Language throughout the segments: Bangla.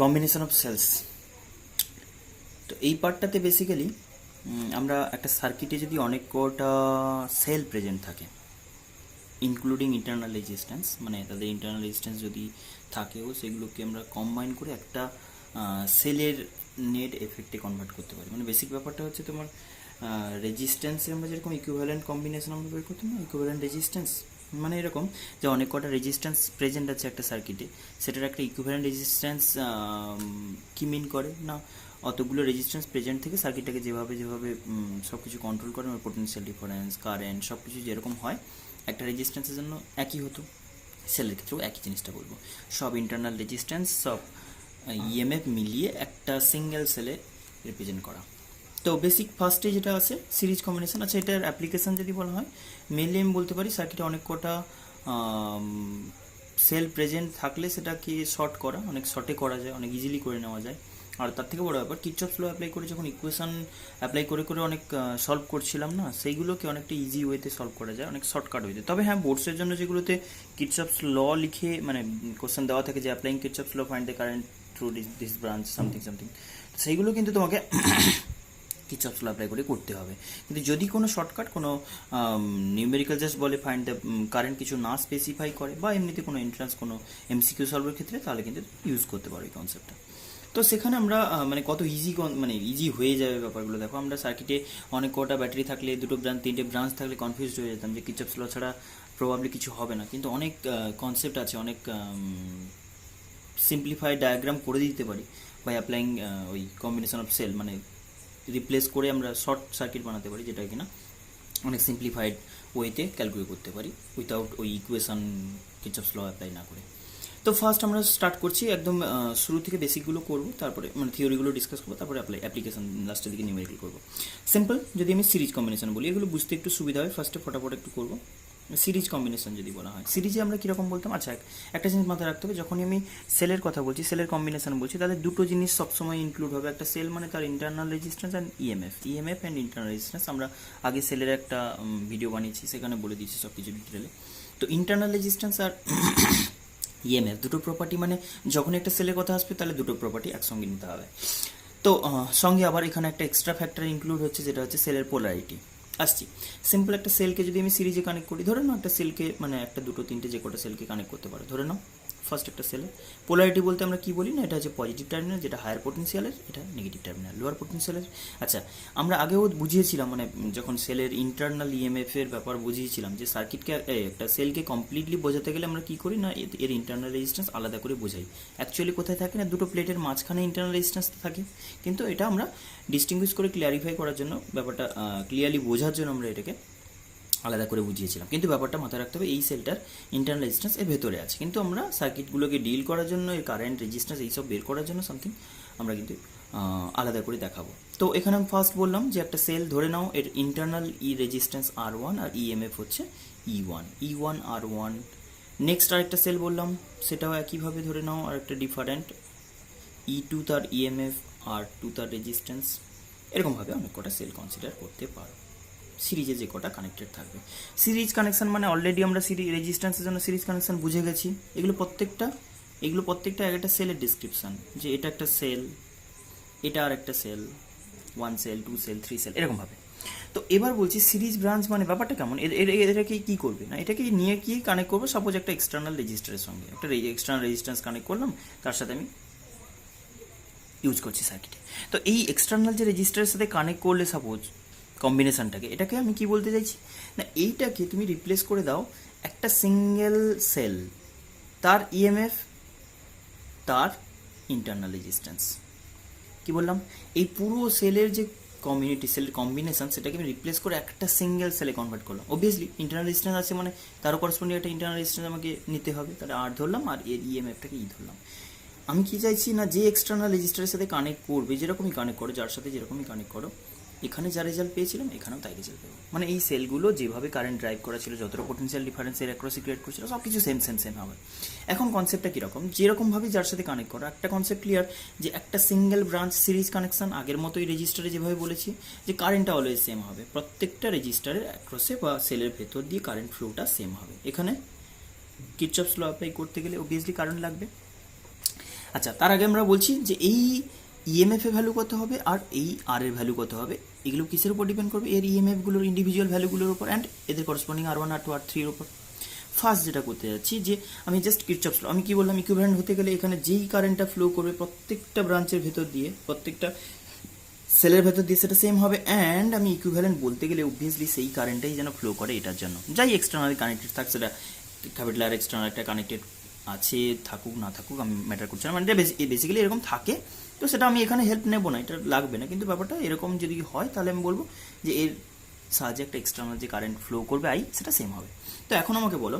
Combination of sales. তো এই পার্টটাতে বেসিক্যালি আমরা একটা সার্কিটে যদি অনেক কটা সেল প্রেজেন্ট থাকে, ইনক্লুডিং ইন্টারনাল রেজিস্ট্যান্স, মানে তাদের ইন্টারনাল রেজিস্ট্যান্স যদি থাকেও, সেগুলোকে আমরা কম্বাইন করে একটা সেলের নেট এফেক্টে কনভার্ট করতে পারি। মানে বেসিক ব্যাপারটা হচ্ছে তোমার রেজিস্ট্যান্সে আমরা যেরকম ইকুইভ্যালেন্ট কম্বিনেশন আমরা বের করতাম না, ইকুইভ্যালেন্ট রেজিস্ট্যান্স মানে এরকম যে অনেক কটা রেজিস্ট্যান্স প্রেজেন্ট আছে একটা সার্কিটে, সেটার একটা ইকুইভ্যালেন্ট রেজিস্ট্যান্স কি মিন করে না, অতগুলো রেজিস্ট্যান্স প্রেজেন্ট থেকে সার্কিটটাকে যেভাবে যেভাবে সব কিছু কন্ট্রোল করে, মানে পোটেনশিয়াল ডিফারেন্স, কারেন্ট, সব কিছু যেরকম হয় একটা রেজিস্ট্যান্সের জন্য একই হতো, সেলের ক্ষেত্রেও একই জিনিসটা বলবো। সব ইন্টারনাল রেজিস্ট্যান্স, সব ইএমএফ মিলিয়ে একটা সিঙ্গেল সেলে রিপ্রেজেন্ট করা। তো বেসিক ফার্স্টে যেটা আছে সিরিজ কম্বিনেশন। আচ্ছা, এটার অ্যাপ্লিকেশন যদি বলা হয়, মেনলি আমি বলতে পারি সার্কিটে অনেক কটা সেল প্রেজেন্ট থাকলে সেটাকে শর্ট করা, অনেক শর্টে করা যায়, অনেক ইজিলি করে নেওয়া যায়। আর তার থেকে বড় ব্যাপার, কিরচফস ল অ্যাপ্লাই করে যখন ইকুয়েশন অ্যাপ্লাই করে করে অনেক সলভ করছিলাম না, সেইগুলোকে অনেকটা ইজি ওয়েতে সলভ করা যায়, অনেক শর্টকাট ওয়েতে। তবে হ্যাঁ, বোর্ডসের জন্য যেগুলোতে কিরচফস ল লিখে মানে কোশ্চেন দেওয়া থাকে যে applying Kirchhoff's law find the current through this branch something something, সেইগুলো কিন্তু তোমাকে কিরচফস ল অ্যাপ্লাই করে করতে হবে। কিন্তু যদি কোনো শর্টকাট, কোনো নিউমেরিক্যাল জাস্ট বলে ফাইন্ড দ্য কারেন্ট, কিছু না স্পেসিফাই করে, বা এমনিতে কোনো এন্ট্রান্স, কোনো এমসিকিউ সলভের ক্ষেত্রে, তাহলে কিন্তু ইউজ করতে পারো এই কনসেপ্টটা। তো সেখানে আমরা মানে কত ইজি, মানে ইজি হয়ে যাবে ব্যাপারগুলো দেখো। আমরা সার্কিটে অনেক কটা ব্যাটারি থাকলে, দুটো ব্রাঞ্চ, তিনটে ব্রাঞ্চ থাকলে কনফিউজড হয়ে যেতাম যে কিরচফস ল ছাড়া প্রবাবলি কিছু হবে না। কিন্তু অনেক কনসেপ্ট আছে, অনেক সিম্পলিফাইড ডায়াগ্রাম করে দিতে পারি বাই অ্যাপ্লাইং ওই কম্বিনেশন অফ সেল, মানে রিপ্লেস করে আমরা শর্ট সার্কিট বানাতে পারি, যেটা কিনা অনেক সিম্পলিফাইড ওয়েতে ক্যালকুলেট করতে পারি উইথাউট ওই ইকুয়েশন কিরচফস ল অ্যাপ্লাই না করে। তো ফার্স্ট আমরা স্টার্ট করছি একদম শুরু থেকে, বেসিকগুলো করবো, তারপরে মানে থিওরিগুলো ডিসকাস করবো, তারপরে অ্যাপ্লিকেশন লাস্টের দিকে নিউমেরিক্যাল করবো। সিম্পল যদি আমি সিরিজ কম্বিনেশন বলি, এগুলো বুঝতে একটু সুবিধা হয়, ফার্স্টে ফটাফট একটু করবো। সিরিজ কম্বিনেশন যদি বলা হয়, সিরিজে আমরা কীরকম বলতাম, আচ্ছা একটা জিনিস মাথায় রাখতে হবে, যখনই আমি সেলের কথা বলছি, সেলের কম্বিনেশন বলছি, তাদের দুটো জিনিস সবসময় ইনক্লুড হবে। একটা সেল মানে তার internal resistance and EMF and internal resistance. আমরা আগে সেলের একটা ভিডিও বানিয়েছি, সেখানে বলে দিয়েছি সব কিছু ডিটেলে। তো ইন্টারনাল রেজিস্ট্যান্স আর ইএমএফ দুটো প্রপার্টি, মানে যখন একটা সেলের কথা আসবে তাহলে দুটো প্রপার্টি একসঙ্গে নিতে হবে। তো সঙ্গে আবার এখানে একটা এক্সট্রা ফ্যাক্টর ইনক্লুড হচ্ছে, যেটা হচ্ছে সেলের পোলারিটি। আসছি সিম্পল, একটা সেলকে যদি আমি সিরিজে কানেক্ট করি, ধরে নাও একটা সেলকে, মানে একটা, দুটো, তিনটে, যে কটা সেলকে কানেক্ট করতে পারো, ধরে নাও ফার্স্ট একটা সেলের পোলারিটি বলতে আমরা কি বলি না, এটা হচ্ছে পজিটিভ টার্মিনাল, যেটা হায়ার পোটেনশিয়ালের, এটা নেগেটিভ টার্মিনাল, লোয়ার পোটেনশিয়ালের। আচ্ছা, আমরা আগেও বুঝিয়েছিলাম, মানে যখন সেলের ইন্টারনাল ইএমএফ এর ব্যাপার বুঝিয়েছিলাম, যে সার্কিটকে একটা সেলকে কমপ্লিটলি বোঝাতে গেলে আমরা কি করি না, এর ইন্টারনাল রেজিস্ট্যান্স আলাদা করে বোঝাই। অ্যাকচুয়ালি কোথায় থাকে না, দুটো প্লেটের মাঝখানে ইন্টারনাল রেজিস্ট্যান্স থাকে, কিন্তু এটা আমরা ডিস্টিংগুইশ করে ক্লিয়ারিফাই করার জন্য, ব্যাপারটা ক্লিয়ারলি বোঝার জন্য আমরা এটাকে আলাদা করে বুঝিয়েছিলাম। কিন্তু ব্যাপারটা মাথায় রাখতে হবে, এই সেলটার ইন্টারনাল রেজিস্ট্যান্স এর ভেতরে আছে, কিন্তু আমরা সার্কিটগুলোকে ডিল করার জন্য, এর কারেন্ট, রেজিস্ট্যান্স এইসব বের করার জন্য সামথিং আমরা কিন্তু আলাদা করে দেখাবো। তো এখানে আমি ফার্স্ট বললাম যে একটা সেল ধরে নাও, এর ইন্টারনাল রেজিস্ট্যান্স R1 আর ইএমএফ হচ্ছে E1 R1। নেক্সট আরেকটা সেল বললাম, সেটাও একইভাবে ধরে নাও, আর একটা ডিফারেন্ট E2 তার ইএমএফ, R2 তার রেজিস্ট্যান্স। এরকমভাবে অনেক কটা সেল কনসিডার করতে পারো, সিরিজে যে কটা কানেক্টেড থাকবে। সিরিজ কানেকশন মানে অলরেডি আমরা রেজিস্ট্যান্সের জন্য সিরিজ কানেকশন বুঝে গেছি। এগুলো প্রত্যেকটা এক একটা সেলের ডিসক্রিপশন, যে এটা একটা সেল, এটা আর একটা সেল, 1 সেল, 2 সেল, 3 সেল, এরকমভাবে। তো এবার বলছি সিরিজ ব্রাঞ্চ মানে ব্যাপারটা কেমন, এটাকে কি করবে না, এটাকে নিয়ে কি কানেক্ট করবো, সাপোজ একটা এক্সটার্নাল রেজিস্টারের সঙ্গে একটা এক্সটার্নাল রেজিস্ট্যান্স কানেক্ট করলাম, তার সাথে আমি ইউজ করছি সার্কিটে। তো এই এক্সটার্নাল যে রেজিস্টারের সাথে কানেক্ট করলে সাপোজ কম্বিনেশনটাকে, এটাকে আমি কি বলতে চাইছি না, এইটাকে তুমি রিপ্লেস করে দাও একটা সিঙ্গেল সেল, তার ইএমএফ, তার ইন্টারনাল রেজিস্ট্যান্স। কি বললাম, এই পুরো সেলের যে সেলের কম্বিনেশন, সেটাকে আমি রিপ্লেস করে একটা সিঙ্গেল সেলে কনভার্ট করলাম। অবভিয়াসলি ইন্টারনাল রেজিস্ট্যান্স আছে, মানে তারও করসপন্ডিং একটা ইন্টারনাল রেজিস্ট্যান্স আমাকে নিতে হবে, তাহলে আর ধরলাম, আর এর ইএমএফটাকে ধরলাম। আমি কি চাইছি না, যে এক্সটার্নাল রেজিস্টারের সাথে কানেক্ট করবে, যেরকমই কানেক্ট করো, যার সাথে যেরকমই কানেক্ট করো, এখানে যা রেজাল্ট পেয়েছিলাম এখানেও তাই রেজাল্ট পেবো। মানে এই সেলগুলো যেভাবে কারেন্ট ড্রাইভ করা ছিল, যতটা পোটেনশিয়াল ডিফারেন্সের অ্যাক্রসে ক্রিয়েট করছিল, সব কিছু সেম হবে। এখন কনসেপ্টটা কীরকম, যেরকমভাবে যার সাথে কানেক্ট করো, একটা কনসেপ্ট ক্লিয়ার, যে একটা সিঙ্গেল ব্রাঞ্চ সিরিজ কানেকশন, আগের মতোই রেজিস্টারে যেভাবে বলেছি, যে কারেন্টটা অলওয়েজ সেম হবে, প্রত্যেকটা রেজিস্টারের অ্যাক্রসে বা সেলের ভেতর দিয়ে কারেন্ট ফ্লোটা সেম হবে। এখানে কিরচফস ল অ্যাপ্লাই করতে গেলে অবভিয়াসলি কারেন্ট লাগবে। আচ্ছা, তার আগে আমরা বলছি যে এই ইএমএফ এর ভ্যালু কত হবে আর এই আর এর ভ্যালু কত হবে, এগুলো কিসের উপর ডিপেন্ড করবে, এর ইএমএফ গুলোর ইন্ডিভিজুয়াল ভ্যালুগুলোর উপর অ্যান্ড এদের করসপন্ডিং R1 R2 R3 এর উপর। ফার্স্ট যেটা করতে যাচ্ছি যে আমি জাস্ট কিরচপস ল, আমি কি বললাম ইকুইভ্যালেন্ট হতে গেলে এখানে যেই কারেন্টটা ফ্লো করবে প্রত্যেকটা ব্রাঞ্চের ভেতর দিয়ে, প্রত্যেকটা সেলের ভেতর দিয়ে সেটা সেম হবে, অ্যান্ড আমি ইকুইভ্যালেন্ট বলতে গেলে অবভিয়াসলি সেই কারেন্টটাই যেন ফ্লো করে এটার জন্য, যাই এক্সটার্নালি কানেক্টেড থাক, সেটা ক্যাপিটাল আর এক্সটার্নাল একটা কানেক্টেড আছে থাকুক না থাকুক আমি ম্যাটার করছে না, মানে বেসিক্যালি এরকম থাকে, তো সেটা আমি এখানে হেল্প নেবো না, এটা লাগবে না, কিন্তু ব্যাপারটা এরকম যদি হয় তাহলে আমি বলবো যে এর সাহায্যে একটা এক্সটার্নাল যে কারেন্ট ফ্লো করবে আই সেটা সেম হবে। তো এখন আমাকে বলো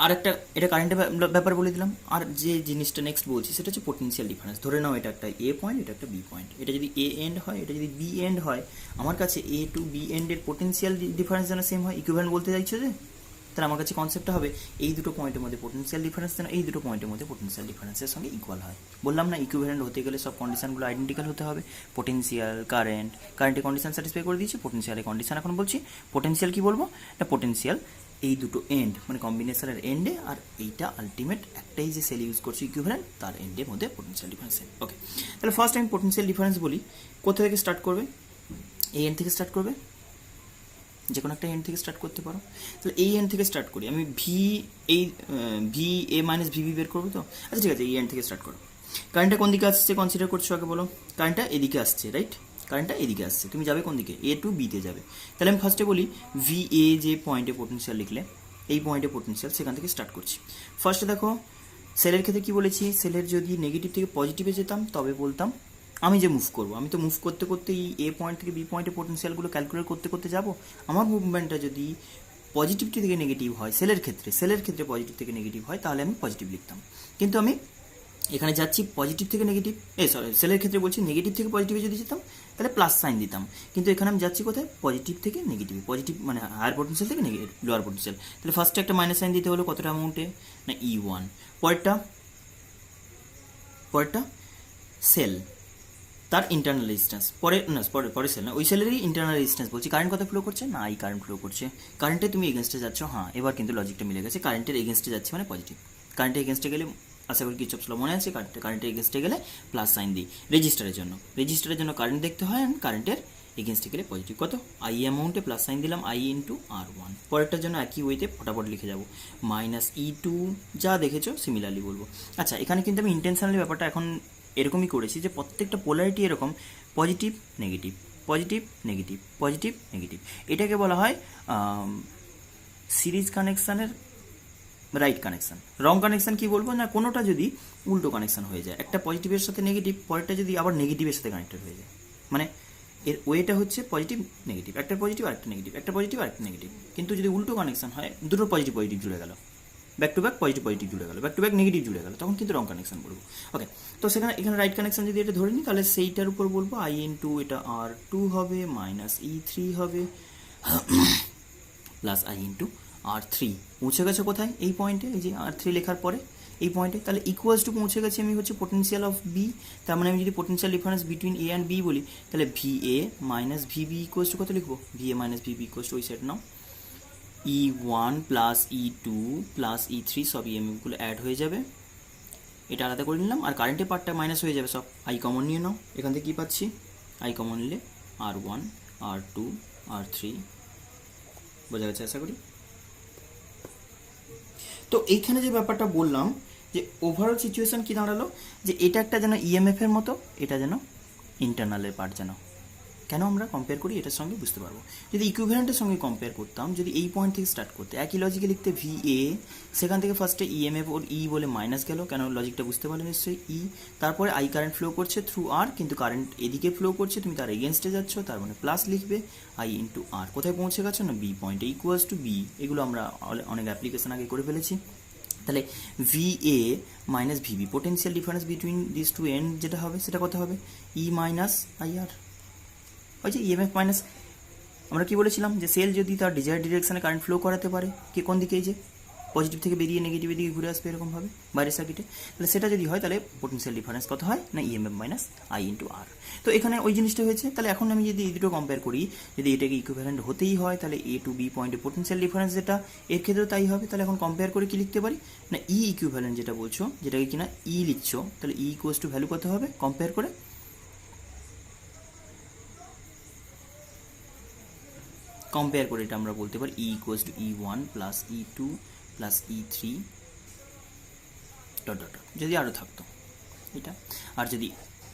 আর একটা, এটা কারেন্টের ব্যাপার বলে দিলাম, আর যে জিনিসটা নেক্সট বলছি সেটা হচ্ছে পোটেনশিয়াল ডিফারেন্স। ধরে নাও এটা একটা এ পয়েন্ট, এটা একটা বি পয়েন্ট, এটা যদি এ এন্ড হয়, এটা যদি বি এন্ড হয়, আমার কাছে এ টু বি এন্ডের পোটেনশিয়াল ডিফারেন্স যেন সেম হয়, ইকুইভ্যালেন্ট বলতে চাইছো যে, তাহলে আমার কাছে কনসেপ্টটা হবে এই দুটো পয়েন্টের মধ্যে পোটেনশিয়াল ডিফারেন্স যেন এই দুটো পয়েন্টের মধ্যে পোটেনশিয়াল ডিফারেন্সের সঙ্গে ইকুয়াল হয়। বললাম না ইকুইভ্যালেন্ট হতে গেলে সব কন্ডিশনগুলো আইডেন্টিক্যাল হতে হবে, পোটেনশিয়াল কারেন্টের কন্ডিশন স্যাটিসফাই করে দিয়েছি, পোটেনশিয়ালের কন্ডিশন এখন বলছি, পোটেনশিয়াল কি বলবো, এটা পোটেনশিয়াল এই দুটো এন্ড মানে কম্বিনেশনের এন্ডে আর এইটা আলটিমেট একটাই যে সেল ইউজ করছি ইকুইভ্যালেন্ট তার এন্ডের মধ্যে পোটেনশিয়াল ডিফারেন্স। ওকে, তাহলে ফার্স্ট টাইম পোটেনশিয়াল ডিফারেন্স বলি, কোথা থেকে স্টার্ট করবে, এই এন্ড থেকে স্টার্ট করবে, যে কোনো একটা এন্ড থেকে স্টার্ট করতে পারো, তাহলে এই এন্ড থেকে স্টার্ট করি আমি, ভি এ মাইনাস ভিবি বের করবো তো, আচ্ছা ঠিক আছে এই এন্ড থেকে স্টার্ট করো। কারেন্টটা কোন দিকে আসছে কনসিডার করছো আগে বলো, কারেন্টটা এদিকে আসছে রাইট, কারেন্টটা এদিকে আসছে, তুমি যাবে কোন দিকে, এ টু বিতে যাবে, তাহলে আমি ফার্স্টে বলি ভি এ যে পয়েন্টে পোটেনশিয়াল লিখলে এই পয়েন্টে পোটেনশিয়াল সেখান থেকে স্টার্ট করছি। ফার্স্টে দেখো সেলের ক্ষেত্রে কি বলেছি, সেলের যদি নেগেটিভ থেকে পজিটিভে যেতাম তবে বলতাম আমি যে মুভ করবো, আমি তো মুভ করতে করতে এই এ পয়েন্ট থেকে বি পয়েন্টে পোটেনশিয়ালগুলো ক্যালকুলেট করতে করতে যাবো, আমার মুভমেন্টটা যদি পজিটিভ থেকে নেগেটিভ হয় সেলের ক্ষেত্রে পজিটিভ থেকে নেগেটিভ হয় তাহলে আমি পজিটিভ লিখতাম, কিন্তু আমি এখানে যাচ্ছি পজিটিভ থেকে নেগেটিভ, সেলের ক্ষেত্রে বলছি নেগেটিভ থেকে পজিটিভে যদি যেতাম তাহলে প্লাস সাইন দিতাম, কিন্তু এখানে আমি যাচ্ছি কোথায়, পজিটিভ থেকে নেগেটিভ, পজিটিভ মানে হায়ার পোটেনশিয়াল থেকে নেগেটিভ লোয়ার পোটেনশিয়াল, তাহলে ফার্স্টে একটা মাইনাস সাইন দিতে হলো কতটা অ্যামাউন্টে না E1, পরেরটা সেল তার ইন্টারনাল রেজিস্ট্যান্স, পরে সেল না ওই সেলেরই ইন্টারনাল রেজিস্ট্যান্স বলছি, কারেন্ট কত ফ্লো করছে না এই কারেন্ট ফ্লো করছে, কারেন্টে তুমি এগেনস্টে যাচ্ছ, হ্যাঁ এবার কিন্তু লজিকটা মিলে গেছে, কারেন্টের এগেনস্টে যাচ্ছে মানে পজিটিভ, কারেন্টের এগেনস্টে গেলে আশা করি কিরচপস ল মনে আছে, কারেন্টের এগেনস্টে গেলে প্লাস সাইন দিই, রেজিস্টারের জন্য কারেন্ট দেখতে হয়, অ্যান্ড কারেন্টের এগেনস্টে গেলে পজিটিভ কত আই অ্যামাউন্টে প্লাস সাইন দিলাম আই ইন্টু R1, পরেরটার জন্য একই ওয়েতে ফটাফট লিখে যাবো মাইনাস E2, যা দেখেছো সিমিলারলি বলবো। আচ্ছা এখানে কিন্তু আমি ইন্টেনশনালি ব্যাপারটা এখন এরকমই করেছি যে প্রত্যেকটা পোলারিটি এরকম positive negative positive negative positive negative, এটাকে বলা হয় সিরিজ কানেকশানের রাইট কানেকশন। রং কানেকশন কি বলবো না, কোনোটা যদি উল্টো কানেকশন হয়ে যায়, একটা পজিটিভের সাথে নেগেটিভ, পরেরটা যদি আবার নেগেটিভের সাথে কানেক্টেড হয়ে যায়, মানে এর ওয়েটা হচ্ছে পজিটিভ নেগেটিভ, একটা পজিটিভ আরেকটা নেগেটিভ, একটা পজিটিভ আরেকটা নেগেটিভ, কিন্তু যদি উল্টো কানেকশন হয় দুটো পজিটিভ পজিটিভ জুড়ে গেল, back to back positive positive জুড়ে গেল, ব্যাক টু ব্যাক নেগেটিভ জুড়ে গেল, তখন কিন্তু রং কানেকশন বলবো। ওকে, তো সেখানে এখানে রাইট কানেকশন যদি এটা ধরে নিই তাহলে সেইটার উপর বলবো আই ইন্টু এটা R2 হবে মাইনাস E3 হবে প্লাস আই ইন্টু R3, পৌঁছে গেছে কোথায় এই পয়েন্টে, এই যে R3 লেখার পরে এই পয়েন্টে, তাহলে ইকুয়ালস টু পৌঁছে গেছি আমি হচ্ছে পোটেনশিয়াল অফ বি, তার মানে আমি যদি potential difference between A and B বলি তাহলে VA minus VB equals to কত লিখবো, VA minus VB equals to ওই সেট নাও E1 plus E2 plus E3 সব ইএমএফগুলো অ্যাড হয়ে যাবে, এটা আলাদা করে নিলাম, আর কারেন্টের পার্টটা মাইনাস হয়ে যাবে, সব আই কমন নিয়ে নাও, এখান থেকে কী পাচ্ছি আই কমন নিলে R1 R2 R3, বোঝা গেছে আশা করি। তো এইখানে যে ব্যাপারটা বললাম যে ওভারঅল সিচুয়েশন কি দাঁড়ালো, যে এটা একটা যেন ইএমএফ এর মতো, এটা যেন ইন্টারনালের পার্ট, যেন কেন আমরা কম্পেয়ার করি এটার সঙ্গে বুঝতে পারবো, যদি ইকুইভ্যালেন্টের সঙ্গে কম্পেয়ার করতাম, যদি এই পয়েন্ট থেকে স্টার্ট করতে একই লজিকে লিখতে VA, সেখান থেকে ফার্স্টে ইএমএফ ওর ই বলে মাইনাস গেল, কেন লজিকটা বুঝতে পারলে নিশ্চয়ই ই, তারপরে আই কারেন্ট ফ্লো করছে থ্রু আর, কিন্তু কারেন্ট এদিকে ফ্লো করছে, তুমি তার এগেনস্টে যাচ্ছ, তার মানে প্লাস লিখবে আই ইন্টু আর, কোথায় পৌঁছে গেছো না বি পয়েন্টে, ইকুয়ালস টু বি, এগুলো আমরা অনেক অ্যাপ্লিকেশন আগে করে ফেলেছি। তাহলে VA minus VB potential difference between this two end যেটা হবে সেটা কত হবে ই মাইনাস IR, ওই যে ইএমএফ মাইনাস, আমরা কি বলেছিলাম যে সেল যদি তার ডিজায়ার ডিরেকশনে কারেন্ট ফ্লো করাতে পারে কি কোন দিকে, এই যে পজিটিভ থেকে বেরিয়ে নেগেটিভের দিকে ঘুরে আসবে এরকমভাবে বাইরের সার্কিটে। তাহলে সেটা যদি হয় তাহলে পোটেনশিয়াল ডিফারেন্স কত হয় না ইএমএফ মাইনাস আই ইন্টু আর। তো এখানে ওই জিনিসটা হয়েছে। তাহলে এখন আমি যদি এই দুটো কম্পেয়ার করি, যদি এটাকে ইকুইভ্যালেন্ট হতেই হয় তাহলে এ টু বি পয়েন্টে পোটেনশিয়াল ডিফারেন্স যেটা এর ক্ষেত্রেও তাই হবে। তাহলে এখন কম্পেয়ার করে কি লিখতে পারি না ই ইকুইভ্যালেন্ট যেটা বলছো, যেটাকে কিনা ই লিখছো, তাহলে ই ইকুয়ালস টু ভ্যালু কত হবে কম্পেয়ার করে এটা আমরা বলতে পারি ই equals to E1 plus E2 plus E3 dot dot dot, যদি আরও থাকতো এটা। আর যদি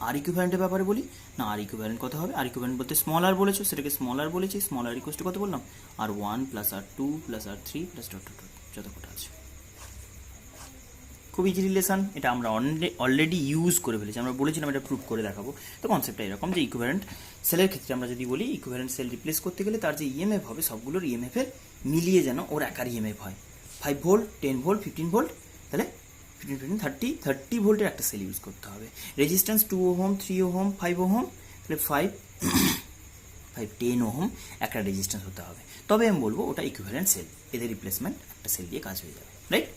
আর ইকুইভ্যালেন্টের ব্যাপারে বলি না, আর ইকুইভ্যালেন্ট কত হবে, আর ইকুইভ্যালেন্ট বলতে স্মল আর বলেছো, সেটাকে স্মল আর বলেছি, স্মল আর ইকুয়ালস টু কত বললাম R1 plus R2 plus R3 plus dot dot dot যত কটা আছে। খুব ইজি রিলেশন, এটা আমরা অলরেডি ইউজ করে ফেলেছি, আমরা বলেছিলাম এটা প্রুভ করে দেখাবো। তো কনসেপ্টটা এরকম যে ইকুইভ্যালেন্ট সেলের ক্ষেত্রে আমরা যদি বলি ইকুইভ্যালেন্ট সেল রিপ্লেস করতে গেলে তার যে ইএমএফ হবে সবগুলোর ইএমএফের মিলিয়ে যেন ওর একার ইএমএফ হয়। 5 ভোল্ট, 10 ভোল্ট, 15 ভোল্ট, তাহলে 30 ভোল্টের একটা সেল ইউজ করতে হবে। রেজিস্ট্যান্স 2 ওহম, 3 ওহম, 5 ওহম, তাহলে 10 ওহম একটা রেজিস্ট্যান্স হতে হবে। তবে আমি বলবো ওটা ইকুইভ্যালেন্ট সেল, এদের রিপ্লেসমেন্ট একটা সেল দিয়ে কাজ হয়ে যাবে, রাইট।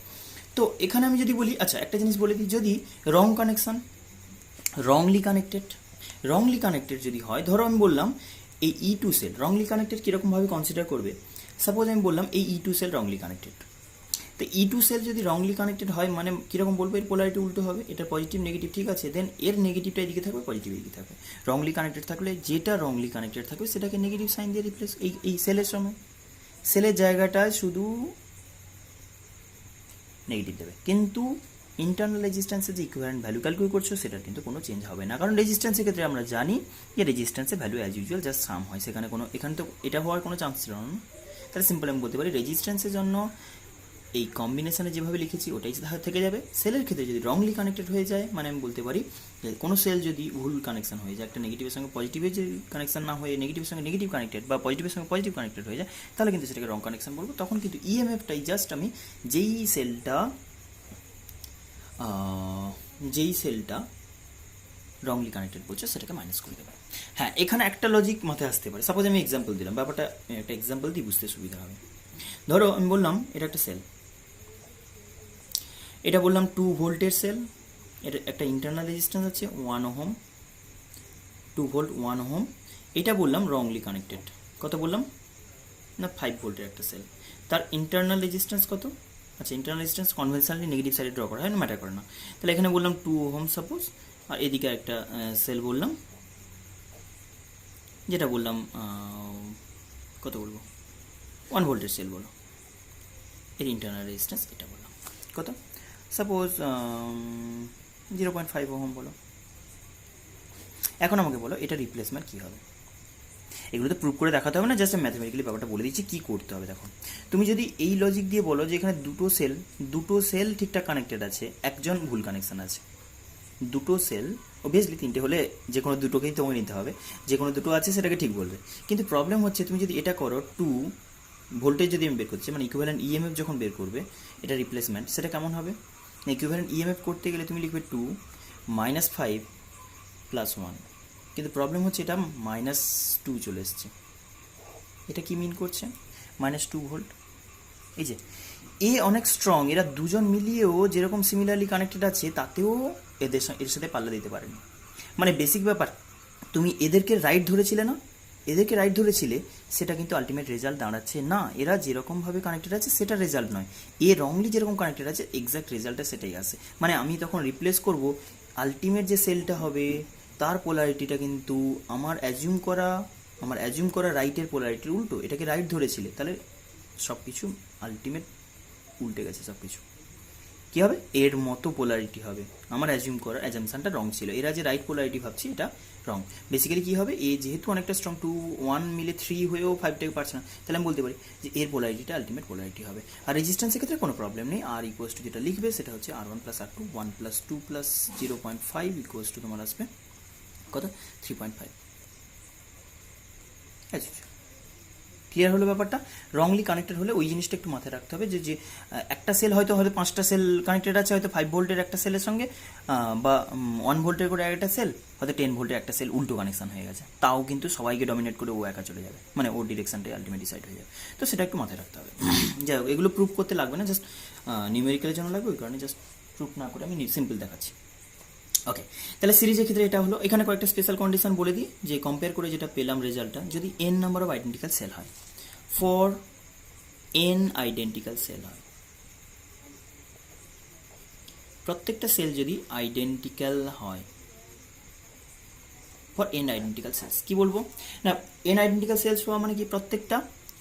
তো এখানে আমি যদি বলি, আচ্ছা একটা জিনিস বলে দিই, যদি রং কানেকশন, রংলি কানেক্টেড যদি হয়, ধরো আমি বললাম এই E2 সেল রংলি কানেক্টেড কীরকমভাবে কনসিডার করবে। সাপোজ আমি বললাম এই E2 সেল রংলি কানেক্টেড, তো E2 সেল যদি রংলি কানেক্টেড হয় মানে কীরকম বলবো, এর পোলারিটি উল্টো হবে, এটা পজিটিভ নেগেটিভ ঠিক আছে, দেন এর নেগেটিভটা এদিকে থাকবে, পজিটিভ এদিকে থাকবে। রংলি কানেক্টেড থাকলে যেটা রংলি কানেক্টেড থাকবে সেটাকে নেগেটিভ সাইন দিয়ে রিপ্লেস, এই সেলের সময় সেলের জায়গাটায় শুধু নেগেটিভ দেবে, কিন্তু ইন্টারনাল রেজিস্ট্যান্সের যে ইকুইভ্যালেন্ট ভ্যালু ক্যালকুলেট করছো সেটার কিন্তু কোনো চেঞ্জ হবে না, কারণ রেজিস্ট্যান্সের ক্ষেত্রে আমরা জানি যে রেজিস্ট্যান্সের ভ্যালু অ্যাজ ইউজুয়াল জাস্ট সাম হয়, সেখানে কোনো এখানে তো এটা হওয়ার কোনো চান্স ছিল না। তাহলে সিম্পল আমি বলতে পারি রেজিস্ট্যান্সের জন্য এই কম্বিনেশনে যেভাবে লিখেছি ওটাই থেকে যাবে। সেলের ক্ষেত্রে যদি রংলি কানেক্টেড হয়ে যায় মানে আমি বলতে পারি যে কোনো সেল যদি ভুল কানেকশন হয়ে যায়, একটা নেগেটিভের সঙ্গে পজিটিভের যে কানেকশন না হয়ে নেগেটিভের সঙ্গে নেগেটিভ কানেক্টেড বা পজিটিভের সঙ্গে পজিটিভ কানেক্টেড হয়ে যায়, তাহলে কিন্তু সেটাকে রং কানেকশন বলবো। তখন কিন্তু ইএমএফটাই জাস্ট আমি যেই সেলটা রংলি কানেক্টেড বলছে সেটাকে মাইনাস করে দেবে। হ্যাঁ, এখানে একটা লজিক মাথায় আসতে পারে। সাপোজ আমি এক্সাম্পল দিলাম, ব্যাপারটা একটা এক্সাম্পল দিয়ে বুঝতে সুবিধা হবে। ধরো আমি বললাম এটা একটা সেল, এটা বললাম 2 ভোল্টের সেল, এটা একটা ইন্টারনাল রেজিস্ট্যান্স আছে 1 ওহম, 2 ভোল্ট 1 ওহম, এটা বললাম রংলি কানেক্টেড, কত বললাম না 5 ভোল্টের একটা সেল, তার ইন্টারনাল রেজিস্ট্যান্স কত, আচ্ছা ইন্টারনাল রেজিস্ট্যান্স কনভেনশনালি নেগেটিভ সাইডে ড্র করা হয় না, ম্যাটার করে না। তাহলে এখানে বললাম 2 ওহম সাপোজ, আর এদিকে একটা সেল বললাম, যেটা বললাম কত বলবো 1 ভোল্টের সেল বলো, এর ইন্টারনাল রেজিস্ট্যান্স এটা বললাম কত, সাপোজ 0.5 ওহম বলো। এখন আমাকে বলো এটা রিপ্লেসমেন্ট কী হবে। এগুলো তো প্রুভ করে দেখাতে হবে না, জাস্ট ম্যাথমেটিক্যালি ব্যাপারটা বলে দিচ্ছি কী করতে হবে। দেখো তুমি যদি এই লজিক দিয়ে বলো যে এখানে দুটো সেল ঠিকঠাক কানেক্টেড আছে, একজন ভুল কানেকশান আছে, দুটো সেল অবভিয়াসলি তিনটে হলে যে কোনো দুটোকেই তোমাকে নিতে হবে, যে কোনো দুটো আছে সেটাকে ঠিক বলবে। কিন্তু প্রবলেম হচ্ছে তুমি যদি এটা করো 2 ভোল্টেজ যদি আমি বের করছি মানে ইকুইভ্যালেন্ট ইএমএফ যখন বের করবে এটা রিপ্লেসমেন্ট, সেটা কেমন হবে না ইকুইভ্যালেন্ট ইএমএফ করতে গেলে তুমি লিখবে 2 -5 + 1, কিন্তু প্রবলেম হচ্ছে এটা -2 চলে এসছে। এটা কি মিন করছে -2 ভোল্ট। এই যে এ অনেক স্ট্রং, এরা দুজন মিলিয়েও যেরকম সিমিলারলি কানেক্টেড আছে তাতেও এর সাথে পাল্লা দিতে পারেনি। মানে বেসিক ব্যাপার, তুমি এদেরকে রাইট ধরেছিলে সেটা কিন্তু আলটিমেট রেজাল্ট দাঁড়াচ্ছে না, এরা যেরকমভাবে কানেক্টেড আছে সেটা রেজাল্ট নয়, এ রংলি যেরকম কানেক্টেড আছে এক্স্যাক্ট রেজাল্টটা সেটাই আসে। মানে আমি তখন রিপ্লেস করব, আলটিমেট যে সেলটা হবে তার পোলারিটিটা কিন্তু আমার অ্যাজিউম করা রাইটের পোলারিটির উল্টো, এটাকে রাইট ধরেছিলে, তাহলে সব কিছু আলটিমেট উল্টে গেছে, সব কিছু কী হবে এর মতো পোলারিটি হবে, আমার অ্যাজামশনটা রং ছিল, এরা যে রাইট পোলারিটি ভাবছি এটা রং। বেসিক্যালি কী হবে, এ যেহেতু অনেকটা স্ট্রং 2 1 মিলে 3 হয়েও 5টাকে পারছে না, তাহলে আমি বলতে পারি যে এর পোলারিটিটা আলটিমেট পোলারিটি হবে। আর রেজিস্ট্যান্সের ক্ষেত্রে কোনো প্রবলেম নেই, আর ইকুয়ালস টু যেটা লিখবে সেটা হচ্ছে R1 + R2 1 + 2 + 0.5 ইকুয়ালস টু তোমার আসবে কত 3.5, ক্লিয়ার হলো ব্যাপারটা? রংলি কানেক্টেড হলে ওই জিনিসটা একটু মাথায় রাখতে হবে যে একটা সেল হয়তো 5টা সেল কানেক্টেড আছে, হয়তো 5 ভোল্টের একটা সেলের সঙ্গে, বা 1 ভোল্টের করে একটা সেল, হয়তো 10 ভোল্টের একটা সেল উল্টো কানেকশন হয়ে গেছে, তাও কিন্তু সবাইকে ডমিনেট করে ও একা চলে যাবে, মানে ওর ডিরেকশনটাই আলটিমেট ডিসাইড হয়ে যাবে। তো সেটা একটু মাথায় রাখতে হবে। যাই হোক, এগুলো প্রুভ করতে লাগবে না, জাস্ট নিউমেরিক্যালের জন্য লাগবে, ওই কারণে জাস্ট প্রুভ না করে আমি সিম্পল দেখাচ্ছি। ওকে, তাহলে সিরিজের ক্ষেত্রে এটা হলো। এখানে কয়েকটা স্পেশাল কন্ডিশন বলে দিই, যে কম্পেয়ার করে যেটা পেলাম রেজাল্টটা, যদি n number of identical cell হয়, ফর n আইডেন্টিক্যাল সেল হয়, প্রত্যেকটা সেল যদি আইডেন্টিক্যাল হয়, ফর n আইডেন্টিক্যাল সেলস, কি বলবো না, n আইডেন্টিক্যাল সেলস হওয়া মানে কি, প্রত্যেকটা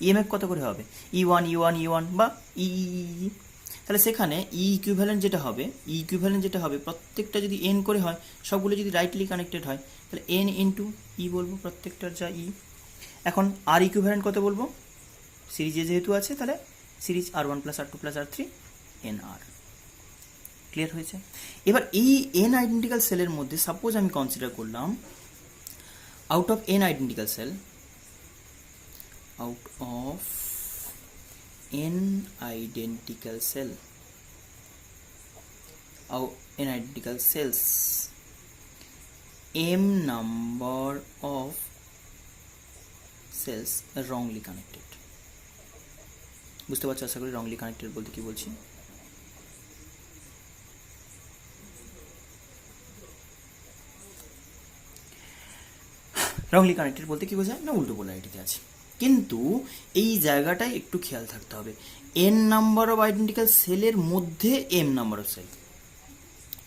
ইএমএফ কত করে হবে, E1 বা ই, তাহলে সেখানে ইকুইভ্যালেন্ট যেটা হবে প্রত্যেকটা যদি n করে হয়, সবগুলো যদি রাইটলি কানেক্টেড হয়, তাহলে n ইন্টু ই বলবো প্রত্যেকটার যা ই। এখন আর ইকুইভ্যালেন্ট কত বলবো, সিরিজে যেহেতু আছে তাহলে series R1 plus R2 plus R3 NR। Clear হয়েছে? এবার এই n আইডেন্টিক্যাল সেলের মধ্যে সাপোজ আমি কনসিডার করলাম, out of n identical cell, out of n identical cell, n identical cells, m number of cells are wrongly connected। বুঝতে পারছো আশা করি wrongly connected বলতে কি বলছি? wrongly connected বলতে কি বোঝায় না, উল্টো পোলারিটিতে আছে। কিন্তু এই জায়গাটায় একটু খেয়াল থাকতে হবে, n নাম্বার অফ আইডেন্টিক্যাল সেলের মধ্যে m নাম্বার অফ সেল,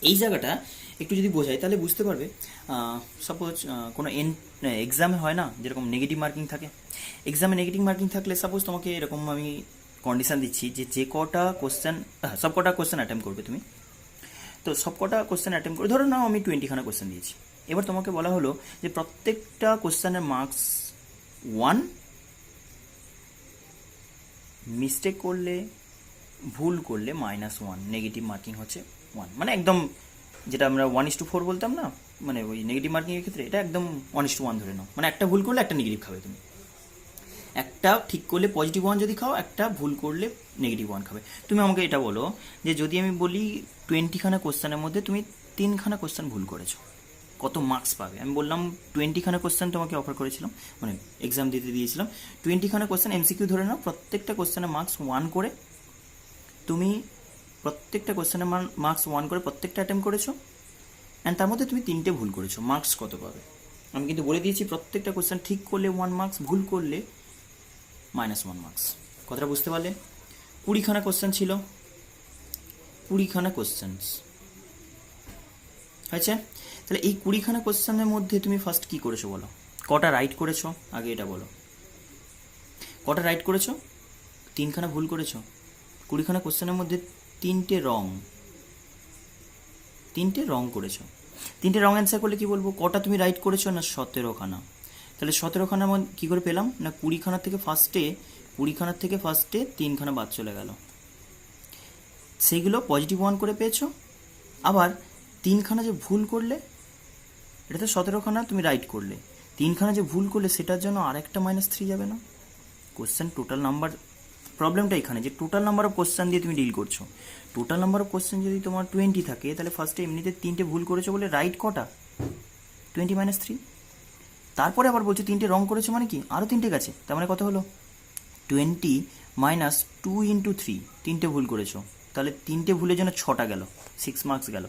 এই জায়গাটা একটু যদি বোঝাই তাহলে বুঝতে পারবে। সাপোজ কোনো এক্সামে হয় না, যেরকম নেগেটিভ মার্কিং থাকে, এক্সামে নেগেটিভ মার্কিং থাকলে সাপোজ তোমাকে এরকম আমি কন্ডিশন দিচ্ছি যে কটা কোশ্চেন, সব কটা কোশ্চেন অ্যাটেম্প করবে তুমি, তো সব কটা কোশ্চেন অ্যাটেম্প করে ধরো নাও আমি 20খানা কোশ্চেন দিয়েছি, এবার তোমাকে বলা হলো যে প্রত্যেকটা কোশ্চেনের মার্কস 1, মিস্টেক করলে, ভুল করলে -1, নেগেটিভ মার্কিং হচ্ছে 1, মানে একদম যেটা আমরা 1:4 বলতাম না, মানে ওই নেগেটিভ মার্কিংয়ের ক্ষেত্রে এটা একদম 1:1 ধরে নাও, মানে একটা ভুল করলে একটা নেগেটিভ খাবে তুমি, একটা ঠিক করলে +1 যদি খাও, একটা ভুল করলে -1 খাবে। তুমি আমাকে এটা বলো যে যদি আমি বলি 20খানা কোশ্চেনের মধ্যে তুমি 3খানা কোশ্চেন ভুল করেছো, কত মার্কস পাবে? আমি বললাম 20খানা কোশ্চেন তোমাকে অফার করেছিলাম, মানে এক্সাম দিতে দিয়েছিলাম, 20খানা কোশ্চেন এমসিকিউ ধরে নাও, প্রত্যেকটা কোশ্চেনের মার্কস 1 করে, তুমি প্রত্যেকটা কোশ্চেনের মার্কস 1 করে প্রত্যেকটা অ্যাটেম্প করেছো, অ্যান্ড তার মধ্যে তুমি 3টে ভুল করেছো, মার্কস কত পাবে? আমি কিন্তু বলে দিয়েছি প্রত্যেকটা কোশ্চেন ঠিক করলে 1 মার্কস, ভুল করলে -1 মার্কস। কথাটা বুঝতে পারলে? 20খানা কোশ্চেন ছিল, 20খানা কোশ্চেন্স হয়েছে। তাহলে এই 20খানা কোশ্চেনের মধ্যে তুমি ফার্স্ট কি করেছো বলো, কটা রাইট করেছো? আগে এটা বলো, কটা রাইট করেছো? 3খানা ভুল করেছো। 20খানা কোশ্চেনের মধ্যে 3টে রং করেছো। 3টে রং অ্যান্সার করলে কি বলবো, কটা তুমি রাইট করেছো? না 17খানা। তাহলে 17খানা কী করে পেলাম না, 20খানার থেকে ফার্স্টে 3খানা বাদ চলে গেল, সেইগুলো +1 করে পেয়েছো। আবার 3খানা যে ভুল করলে, এটা তো 17খানা তুমি রাইট করলে, 3খানা যে ভুল করলে সেটার জন্য আরেকটা -3 যাবে না? কোশ্চেন টোটাল নাম্বার, প্রবলেমটা এখানে যে টোটাল নাম্বার অফ কোশ্চেন দিয়ে তুমি ডিল করছো। টোটাল নাম্বার অফ কোশ্চেন যদি তোমার 20 থাকে, তাহলে ফার্স্টে এমনিতে 3টে ভুল করেছো বলে রাইট কটা, 20 - 3। তারপরে আবার বলছো 3টে রং করেছো, মানে কি আরও 3টে গেছে, তার মানে কত হলো 20 - 2 × 3, 3টে ভুল করেছো, তাহলে 3টে ভুলের জন্য 6টা গেল, 6 মার্কস গেল।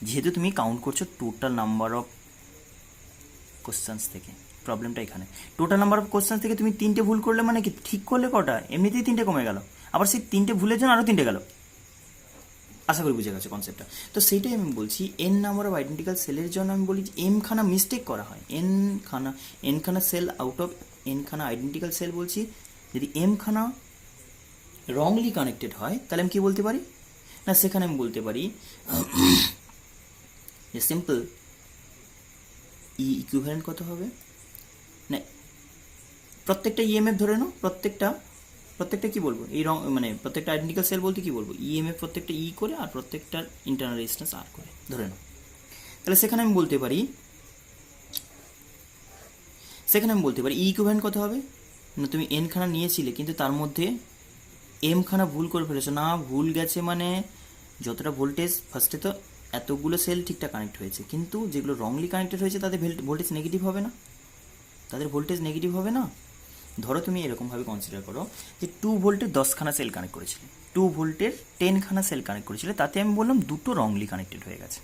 যেহেতু তুমি কাউন্ট করছো টোটাল নাম্বার অফ কোশ্চেন্স থেকে, প্রবলেমটা এখানে টোটাল নাম্বার অফ কোশ্চেন্স থেকে তুমি 3টে ভুল করলে মানে কি, ঠিক করলে কটা, এমনিতেই 3টে কমে গেল, আবার সেই 3টে ভুলের জন্য আরও 3টে গেল। আশা করি বুঝে গেছো কনসেপ্টটা। তো সেইটাই আমি বলছি, n নাম্বার অফ আইডেন্টিক্যাল সেলের জন্য আমি বলি mখানা মিস্টেক করা হয়, nখানা সেল আউট অফ nখানা আইডেন্টিক্যাল সেল বলছি, যদি mখানা রংলি কানেক্টেড হয় তাহলে আমি কি বলতে পারি না, সেখানে আমি বলতে পারি যে সিম্পল ই ইকুইভ্যালেন্ট কত হবে না, প্রত্যেকটা ইএমএফ ধরে নাও, প্রত্যেকটা কি বলবো, এই রং মানে প্রত্যেকটা আইডেন্টিক্যাল সেল বলতে কি বলবো, ইএমএফ প্রত্যেকটা ই করে আর প্রত্যেকটার ইন্টারনাল রেজিস্ট্যান্স আর করে ধরে নাও। তাহলে সেখানে আমি বলতে পারি ই ইকুইভ্যালেন্ট কত হবে না তুমি এনখানা নিয়েছিলে কিন্তু তার মধ্যে এমখানা ভুল করে ফেলেছো। না, ভুল গেছে মানে যতটা ভোল্টেজ ফার্স্টে তো এতগুলো সেল ঠিকঠাক কানেক্ট হয়েছে, কিন্তু যেগুলো রংলি কানেক্টেড হয়েছে তাদের ভোল্টেজ নেগেটিভ হবে না, তাদের ভোল্টেজ নেগেটিভ হবে না। ধরো তুমি এরকমভাবে কনসিডার করো যে 2 ভোল্টের 10খানা সেল কানেক্ট করেছিলে, 2 ভোল্টের 10খানা সেল কানেক্ট করেছিলে, তাতে আমি বললাম দুটো রংলি কানেক্টেড হয়ে গেছে।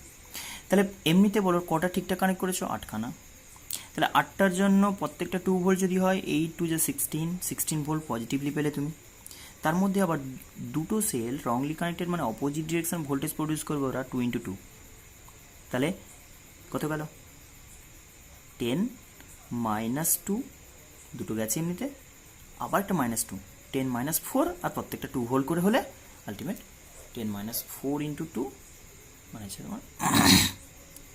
তাহলে এমনিতে বলো কটা ঠিকঠাক কানেক্ট করেছো? 8খানা। তাহলে 8টার জন্য প্রত্যেকটা 2 ভোল্ট যদি হয় 8 টু যে 16 ভোল্ট পজিটিভলি পেলে তুমি। তার মধ্যে আবার দুটো সেল রংলি কানেক্টেড মানে অপোজিট ডিরেকশন ভোল্টেজ প্রডিউস করবে ওরা 2 × 2, তাহলে কত গেল? 10 - 2, দুটো গেছে এমনিতে, আবার একটা -2, 10 - 4, আর প্রত্যেকটা 2 ভোল্ট করে হলে আলটিমেট 10 - 4 × 2 মানে হচ্ছে তোমার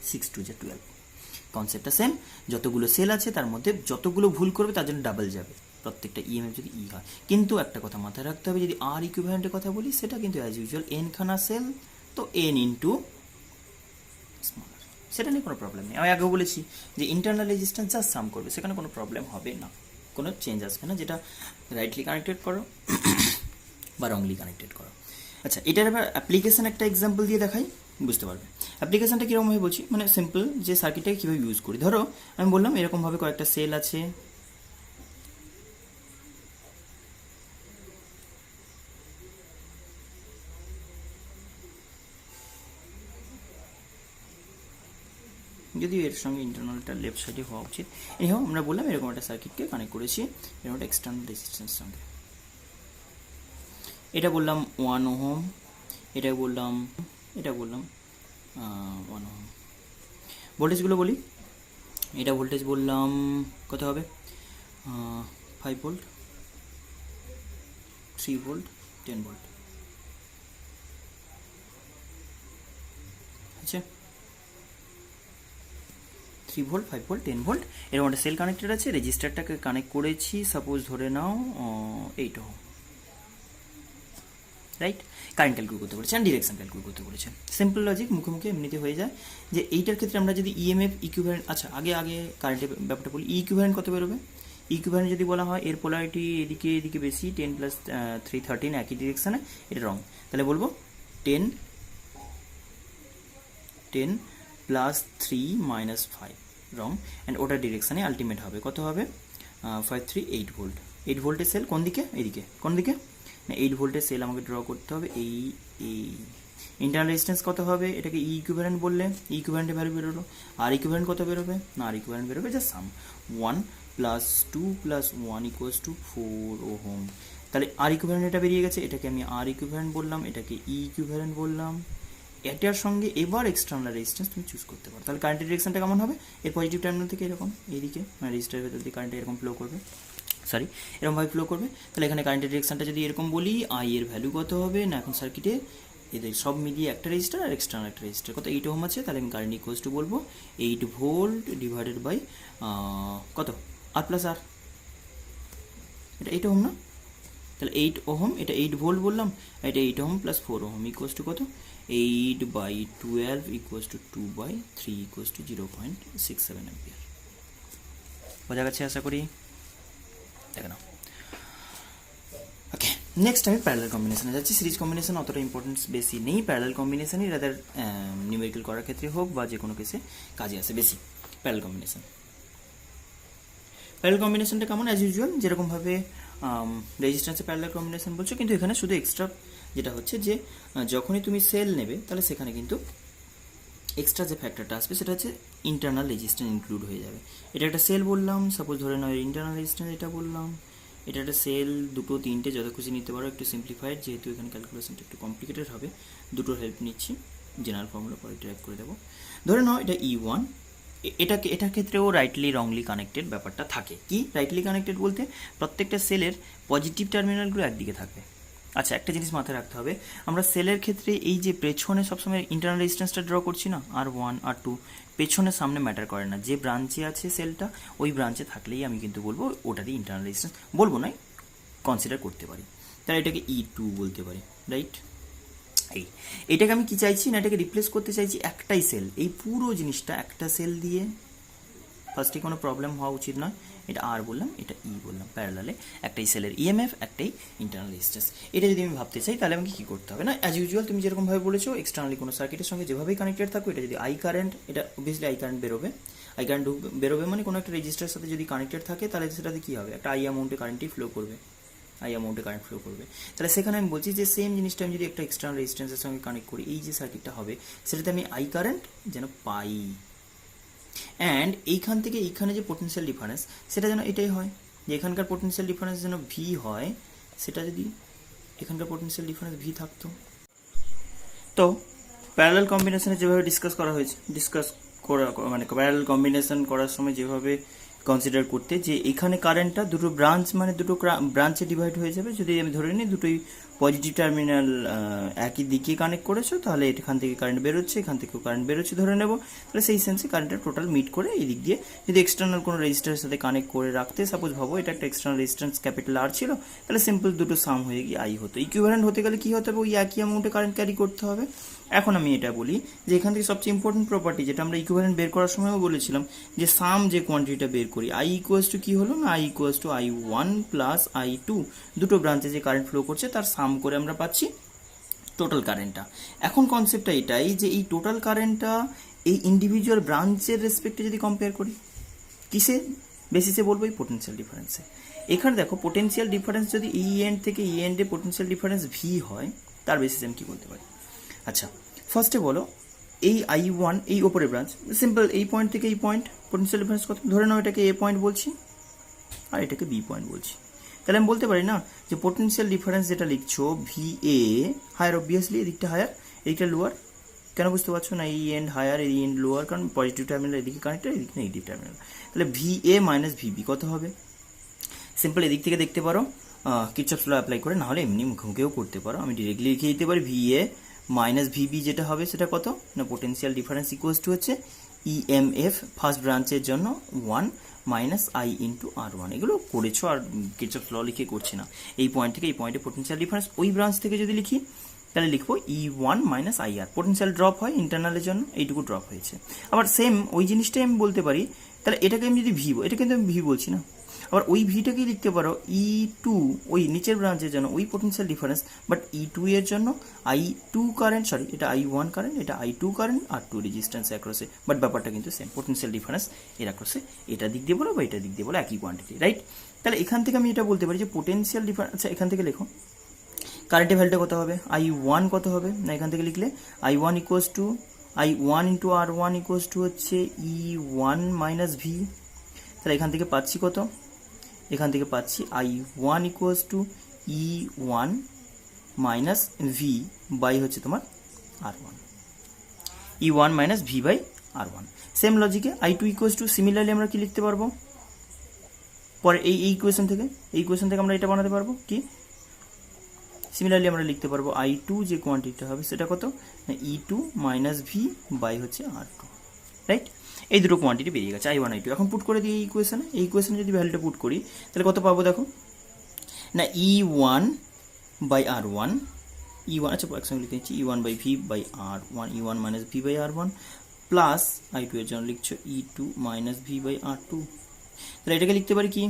6 × 2 = 12। কনসেপ্টটা সেম, যতগুলো সেল আছে তার মধ্যে যতগুলো ভুল করবে তার জন্য ডাবল যাবে প্রত্যেকটা ইএমএফ যদি ই হয়। কিন্তু একটা কথা মাথায় রাখতে হবে, যদি আর ইকুইভ্যালেন্টের কথা বলি সেটা কিন্তু অ্যাজ ইউজুয়াল এনখানা সেল তো এন ইন্টু স্মলার, সেটা নিয়ে কোনো প্রবলেম নেই। আমি আগেও বলেছি যে ইন্টারনাল রেজিস্ট্যান্স জাস্ট সাম করবে, সেখানে কোনো প্রবলেম হবে না, কোনো চেঞ্জ আসবে না, যেটা রাইটলি কানেক্টেড করো বা রংলি কানেক্টেড করো। আচ্ছা, এটার এবার অ্যাপ্লিকেশন একটা এক্সাম্পল দিয়ে দেখাই, বুঝতে পারবে। অ্যাপ্লিকেশনটা কীরকমভাবে বলছি, মানে সিম্পল যে সার্কিটটাকে কীভাবে ইউজ করি। ধরো আমি বললাম এরকমভাবে কয়েকটা সেল আছে, যদিও এর সঙ্গে ইন্টারনালটা লেফট সাইডে হওয়া উচিত। এই হোক, আমরা বললাম এরকম একটা সার্কিটকে কানেক্ট করেছি এরকম একটা এক্সটার্নাল রেজিস্ট্যান্স সঙ্গে। এটা বললাম 1 ওহম, এটা বললাম 1 ওহম। ভোল্টেজগুলো বলি, এটা ভোল্টেজ বললাম কত হবে, 5 ভোল্ট, 3 ভোল্ট, 10 ভোল্ট। আচ্ছা, 3 ভোল্ট, 5 ভোল্ট, 10 ভোল্ট, এরকম একটা সেল কানেক্টেড আছে। রেজিস্টারটাকে কানেক্ট করেছি সাপোজ ধরে নাও 8 ওহম, রাইট। কারেন্ট ক্যালকুলেট করতে বলেছে, ডিরেকশন ক্যালকুলেট করতে বলেছে। সিম্পল লজিক, মুখে মুখে এমনিতে হয়ে যায় যে এইটার ক্ষেত্রে আমরা যদি ইএমএফ ইকুইভ্যালেন্ট, আচ্ছা আগে কারেন্টের ব্যাপারটা বলি। ইকুইভ্যালেন্ট কত বেরোবে? ইকুইভ্যালেন্ট যদি বলা হয় এর পোলারিটি এদিকে বেশি, 10 + 3 13 একই ডিরেকশানে, এটা রং। তাহলে বলবো 10 + 3 - 5 রং, অ্যান্ড ওটার ডিরেকশানে আলটিমেট হবে কত হবে, 5 3 8 ভোল্ট। 8 ভোল্টের সেল কোন দিকে? এদিকে। কোন দিকে? 8 ভোল্টের সেল আমাকে ড্র করতে হবে। এই ইন্টারনাল রেজিস্ট্যান্স কত হবে? এটাকে ই ইকুইভ্যালেন্ট বললে ইকুইভ্যালেন্টের ভ্যালু বেরোলো। আর ইকুইভ্যালেন্ট কত বেরোবে? না, আর ইকুইভ্যালেন্ট বেরোবে জাস্ট সাম, 1 + 2 + 1 = 4 ওহম। তাহলে আর ইকুইভ্যালেন্ট এটা বেরিয়ে গেছে, এটাকে আমি আর ইকুইভ্যালেন্ট বললাম, এটাকে ই ইকুইভ্যালেন্ট বললাম। এটার সঙ্গে এবার এক্সটার্নাল রেজিস্ট্যান্স তুমি চুজ করতে পারো। তাহলে কারেন্টের ডিরেকশনটা কেমন হবে? এর পজিটিভ টার্মিনাল থেকে এরকম এইদিকে, মানে রেজিস্টারের ভেতর দিয়ে কারেন্ট এরকম ফ্লো করবে, এরকমভাবে ফ্লো করবে। তাহলে এখানে কারেন্টের ডিরেকশনটা যদি এরকম বলি, আই এর ভ্যালু কত হবে না, এখন সার্কিটে এদের সব মিলিয়ে একটা রেজিস্টার আর এক্সটার্নাল একটা রেজিস্টার, কত 8 ওহম আছে। তাহলে আমি কারেন্ট ইকুয়ালস টু বলবো 8 ভোল্ট ডিভাইডেড বাই কত, আর প্লাস আর, এটা 8 ওহম না, তাহলে 8 ওহম, এটা 8 ভোল্ট বললাম, এটা 8 ওহম + 4 ওহম ইকুয়ালস টু কত, 8/12 = 2/3 = 0.67 অ্যাম্পিয়ার। বোঝা গেছে আশা করি? দেখে নাও। ওকে, নেক্সট আমি প্যারালাল কম্বিনেশনে যাচ্ছি। সিরিজ কম্বিনেশন অতটা ইম্পর্টেন্স বেশি নেই, প্যারালাল কম্বিনেশনই রাদার নিউমেরিক্যাল করার ক্ষেত্রে হোক বা যে কোনো কেসে কাজে আসে বেশি প্যারালাল কম্বিনেশন। প্যারালাল কম্বিনেশনটা কেমন? অ্যাজ ইউজুয়াল যেরকমভাবে রেজিস্ট্যান্সে প্যারালাল কম্বিনেশন বলছো, কিন্তু এখানে শুধু এক্সট্রা যেটা হচ্ছে যে যখনই তুমি সেল নেবে তাহলে সেখানে কিন্তু এক্সট্রা যে ফ্যাক্টরটা আসবে সেটা হচ্ছে ইন্টারনাল রেজিস্ট্যান্স ইনক্লুড হয়ে যাবে। এটা একটা সেল বললাম, সাপোজ ধরে নাও ইন্টারনাল রেজিস্ট্যান্স এটা বললাম, এটা একটা সেল, দুটো তিনটে যত খুশি নিতে পারো, একটু সিম্পলিফাইড, যেহেতু এখানে ক্যালকুলেশনটা একটু কমপ্লিকেটেড হবে, দুটোর হেল্প নিচ্ছি, জেনারেল ফর্মুলা পরে ড্রাইভ করে দেবো। ধরে নাও এটা E1, এটার ক্ষেত্রেও রাইটলি রংলি কানেক্টেড ব্যাপারটা থাকে। কি রাইটলি কানেক্টেড বলতে? প্রত্যেকটা সেলের পজিটিভ টার্মিনালগুলো একদিকে থাকবে। আচ্ছা, একটা জিনিস মাথায় রাখতে হবে, আমরা সেলের ক্ষেত্রে এই যে পেছনে সবসময় ইন্টারনাল রেজিস্ট্যান্সটা ড্র করছি না, R1 R2, পেছনে সামনে ম্যাটার করে না, যে ব্রাঞ্চে আছে সেলটা ওই ব্রাঞ্চে থাকলেই আমি কিন্তু বলবো ওটারই ইন্টারনাল রেজিস্ট্যান্স, বলবো নয় কনসিডার করতে পারি। তাহলে এটাকে E2 বলতে পারি, রাইট। এটাকে আমি কি চাইছি না, এটাকে রিপ্লেস করতে চাইছি একটাই সেল, এই পুরো জিনিসটা একটা সেল দিয়ে ফার্স্টে কোনো প্রবলেম হওয়া উচিত নয়। এটা আর বললাম, এটা ই বললাম, প্যারালালে একটাই সেলের ইএমএফ, একটাই ইন্টারনাল রেজিস্ট্যান্স। এটা যদি আমি ভাবতে চাই তাহলে আমাকে কী করতে হবে না, অ্যাজ ইউজুয়াল তুমি যেরকমভাবে বলেছো এক্সটার্নালি কোনো সার্কিটের সঙ্গে যেভাবেই কানেক্টেড থাকো, এটা যদি আই কারেন্ট, এটা অবভিয়াসলি আই কারেন্ট বেরোবে, আই কারেন্ট বেরোবে মানে কোনো একটা রেজিস্টারের সাথে যদি কানেক্টেড থাকে তাহলে সেটাতে কী হবে, একটা আই অ্যামাউন্টে কারেন্টই ফ্লো করবে, আই অ্যামাউন্টে কারেন্ট ফ্লো করবে। তাহলে সেখানে আমি বলছি যে সেম জিনিসটা আমি যদি একটা এক্সটার্নাল রেজিস্ট্যান্সের সঙ্গে কানেক্ট করি, এই যে সার্কিটটা হবে সেটাতে আমি আই কারেন্ট যেন পাই, অ্যান্ড এইখান থেকে এইখানে যে পোটেনশিয়াল ডিফারেন্স সেটা যেন এটাই হয়, যে এখানকার পোটেনশিয়াল ডিফারেন্স যেন ভি হয়, সেটা যদি এখানকার পোটেনশিয়াল ডিফারেন্স ভি থাকতো। তো প্যারালাল কম্বিনেশনে যেভাবে ডিসকাস করা হয়েছে, মানে প্যারালাল কম্বিনেশন করার সময় যেভাবে কনসিডার করতে, যে এখানে কারেন্টটা দুটো ব্রাঞ্চ মানে দুটো ব্রাঞ্চে ডিভাইড হয়ে যাবে। যদি আমি ধরে নিই দুটোই পজিটিভ টার্মিনাল একই দিকে কানেক্ট করেছো, তাহলে এখান থেকে কারেন্ট বেরোচ্ছে, এখান থেকেও কারেন্ট বেরোচ্ছে ধরে নেবো। তাহলে সেই সেন্সে কারেন্টের টোটাল মিট করে এই দিক দিয়ে যদি এক্সটার্নাল কোনো রেজিস্টারের সাথে কানেক্ট করে রাখতে, সাপোজ ভাবো এটা একটা এক্সটার্নাল রেজিস্ট্যান্স ক্যাপিটাল আর ছিল, তাহলে সিম্পল দুটো সাম হয়ে গিয়ে আই হতো। ইকুইভ্যালেন্ট হতে গেলে কী হতে হবে, ওই একই অ্যামাউন্টে কারেন্ট ক্যারি করতে হবে। এখন আমি এটা বলি যে এখান থেকে সবচেয়ে ইম্পর্টেন্ট প্রপার্টি যেটা আমরা ইকুইভ্যালেন্ট বের করার সময়ও বলেছিলাম, যে সাম যে কোয়ান্টিটিটা বের করি, আই ইকুয়ালস টু কী হলো না, I equals to I one plus I two, দুটো ব্রাঞ্চে যে কারেন্ট ফ্লো করছে তার সাম করে আমরা পাচ্ছি টোটাল কারেন্টটা। এখন কনসেপ্টটা এটাই যে এই টোটাল কারেন্টটা এই ইন্ডিভিজুয়াল ব্রাঞ্চের রেসপেক্টে যদি কম্পেয়ার করি, কিসে বেসিসে বলবো, এই পোটেনশিয়াল ডিফারেন্সে। এখানে দেখো পোটেনশিয়াল ডিফারেন্স যদি এই এন্ড থেকে এই এন্ডে পোটেনশিয়াল ডিফারেন্স ভি হয়, তার বেসিসে আমি কী বলতে পারি। আচ্ছা, ফার্স্টে বলো এই আই ওয়ান, এই ওপরে ব্রাঞ্চ, সিম্পল এই পয়েন্ট থেকে এই পয়েন্ট পোটেনশিয়াল ডিফারেন্স কত, ধরে নাও এটাকে এ পয়েন্ট বলছি আর এটাকে বি পয়েন্ট বলছি। তাহলে আমি বলতে পারি না যে পোটেনশিয়াল ডিফারেন্স যেটা লিখছো ভি এ হায়ার, অবভিয়াসলি এদিকটা হায়ার এইটা লোয়ার। কেন বুঝতে পারছো না, এই এন্ড হায়ার এই এন্ড লোয়ার, কারণ পজিটিভ টার্মিনাল এদিকে কানেক্টেড, এদিকে নেগেটিভ টার্মিনাল। তাহলে ভি এ মাইনাস ভিবি কত হবে, সিম্পল এদিক থেকে দেখতে পারো কিরচফস ল অ্যাপ্লাই করে, না হলে এমনি মুখে মুখেও করতে পারো। আমি ডিরেক্টলি লিখে দিতে পারি ভি এ মাইনাস ভিবি, যেটা হবে সেটা কত না, পোটেনশিয়াল ডিফারেন্স ইকুয়ালস টু হচ্ছে ইএমএফ ফার্স্ট ব্রাঞ্চের জন্য 1 minus I into R one. এগুলো করেছো আর কিরচফস ল লিখে করছি না। এই পয়েন্ট থেকে এই পয়েন্টে পোটেনশিয়াল ডিফারেন্স, ওই ব্রাঞ্চ থেকে যদি লিখি তাহলে লিখবো E one minus I R, potential drop হয় ইন্টারনালের জন্য, এইটুকু ড্রপ হয়েছে। আবার সেম ওই জিনিসটাই আমি বলতে পারি, তাহলে এটাকে আমি যদি ভি, এটা কিন্তু আমি ভি বলছি না, আবার ওই ভিটাকেই লিখতে পারো ই টু, ওই নিচের ব্রাঞ্চের জন্য ওই potential difference, but E two এর জন্য আই টু কারেন্ট, সরি এটা আই ওয়ান কারেন্ট, এটা I two current R two resistance অ্যাক্রসে, বাট ব্যাপারটা কিন্তু সেম, পোটেনশিয়াল ডিফারেন্স এর অ্যাক্রসে এটা দিক দিয়ে বলো বা এটা দিক দিয়ে বলো একই কোয়ান্টিটি, রাইট। তাহলে এখান থেকে আমি এটা বলতে পারি যে পোটেনশিয়াল ডিফারেন্স, আচ্ছা এখান থেকে লেখো কারেন্টের ভ্যালুটা কত হবে, আই ওয়ান কত হবে না, এখান থেকে লিখলে I one equals to I one into R one equals to হচ্ছে ই ওয়ান মাইনাস ভি। তাহলে এখান থেকে পাচ্ছি কত, এখান থেকে পাচ্ছি I one equals to E one minus V by হচ্ছে তোমার R one, E one minus V by R one. Same লজিকে I two equals to, similarly আমরা কি লিখতে পারবো পরে এই ইকুয়েশন থেকে, এই ইকুয়েশন থেকে আমরা এটা বানাতে পারবো কি, সিমিলারলি আমরা লিখতে পারবো আই টু যে কোয়ান্টিটিটা হবে সেটা কত না, ই টু মাইনাস ভি বাই হচ্ছে আর টু, রাইট। এই দুটো কোয়ান্টিটি বেরিয়ে গেছে আই ওয়ান আই টু। এখন পুট করে দিই এই ইকুয়েশনে, এই ইকুয়েশনে যদি ভ্যালুটা পুট করি তাহলে কত পাবো দেখো না, E one by R one, E one, আচ্ছা একসঙ্গে লিখে নিচ্ছি, E one by V by R one, E one minus V by R one plus I two এর জন্য লিখছো E two minus V by R two. তাহলে এটাকে লিখতে পারি কি,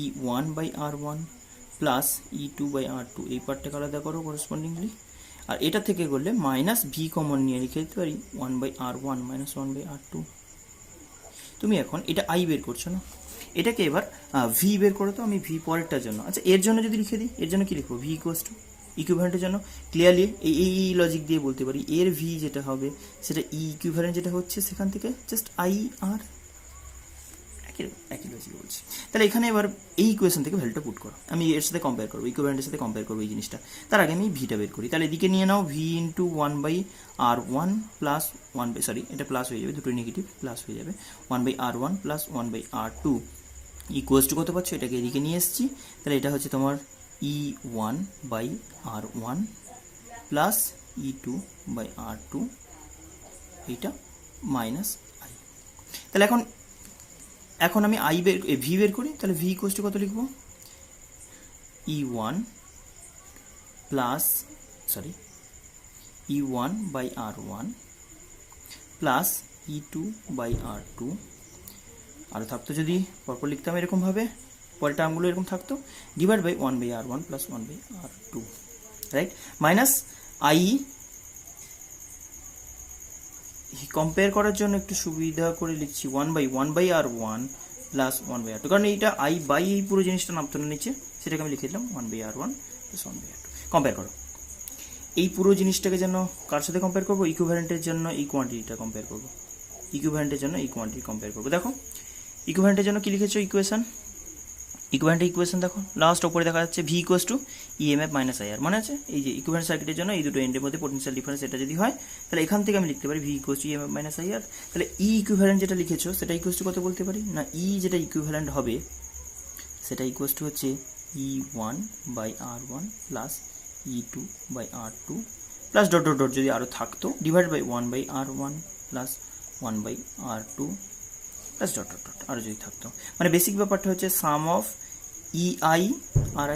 E one by R one plus E two by R two, এই পার্টটাকে আলাদা করো করেসপন্ডিংলি, আর এটা থেকে করলে মাইনাস ভি কমন নিয়ে লিখে দিতে পারি one by R one minus one by R two. তুমি এখন এটা আই বের করছো না, এটাকে এবার ভি বের করো, তো আমি ভি পরেরটার জন্য, আচ্ছা এর জন্য যদি লিখে দিই, এর জন্য কি লিখবো, ভি ইকুয়ালস টু ইকুইভ্যালেন্টের জন্য ক্লিয়ারলি এই লজিক দিয়ে বলতে পারি এর ভি যেটা হবে সেটা ই ইকুইভ্যালেন্ট যেটা হচ্ছে সেখান থেকে জাস্ট আই আর, একই লজিক বলছি। তাহলে এখানে এবার এই ইকুয়েশন থেকে ভ্যালুটা পুট করো, আমি এর সাথে কম্পেয়ার করবো, ইকুইভ্যালেন্টের সাথে কম্পেয়ার করবো এই জিনিসটা। তার আগে আমি ভিটা বের করি, তাহলে এদিকে নিয়ে নাও V into one by R one plus one by, sorry এটা প্লাস হয়ে যাবে, দুটোই নেগেটিভ প্লাস হয়ে যাবে, one by R one plus one by R two equals to কত পাচ্ছ, এটাকে এদিকে নিয়ে এসেছি, তাহলে এটা হচ্ছে তোমার E one by R one plus E two by R two, এইটা মাইনাস আই। তাহলে এখন আমি আই বের ভি বের করি, তাহলে ভি ইকুয়ালস টু কত লিখবো, E one plus, sorry E one by R one plus E two by R two আরও থাকতো যদি পরপর লিখতাম এরকমভাবে, পরের টার্মগুলো এরকম থাকতো, divide by 1/r1 plus 1/r2, right? Minus I, compare করার জন্য একটু সুবিধা করে লিখছি 1/1/r1 প্লাস 1/r2, কারণ এইটা আই বাই এই পুরো জিনিসটা নামতো না নিচে, সেটাকে আমি লিখে দিলাম 1/r1 প্লাস 1/r2। কম্পেয়ার করো, এই পুরো জিনিসটাকে যেন কার সাথে কম্পেয়ার করবো? ইকুইভ্যালেন্টের জন্য এই কোয়ান্টিটিটা কম্পেয়ার করবো, ইকুইভ্যালেন্টের জন্য এই কোয়ান্টিটি কম্পেয়ার করবো। দেখো ইকুইভ্যালেন্টের জন্য কি লিখেছো ইকুয়েশন, ইকুইভ্যালেন্টের ইকুয়েশন দেখো, লাস্ট ওপরে দেখা যাচ্ছে V equals to EMF minus IR, মানে আছে এই যে ইকুইভ্যালেন্ট সার্কিটের জন্য এই দুটো এন্ডের মধ্যে পোটেনশিয়াল ডিফারেন্স, এটা যদি হয় তাহলে এখান থেকে আমি লিখতে পারি V equals to EMF minus IR. তাহলে ই ইকুইভ্যালেন্ট যেটা লিখেছো সেটা ইকুয়ালস টু কত বলতে পারি না, ই যেটা ইকুইভ্যালেন্ট হবে সেটা ইকুয়ালস টু হচ্ছে E1/R1 plus E2/R2 plus dot dot dot যদি আরও থাকতো divide by 1/R1 plus 1/R2 plus dot dot dot আরও যদি থাকতো, মানে বেসিক ব্যাপারটা হচ্ছে sum of EI R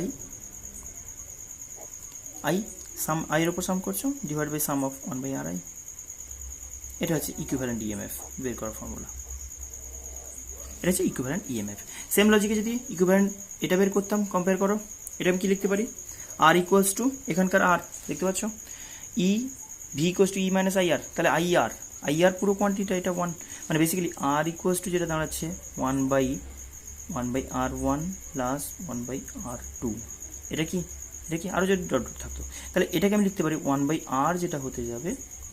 I sum আইয়ের ওপর সাম করছো divide by sum of 1/RI, এটা হচ্ছে ইকুইভ্যালেন্ট ইএমএফ বের করার ফর্মুলা, এটা হচ্ছে ইকুইভ্যালেন্ট ইএমএফ। সেম লজিকে যদি ইকুইভ্যালেন্ট এটা বের করতাম, কম্পেয়ার করো, এটা আমি কি লিখতে পারি, আর ইকুয়ালস টু এখানকার আর দেখতে পাচ্ছ E V equals to E minus IR, তাহলে আইআর পুরো কোয়ান্টিটিটা এটা 1, মানে বেসিক্যালি আর ইকুয়ালস টু যেটা দাঁড়াচ্ছে 1/R1 প্লাস 1/R2, এটা কি আরও যদি ডট ডট থাকতো তাহলে এটাকে আমি লিখতে পারি 1/R যেটা হতে যাবে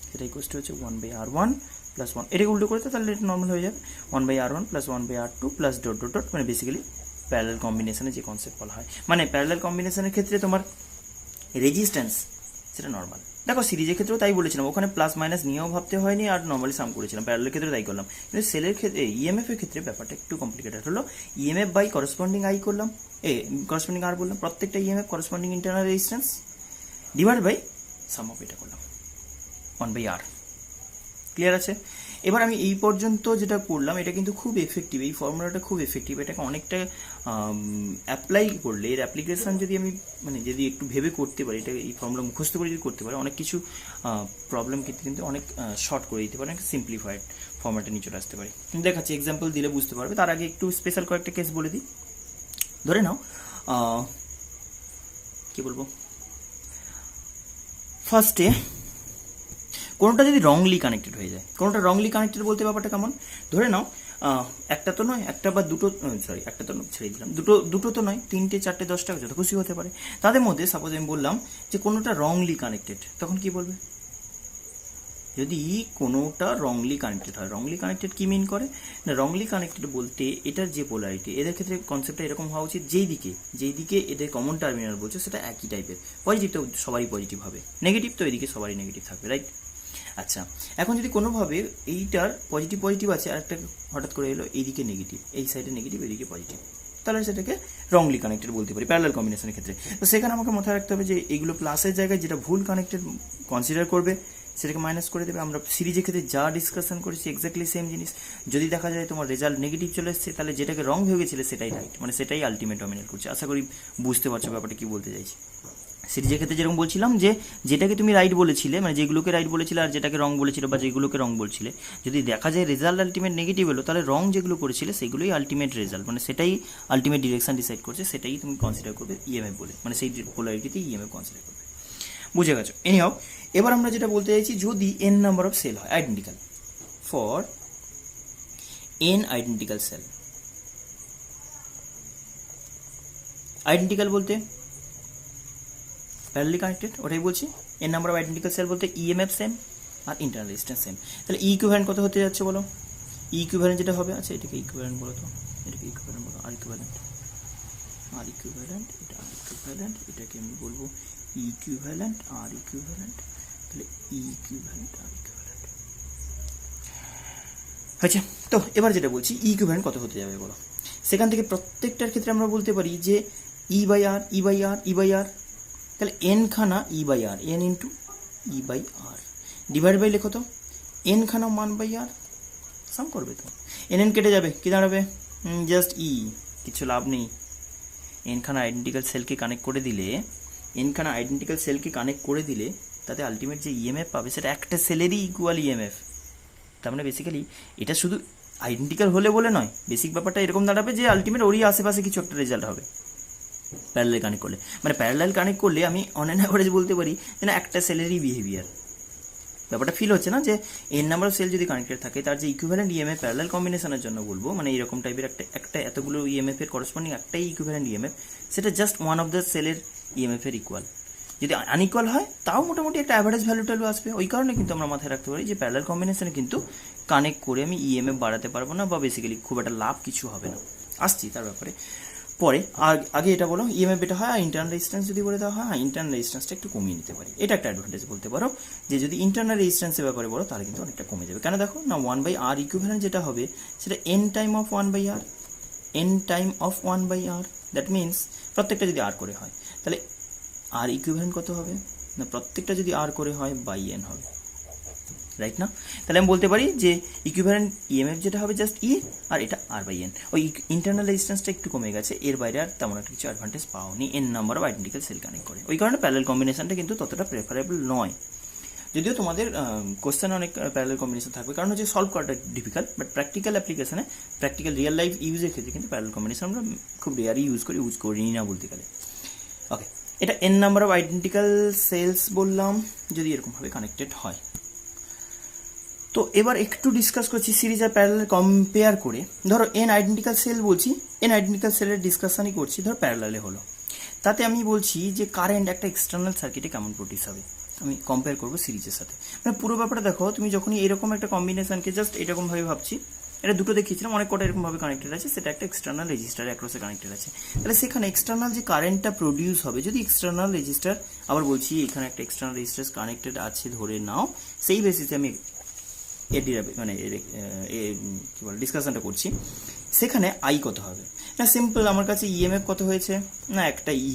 সেটা ইকুয়ালস টু হচ্ছে 1/R1 প্লাস 1, এটাকে উল্টো করতে তাহলে এটা নর্মাল হয়ে যাবে 1/R1 plus 1/R2 plus dot dot dot, মানে বেসিক্যালি প্যারালাল কম্বিনেশনে যে কনসেপ্ট বলা হয়, মানে প্যারালাল কম্বিনেশনের ক্ষেত্রে তোমার রেজিস্ট্যান্স সেটা নর্মাল। দেখো সিরিজের ক্ষেত্রেও তাই বলেছিলাম, ওখানে প্লাস মাইনাস নিয়েও ভাবতে হয়নি আর নর্মালি সাম করেছিলাম, প্যারালালের ক্ষেত্রে তাই করলাম। কিন্তু সেলের ক্ষেত্রে ইএমএফ এর ক্ষেত্রে ব্যাপারটা একটু কমপ্লিকেটেড হলো, ইএমএফ বাই করসপন্ডিং আই করলাম, করসপন্ডিং আর বললাম, প্রত্যেকটা EMF corresponding internal resistance divide by sum of এটা করলাম 1/R। ক্লিয়ার আছে? এবার আমি এই পর্যন্ত যেটা করলাম এটা কিন্তু খুব এফেক্টিভ, এই ফর্মুলাটা খুব এফেক্টিভ, এটাকে অনেকটা অ্যাপ্লাই করলে এর অ্যাপ্লিকেশান যদি আমি মানে যদি একটু ভেবে করতে পারি, এটা এই ফর্মুলা মুখস্থ করে যদি করতে পারি, অনেক কিছু প্রবলেম কিন্তু অনেক শর্ট করে দিতে পারে, অনেক সিম্পলিফাইড ফর্ম্যাটে নিয়ে চলে আসতে পারি। দেখাচ্ছি এক্সাম্পল দিলে বুঝতে পারবে, তার আগে একটু স্পেশাল কয়েকটা কেস বলে দিই। ধরে নাও কি বলবো, ফার্স্টে কোনোটা যদি রংলি কানেক্টেড হয়ে যায়, কোনোটা রংলি কানেক্টেড বলতে ব্যাপারটা কেমন, ধরে নাও একটা তো নয়, একটা বা দুটো, সরি একটা তো ছেড়ে দিলাম, দুটো তো নয়, 3টে 4টে 10টা যত খুশি হতে পারে, তাদের মধ্যে সাপোজ আমি বললাম যে কোনোটা রংলি কানেক্টেড, তখন কি বলবে? যদি কোনোটা রংলি কানেক্টেড হয়, রংলি কানেক্টেড কি মিন করে না, রংলি কানেক্টেড বলতে এটার যে পোলারিটি, এদের ক্ষেত্রে কনসেপ্টটা এরকম হওয়া উচিত যেই দিকে এদের কমন টার্মিনাল বলছে সেটা একই টাইপের, পজিটিভ তো সবারই পজিটিভ হবে, নেগেটিভ তো এদিকে সবারই নেগেটিভ থাকবে, রাইট? আচ্ছা, এখন যদি কোনোভাবে এইটার পজিটিভ আছে আর একটা হঠাৎ করে এলো এইদিকে নেগেটিভ, এই সাইডে নেগেটিভ এদিকে পজিটিভ, তাহলে সেটাকে রংলি কানেক্টেড বলতে পারি প্যারালাল কম্বিনেশনের ক্ষেত্রে। তো সেখানে আমাকে মাথায় রাখতে হবে যে এইগুলো প্লাসের জায়গায় যেটা ভুল কানেক্টেড কনসিডার করবে সেটাকে মাইনাস করে দেবে। আমরা সিরিজের ক্ষেত্রে যা ডিসকাশন করেছি এক্স্যাক্টলি সেম জিনিস, যদি দেখা যায় তোমার রেজাল্ট নেগেটিভ চলে এসছে তাহলে যেটাকে রং ভেবে গেছিলে সেটাই রাইট, মানে সেটাই আলটিমেট ডমিনেট করছে। আশা করি বুঝতে পারছো ব্যাপারটা কি বলতে চাইছি। সিরিজের ক্ষেত্রে যেরকম বলছিলাম যে যেটাকে তুমি রাইট বলেছিলে, মানে যেগুলোকে রাইট বলেছিলে আর যেটাকে রং বলেছিলে বা যেগুলোকে রং বলছিলে, যদি দেখা যায় রেজাল্ট আলটিমেট নেগেটিভ হলো তাহলে রং যেগুলো করেছিলে সেগুলোই আলটিমেট রেজাল্ট, মানে সেটাই আলটিমেট ডিরেকশন ডিসাইড করছে, সেটাই তুমি কনসিডার করবে ইএমএফ বলে, মানে সেই পোলারিটিতেই ইএমএফ কনসিডার করবে। বুঝে গেছো? এনিহাও এবার আমরা যেটা বলতে চাইছি, যদি এন নাম্বার অফ সেল হয় identical, for N identical cell, identical বলতে প্যারালালি কানেক্টেড, ওটাই বলছি। N number of identical cell বলতে ইএমএফ সেম আর ইন্টারনাল রেজিস্ট্যান্স সেম, তাহলে ইকুইভ্যালেন্ট কত হতে যাচ্ছে বলো? ইকুইভ্যালেন্ট যেটা হবে, আচ্ছা এটাকে ইকুইভ্যালেন্ট বলো, তো এটাকে ইকুইভ্যালেন্ট বলো, আর ইকুইভ্যালেন্ট এটা আর ইকুইভ্যালেন্ট, এটাকে আমি বলবো ইকুইভ্যালেন্ট আর ইকুইভ্যালেন্ট, তাহলে ইকুইভ্যালেন্ট আর ইকুইভ্যালেন্ট আচ্ছা। তো এবার যেটা বলছি ইকুইভ্যালেন্ট কত হতে যাবে বলো? সেখান থেকে প্রত্যেকটার ক্ষেত্রে আমরা বলতে পারি যে ই/আর, তাহলে এন খানা ই/আর, এন ইন্টু ই/আর ডিভাইড বাই লেখো তো এন খানা 1/r, সাম করবে তো এন কেটে যাবে, কি দাঁড়াবে? জাস্ট ই, কিছু লাভ নেই। এনখানা আইডেন্টিক্যাল সেলকে কানেক্ট করে দিলে তাতে আলটিমেট যে ইএমএফ পাবে সেটা একটা সেলেরই ইকুয়াল ইএমএফ, তার মানে বেসিক্যালি এটা শুধু আইডেন্টিক্যাল হলে বলে নয়, বেসিক ব্যাপারটা এরকম দাঁড়াবে যে আলটিমেট ওরই আশেপাশে কিছু একটা রেজাল্ট হবে প্যারালাল কানেক্ট করলে। মানে প্যারালাল কানেক্ট করলে আমি অন অ্যান অ্যাভারেজ বলতে পারি যে না একটা সেলেরই বিহেভিয়ার, ব্যাপারটা ফিল হচ্ছে না যে এন নাম্বার অফ সেল যদি কানেক্টেড থাকে তার যে ইকুইভ্যালেন্ট ইএমএফ প্যারালাল কম্বিনেশনের জন্য বলবো, মানে এরকম টাইপের একটা এতগুলো ইএমএফ এর করসপন্ডিং একটাই ইকুইভ্যালেন্ট ইএমএফ, সেটা জাস্ট ওয়ান অফ দ্য সেলের ইএমএফ এর ইকুয়াল। যদি আনইকুয়াল হয় তাও মোটামুটি একটা অ্যাভারেজ ভ্যালু ট্যালু আসবে। ওই কারণে কিন্তু আমরা মাথায় রাখতে পারি যে প্যারালাল কম্বিনেশনে কিন্তু কানেক্ট করে আমি ইএমএফ বাড়াতে পারবো না, বা বেসিক্যালি খুব একটা লাভ কিছু হবে না। আসছি তার ব্যাপারে পরে। আগে এটা বলো ইএমএফ বেটা হয় আর ইন্টারনাল রেজিস্ট্যান্স যদি বলে দেওয়া হয়, ইন্টারনাল রেজিস্ট্যান্সটা একটু কমিয়ে নিতে পারি। এটা একটা অ্যাডভান্টেজ বলতে পারো যে যদি ইন্টারনাল রেজিস্ট্যান্সের ব্যাপারে বলো তাহলে কিন্তু অনেকটা কমে যাবে। কেন দেখো না, 1/r ইকুইভ্যালেন্ট যেটা হবে সেটা n time of 1/r, n time of 1/r, that means প্রত্যেকটা যদি r করে হয় তাহলে r ইকুইভ্যালেন্ট কত হবে না, প্রত্যেকটা যদি r করে হয় বাই n হবে, রাইট না? তাহলে আমি বলতে পারি যে ইকুইভ্যালেন্ট ইএমএফ যেটা হবে জাস্ট ই, আর এটা r/n। ওই ইন্টারনাল রেজিস্ট্যান্সটা একটু কমে গেছে, এর বাইরে আর তেমন একটা কিছু অ্যাডভান্টেজ পাওনি N number of identical cell connect করে। ওই কারণে প্যারালাল কম্বিনেশনটা কিন্তু ততটা প্রেফারেবল নয়। যদিও তোমাদের কোশ্চেনে অনেক প্যারালাল কম্বিনেশন থাকবে, কারণ হচ্ছে সলভ করাটা ডিফিকাল্ট, বাট প্র্যাকটিক্যাল অ্যাপ্লিকেশনে প্র্যাকটিক্যাল রিয়েল লাইফ ইউজের ক্ষেত্রে কিন্তু প্যারালাল কম্বিনেশন আমরা খুব রেয়ারই ইউজ করি না বলতে গেলে। ওকে, এটা N number of identical cells বললাম যদি এরকমভাবে কানেক্টেড হয়। তো এবার একটু ডিসকাস করছি সিরিজ আর প্যারালাল কম্পেয়ার করে। ধরো এন আইডেন্টিক্যাল সেল বলছি, এন আইডেন্টিক্যাল সেলের ডিসকাশনই করছি, ধরো প্যারালালে হলো। তাতে আমি বলছি যে কারেন্ট একটা এক্সটার্নাল সার্কিটে কেমন প্রডিউস হবে, আমি কম্পেয়ার করবো সিরিজের সাথে। মানে পুরো ব্যাপারটা দেখো, তুমি যখনই এরকম একটা কম্বিনেশনকে জাস্ট এরকমভাবে ভাবছি, এটা দুটো দেখিয়েছিলাম, অনেক কটা এরকমভাবে কানেক্টেড আছে, সেটা একটা এক্সটার্নাল রেজিস্টার অ্যাক্রসে কানেক্টেড আছে। তাহলে সেখানে এক্সটার্নাল যে কারেন্টটা প্রডিউস হবে, যদি এক্সটার্নাল রেজিস্টার, আবার বলছি এখানে একটা এক্সটার্নাল রেজিস্টার কানেক্টেড আছে ধরে নাও, সেই বেসিসে আমি মানে কি বলে ডিসকাশনটা করছি, সেখানে আই কত হবে না, সিম্পল আমার কাছে ইএমএফ কত হয়েছে না, একটা ই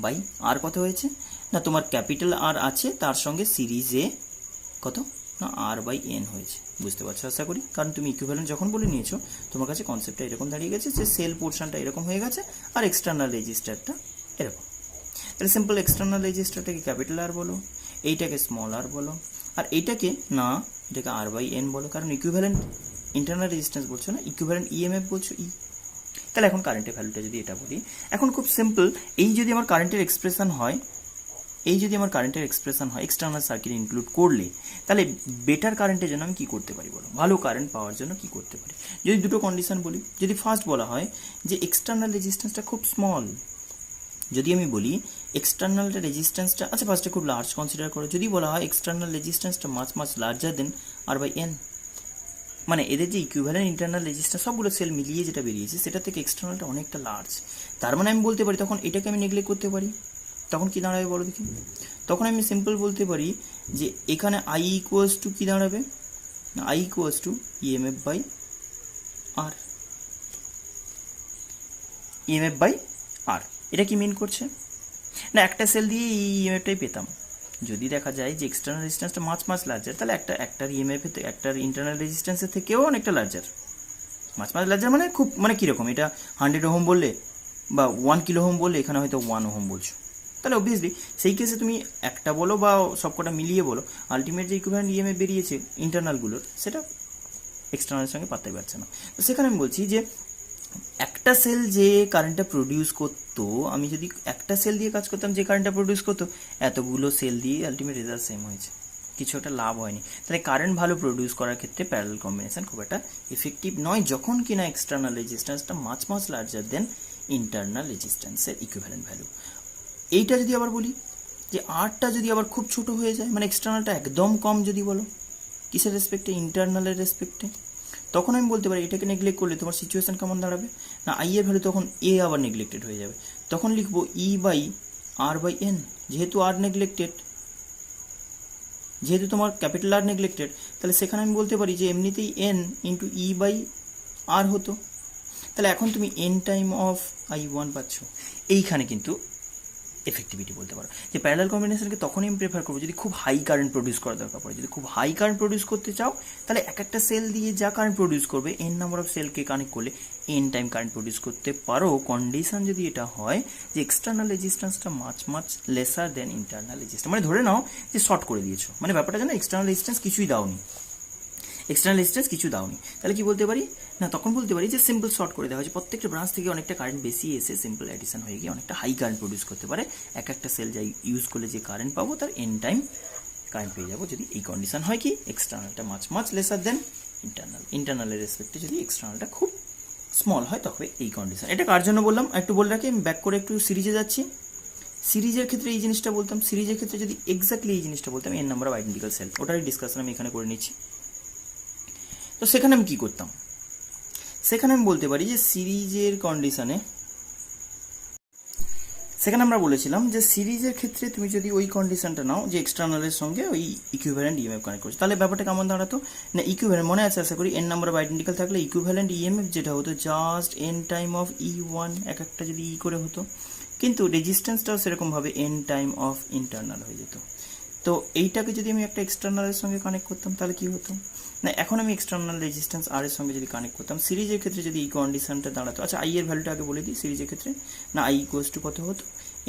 বাই আর কত হয়েছে না, তোমার ক্যাপিটাল আর আছে তার সঙ্গে সিরিজে কত না r/n হয়েছে। বুঝতে পারছো আশা করি, কারণ তুমি ইকুইভ্যালেন্ট যখন বলে নিয়েছো তোমার কাছে কনসেপ্টটা এরকম দাঁড়িয়ে গেছে যে সেল পোর্শনটা এরকম হয়ে গেছে আর এক্সটার্নাল রেজিস্টারটা এরকম। তাহলে সিম্পল এক্সটার্নাল রেজিস্টারটাকে ক্যাপিটাল আর বলো, এইটাকে স্মল আর বলো, আর এইটাকে না এটাকে r/n বলো, কারণ ইকুইভ্যালেন্ট ইন্টারনাল রেজিস্ট্যান্স বলছো না, ইকুইভ্যালেন্ট ইএমএফ বলছো ই। তাহলে এখন কারেন্টের ভ্যালুটা যদি এটা বলি, এখন খুব সিম্পল, এই যদি আমার কারেন্টের এক্সপ্রেশন হয়, এই যদি আমার কারেন্টের এক্সপ্রেশন হয় এক্সটার্নাল সার্কিট ইনক্লুড করলে, তাহলে বেটার কারেন্টের জন্য আমি কি করতে পারি বলো, ভালো কারেন্ট পাওয়ার জন্য কি করতে পারি? যদি দুটো কন্ডিশন বলি, যদি ফার্স্ট বলা হয় যে এক্সটার্নাল রেজিস্ট্যান্সটা খুব স্মল, যদি আমি বলি এক্সটার্নাল রেজিস্ট্যান্সটা, আচ্ছা ফার্স্টে খুব লার্জ কনসিডার করো, যদি বলা হয় এক্সটার্নাল রেজিস্ট্যান্সটা মাচ লার্জার দেন r/n, মানে এদের যে ইকুইভ্যালেন্ট ইন্টারনাল রেজিস্ট্যান্স সবগুলো সেল মিলিয়ে যেটা বেরিয়েছে সেটা থেকে এক্সটার্নালটা অনেকটা লার্জ, তার মানে আমি বলতে পারি তখন এটাকে আমি নেগলেক্ট করতে পারি। তখন কি দাঁড়াবে বলো দেখি? তখন আমি সিম্পল বলতে পারি যে এখানে আই ইকুয়ালস টু কি দাঁড়াবে না, I equals to EMF by R, EMF by R. এটা কি মিন করছে না, একটা সেল দিয়ে এই ইএমএফটাই পেতাম। যদি দেখা যায় যে এক্সটার্নাল রেজিস্ট্যান্সটা মাছ লার্জার, তাহলে একটার ইএমএফ একটার ইন্টারনাল রেজিস্ট্যান্সের থেকেও অনেকটা লার্জার। মাছ লার্জার মানে খুব, মানে কীরকম, এটা 100 ওহম বললে বা 1 কিলো ওহম বললে এখানে হয়তো 1 ওহম বলছো, তাহলে অবভিয়াসলি সেই কেসে তুমি একটা বলো বা সবকটা মিলিয়ে বলো, আলটিমেট যে ইকুইভ্যালেন্ট ইএমএফ বেরিয়েছে ইন্টারনালগুলোর সেটা এক্সটার্নালের সঙ্গে পাত্তাই পারছে না। তো সেখানে আমি বলছি যে একটা সেল যে কারেন্টটা প্রডিউস করতো, আমি যদি একটা সেল দিয়ে কাজ করতাম যে কারেন্টটা প্রডিউস করতো, এতগুলো সেল দিয়ে আলটিমেট রেজাল্ট সেম হয়েছে, কিছু একটা লাভ হয়নি। তাহলে কারেন্ট ভালো প্রডিউস করার ক্ষেত্রে প্যারালাল কম্বিনেশন খুব একটা এফেক্টিভ নয়, যখন কিনা এক্সটার্নাল রেজিস্ট্যান্সটা মাছ লার্জার দেন ইন্টারনাল রেজিস্ট্যান্সের ইকুইভ্যালেন্ট ভ্যালু। এইটা যদি আবার বলি যে আরটা যদি আবার খুব ছোট হয়ে যায়, মানে এক্সটার্নালটা একদম কম যদি বলো, কিসের রেসপেক্টে, ইন্টারনালের রেসপেক্টে, তখন আমি বলতে পারি এটাকে নেগলেক্ট করলে তোমার সিচুয়েশন কেমন দাঁড়াবে না, আই এর ভ্যালু তখন এ আবার নেগলেক্টেড হয়ে যাবে, তখন লিখবো ই বাই r/n, যেহেতু আর নেগলেক্টেড, যেহেতু তোমার ক্যাপিটাল আর নেগলেক্টেড, তাহলে সেখানে আমি বলতে পারি যে এমনিতেই n ইন্টু ই বাই আর হতো। তাহলে এখন তুমি n টাইম অফ i1 পাচ্ছ। এইখানে কিন্তু এফেক্টিভিটি বলতে পারো যে প্যারালাল কম্বিনেশনকে তখনই আমি প্রেফার করবো যদি খুব হাই কারেন্ট প্রডিউস করা দরকার পড়ে। যদি খুব হাই কারেন্ট প্রডিউস করতে চাও তাহলে এক একটা সেল দিয়ে যা কারেন্ট প্রডিউস করবে এন নাম্বার অফ সেলকে কানেক্ট করলে এন টাইম কারেন্ট প্রডিউস করতে পারো, কন্ডিশন যদি এটা হয় যে এক্সটার্নাল রেজিস্ট্যান্সটা much lesser than internal resistance. মানে ধরে নাও যে শর্ট করে দিয়েছো, মানে ব্যাপারটা যেন এক্সটার্নাল রেজিস্ট্যান্স কিছুই দাওনি, এক্সটার্নাল রেজিস্ট্যান্স কিছু দাওনি, তাহলে কি বলতে পারি না, তখন বলতে পারি যে সিম্পল শর্ট করে দেওয়া হয়েছে, প্রত্যেকটা ব্রাঞ্চ থেকে অনেকটা কারেন্ট বেশি এসে সিম্পল অ্যাডিশন হয়ে গিয়ে অনেকটা হাই কারেন্ট প্রডিউস করতে পারে। এক একটা সেল যাই ইউজ করলে যে কারেন্ট পাবো তার এন টাইম কারেন্ট পেয়ে যাবো, যদি এই কন্ডিশন হয় কি এক্সটার্নালটা মাছ লেসার দেন ইন্টারনালের রেসপেক্টে যদি এক্সটার্নালটা খুব স্মল হয় তবে এই কন্ডিশন। এটা কার জন্য বললাম একটু বলে রাখি, আমি ব্যাক করে একটু সিরিজে যাচ্ছি। সিরিজের ক্ষেত্রে এই জিনিসটা বলতাম, সিরিজের ক্ষেত্রে যদি এক্স্যাক্টলি এই জিনিসটা বলতাম N number of identical cell, ওটারই ডিসকাশন আমি এখানে করে নিচ্ছি। তো সেখানে আমি কি করতাম, সেখানে আমি বলতে পারি যে সিরিজের কন্ডিশনে, সেখানে আমরা বলেছিলাম যে সিরিজের ক্ষেত্রে তুমি যদি ওই কন্ডিশনটা নাও যে এক্সটার্নালের সঙ্গে ওই ইকুইভ্যালেন্ট ইএমএফ কানেক্ট করছো, তাহলে ব্যাপারটা কেমন দাঁড়াতো না, ইকুইভ্যালেন্ট মনে আছে আশা করি এন নাম্বার অফ আইডেন্টিক্যাল থাকলে ইকুইভ্যালেন্ট ইএমএফ যেটা হতো just N time of E one, এক একটা যদি ই করে হতো, কিন্তু রেজিস্ট্যান্সটাও সেরকমভাবে এন টাইম অফ ইন্টারনাল হয়ে যেত। তো এইটাকে যদি আমি একটা এক্সটার্নালের সঙ্গে কানেক্ট করতাম তাহলে কি হতো না, এখন আমি এক্সটার্নাল রেজিস্ট্যান্স আর এর সঙ্গে যদি কানেক্ট করতাম সিরিজের ক্ষেত্রে যদি এই কন্ডিশনটা দাঁড়াতো, আচ্ছা আই এর ভ্যালুটা আগে বলে দিই সিরিজের ক্ষেত্রে, না আই ইকুয়ালস টু কত হতো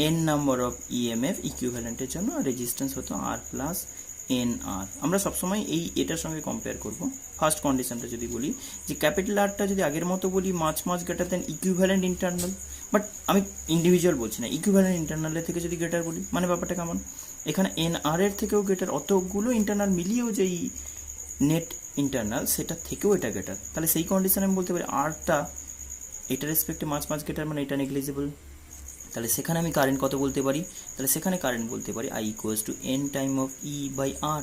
এন নাম্বার অফ ইএমএফ ইকুইভ্যালেন্টের জন্য, আর রেজিস্ট্যান্স হতো আর প্লাস এন আর। আমরা সবসময় এটার সঙ্গে কম্পেয়ার করব। ফার্স্ট কন্ডিশনটা যদি বলি যে ক্যাপিটাল আরটা যদি আগের মতো বলি much greater than equivalent internal, but আমি ইন্ডিভিজুয়াল বলছি না, ইকুইভ্যালেন্ট ইন্টারনালের থেকে যদি গ্রেটার বলি, মানে ব্যাপারটা কেমন, এখানে এন আর এর থেকেও গ্রেটার, অতগুলো ইন্টারনাল মিলিয়েও যেই নেট ইন্টারনাল সেটা থেকেও এটা গ্রেটার, তাহলে সেই কন্ডিশনে আমি বলতে পারি আরটা এটা রেসপেক্টে মাছ গ্রেটার, মানে এটা নেগলিজেবল। তাহলে সেখানে আমি কারেন্ট কত বলতে পারি, তাহলে সেখানে কারেন্ট বলতে পারি I equals to N time of E by R.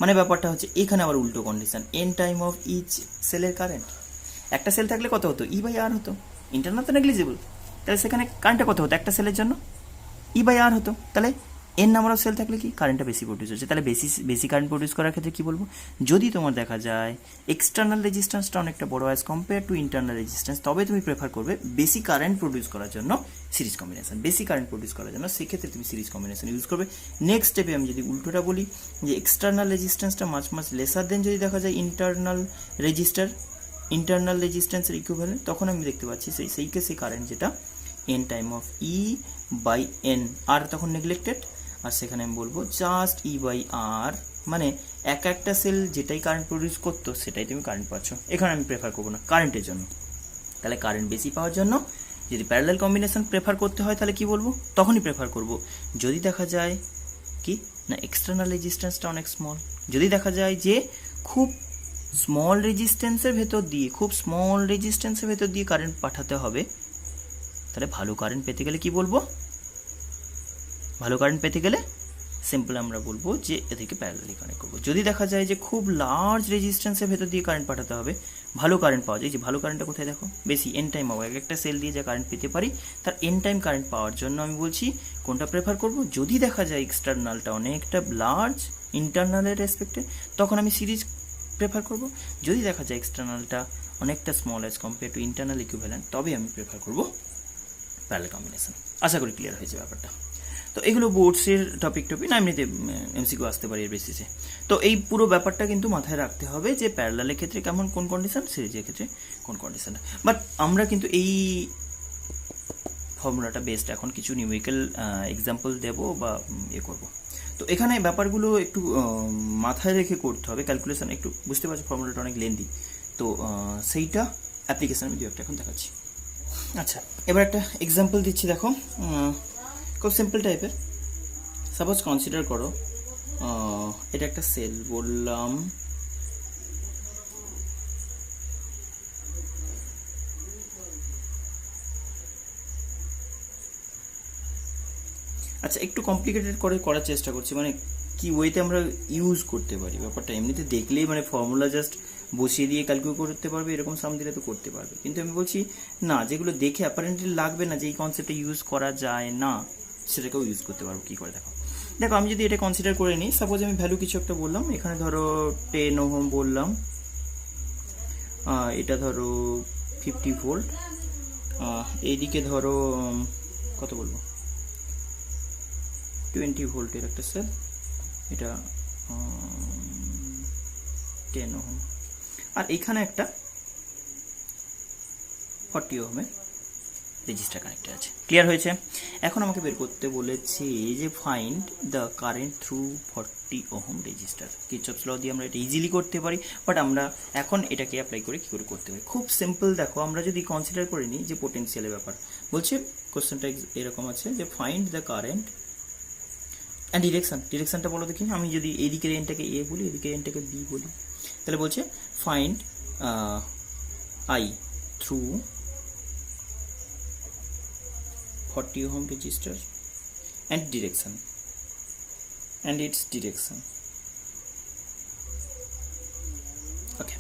মানে ব্যাপারটা হচ্ছে এখানে আবার উল্টো condition, N time of each সেলের কারেন্ট, একটা সেল থাকলে কত হতো ই বাই আর হতো, ইন্টারনাল তো নেগলিজেবল, তাহলে সেখানে কারেন্টটা কত হতো একটা সেলের জন্য ই বাই আর হতো, তাহলে এন নাম্বার অফ সেল থাকলে কি কারেন্টটা বেশি প্রডিউস হচ্ছে, তাহলে বেশি কারেন্ট প্রডিউস করার ক্ষেত্রে কি বলবো, যদি তোমার দেখা যায় এক্সটার্নাল রেজিস্ট্যান্সটা অনেকটা বড় as compare to internal resistance, তবে তুমি প্রেফার করবে বেশি কারেন্ট প্রডিউস করার জন্য সিরিজ কম্বিনেশন, বেশি কারেন্ট প্রডিউস করার জন্য সেক্ষেত্রে তুমি সিরিজ কম্বিনেশন ইউজ করবে। নেক্সট স্টেপে আমি যদি উল্টোটা বলি যে এক্সটার্নাল রেজিস্ট্যান্সটা মাছ লেসার দেন যদি দেখা যায় ইন্টারনাল রেজিস্ট্যান্সের ইকুইভ্যালেন্ট, তখন আমি দেখতে পাচ্ছি সেই কেসে কারেন্ট যেটা N time of E by N, R তখন নেগলেক্টেড, আর সেখানে আমি বলবো জাস্ট ই বাই আর, মানে একটা সেল যেটাই কারেন্ট প্রডিউস করতো সেটাই তুমি কারেন্ট পাচ্ছ, এখানে আমি প্রেফার করবো না কারেন্টের জন্য। তাহলে কারেন্ট বেশি পাওয়ার জন্য যদি প্যারালাল কম্বিনেশন প্রেফার করতে হয় তাহলে কি বলবো, তখনই প্রেফার করব যদি দেখা যায় কি না এক্সটার্নাল রেজিস্ট্যান্সটা অনেক স্মল, যদি দেখা যায় যে খুব স্মল রেজিস্ট্যান্সের ভেতর দিয়ে কারেন্ট পাঠাতে হবে, তাহলে ভালো কারেন্ট পেতে গেলে কি বলবো, ভালো কারেন্ট পেতে গেলে সিম্পল আমরা বলবো যে এদেরকে প্যারালালি কানেক্ট করবো। যদি দেখা যায় যে খুব লার্জ রেজিস্ট্যান্সের ভেতর দিয়ে কারেন্ট পাঠাতে হবে, ভালো কারেন্ট পাওয়া যায়, যে ভালো কারেন্টটা কোথায় দেখো বেশি এন টাইম হবে, একটা সেল দিয়ে যা কারেন্ট পেতে পারি তার এন টাইম কারেন্ট পাওয়ার জন্য আমি বলছি কোনটা প্রেফার করব, যদি দেখা যায় এক্সটার্নালটা অনেকটা লার্জ ইন্টারনালের রেসপেক্টে তখন আমি সিরিজ প্রেফার করব, যদি দেখা যায় এক্সটার্নালটা অনেকটা small as compare to internal equivalent তবে আমি প্রেফার করব প্যারালাল কম্বিনেশন। আশা করি ক্লিয়ার হয়েছে ব্যাপারটা। তো এগুলো বোর্ডসের টপিক না, এমনিতে এমসিকিউ আসতে পারে এর বেসিসে। তো এই পুরো ব্যাপারটা কিন্তু মাথায় রাখতে হবে যে প্যারালালের ক্ষেত্রে কেমন কোন কন্ডিশন, সিরিজের ক্ষেত্রে কোন কন্ডিশন। বাট আমরা কিন্তু এই ফর্মুলাটা বেস্ট এখন কিছু নিউমেরিক্যাল এক্সাম্পল দেব বা করব। তো এখানে ব্যাপারগুলো একটু মাথায় রেখে করতে হবে, ক্যালকুলেশন একটু বুঝতে পারছো ফর্মুলাটা অনেক লেন্দি, তো সেইটা অ্যাপ্লিকেশন আমি একটা এখন দেখাচ্ছি। আচ্ছা এবার একটা এক্সাম্পল দিচ্ছি, দেখো খুব সিম্পল টাইপের। সাপোজ কনসিডার করো এটা একটা সেল বললাম, আচ্ছা একটু কমপ্লিকেটেড করে করার চেষ্টা করছি, মানে কি ওয়েতে আমরা ইউজ করতে পারি ব্যাপারটা। এমনিতে দেখলেই মানে ফর্মুলা জাস্ট বসিয়ে দিয়ে ক্যালকুলেট করতে পারবে, এরকম সাম দিলে তো করতে পারবে, কিন্তু আমি বলছি না যেগুলো দেখে অ্যাপারেন্টলি লাগবে না যে এই কনসেপ্টটা ইউজ করা যায় না, সেটাকেও ইউজ করতে পারবো কি করে। দেখো আমি যদি এটা কনসিডার করে নিই, সাপোজ আমি ভ্যালু কিছু একটা বললাম, এখানে ধরো 10 ওহম বললাম, এটা ধরো 50 ভোল্ট, এইদিকে ধরো কত বলবো 20 ভোল্টের একটা সেল, এটা 10 ওহম, আর এখানে একটা 40 ওহমের রেজিস্টার কানেক্টেড আছে। ক্লিয়ার হয়েছে? এখন আমাকে বের করতে বলেছে যে find the current through 40 ohm resistor. Kirchhoff's law দিয়ে আমরা এটা ইজিলি করতে পারি, বাট আমরা এখন এটাকে অ্যাপ্লাই করে কী করে করতে পারি, খুব সিম্পল। দেখো আমরা যদি কনসিডার করে নিই যে পোটেন্সিয়ালের ব্যাপার, বলছে কোশ্চেনটা এরকম আছে যে ফাইন্ড দ্য কারেন্ট অ্যান্ড ডিরেকশনটা বলো দেখি। আমি যদি এদিকের এনটাকে এ বলি, এদিকের এনটাকে বি বলি, তাহলে বলছে find I through 40 ohm resistor and its direction. ওকে,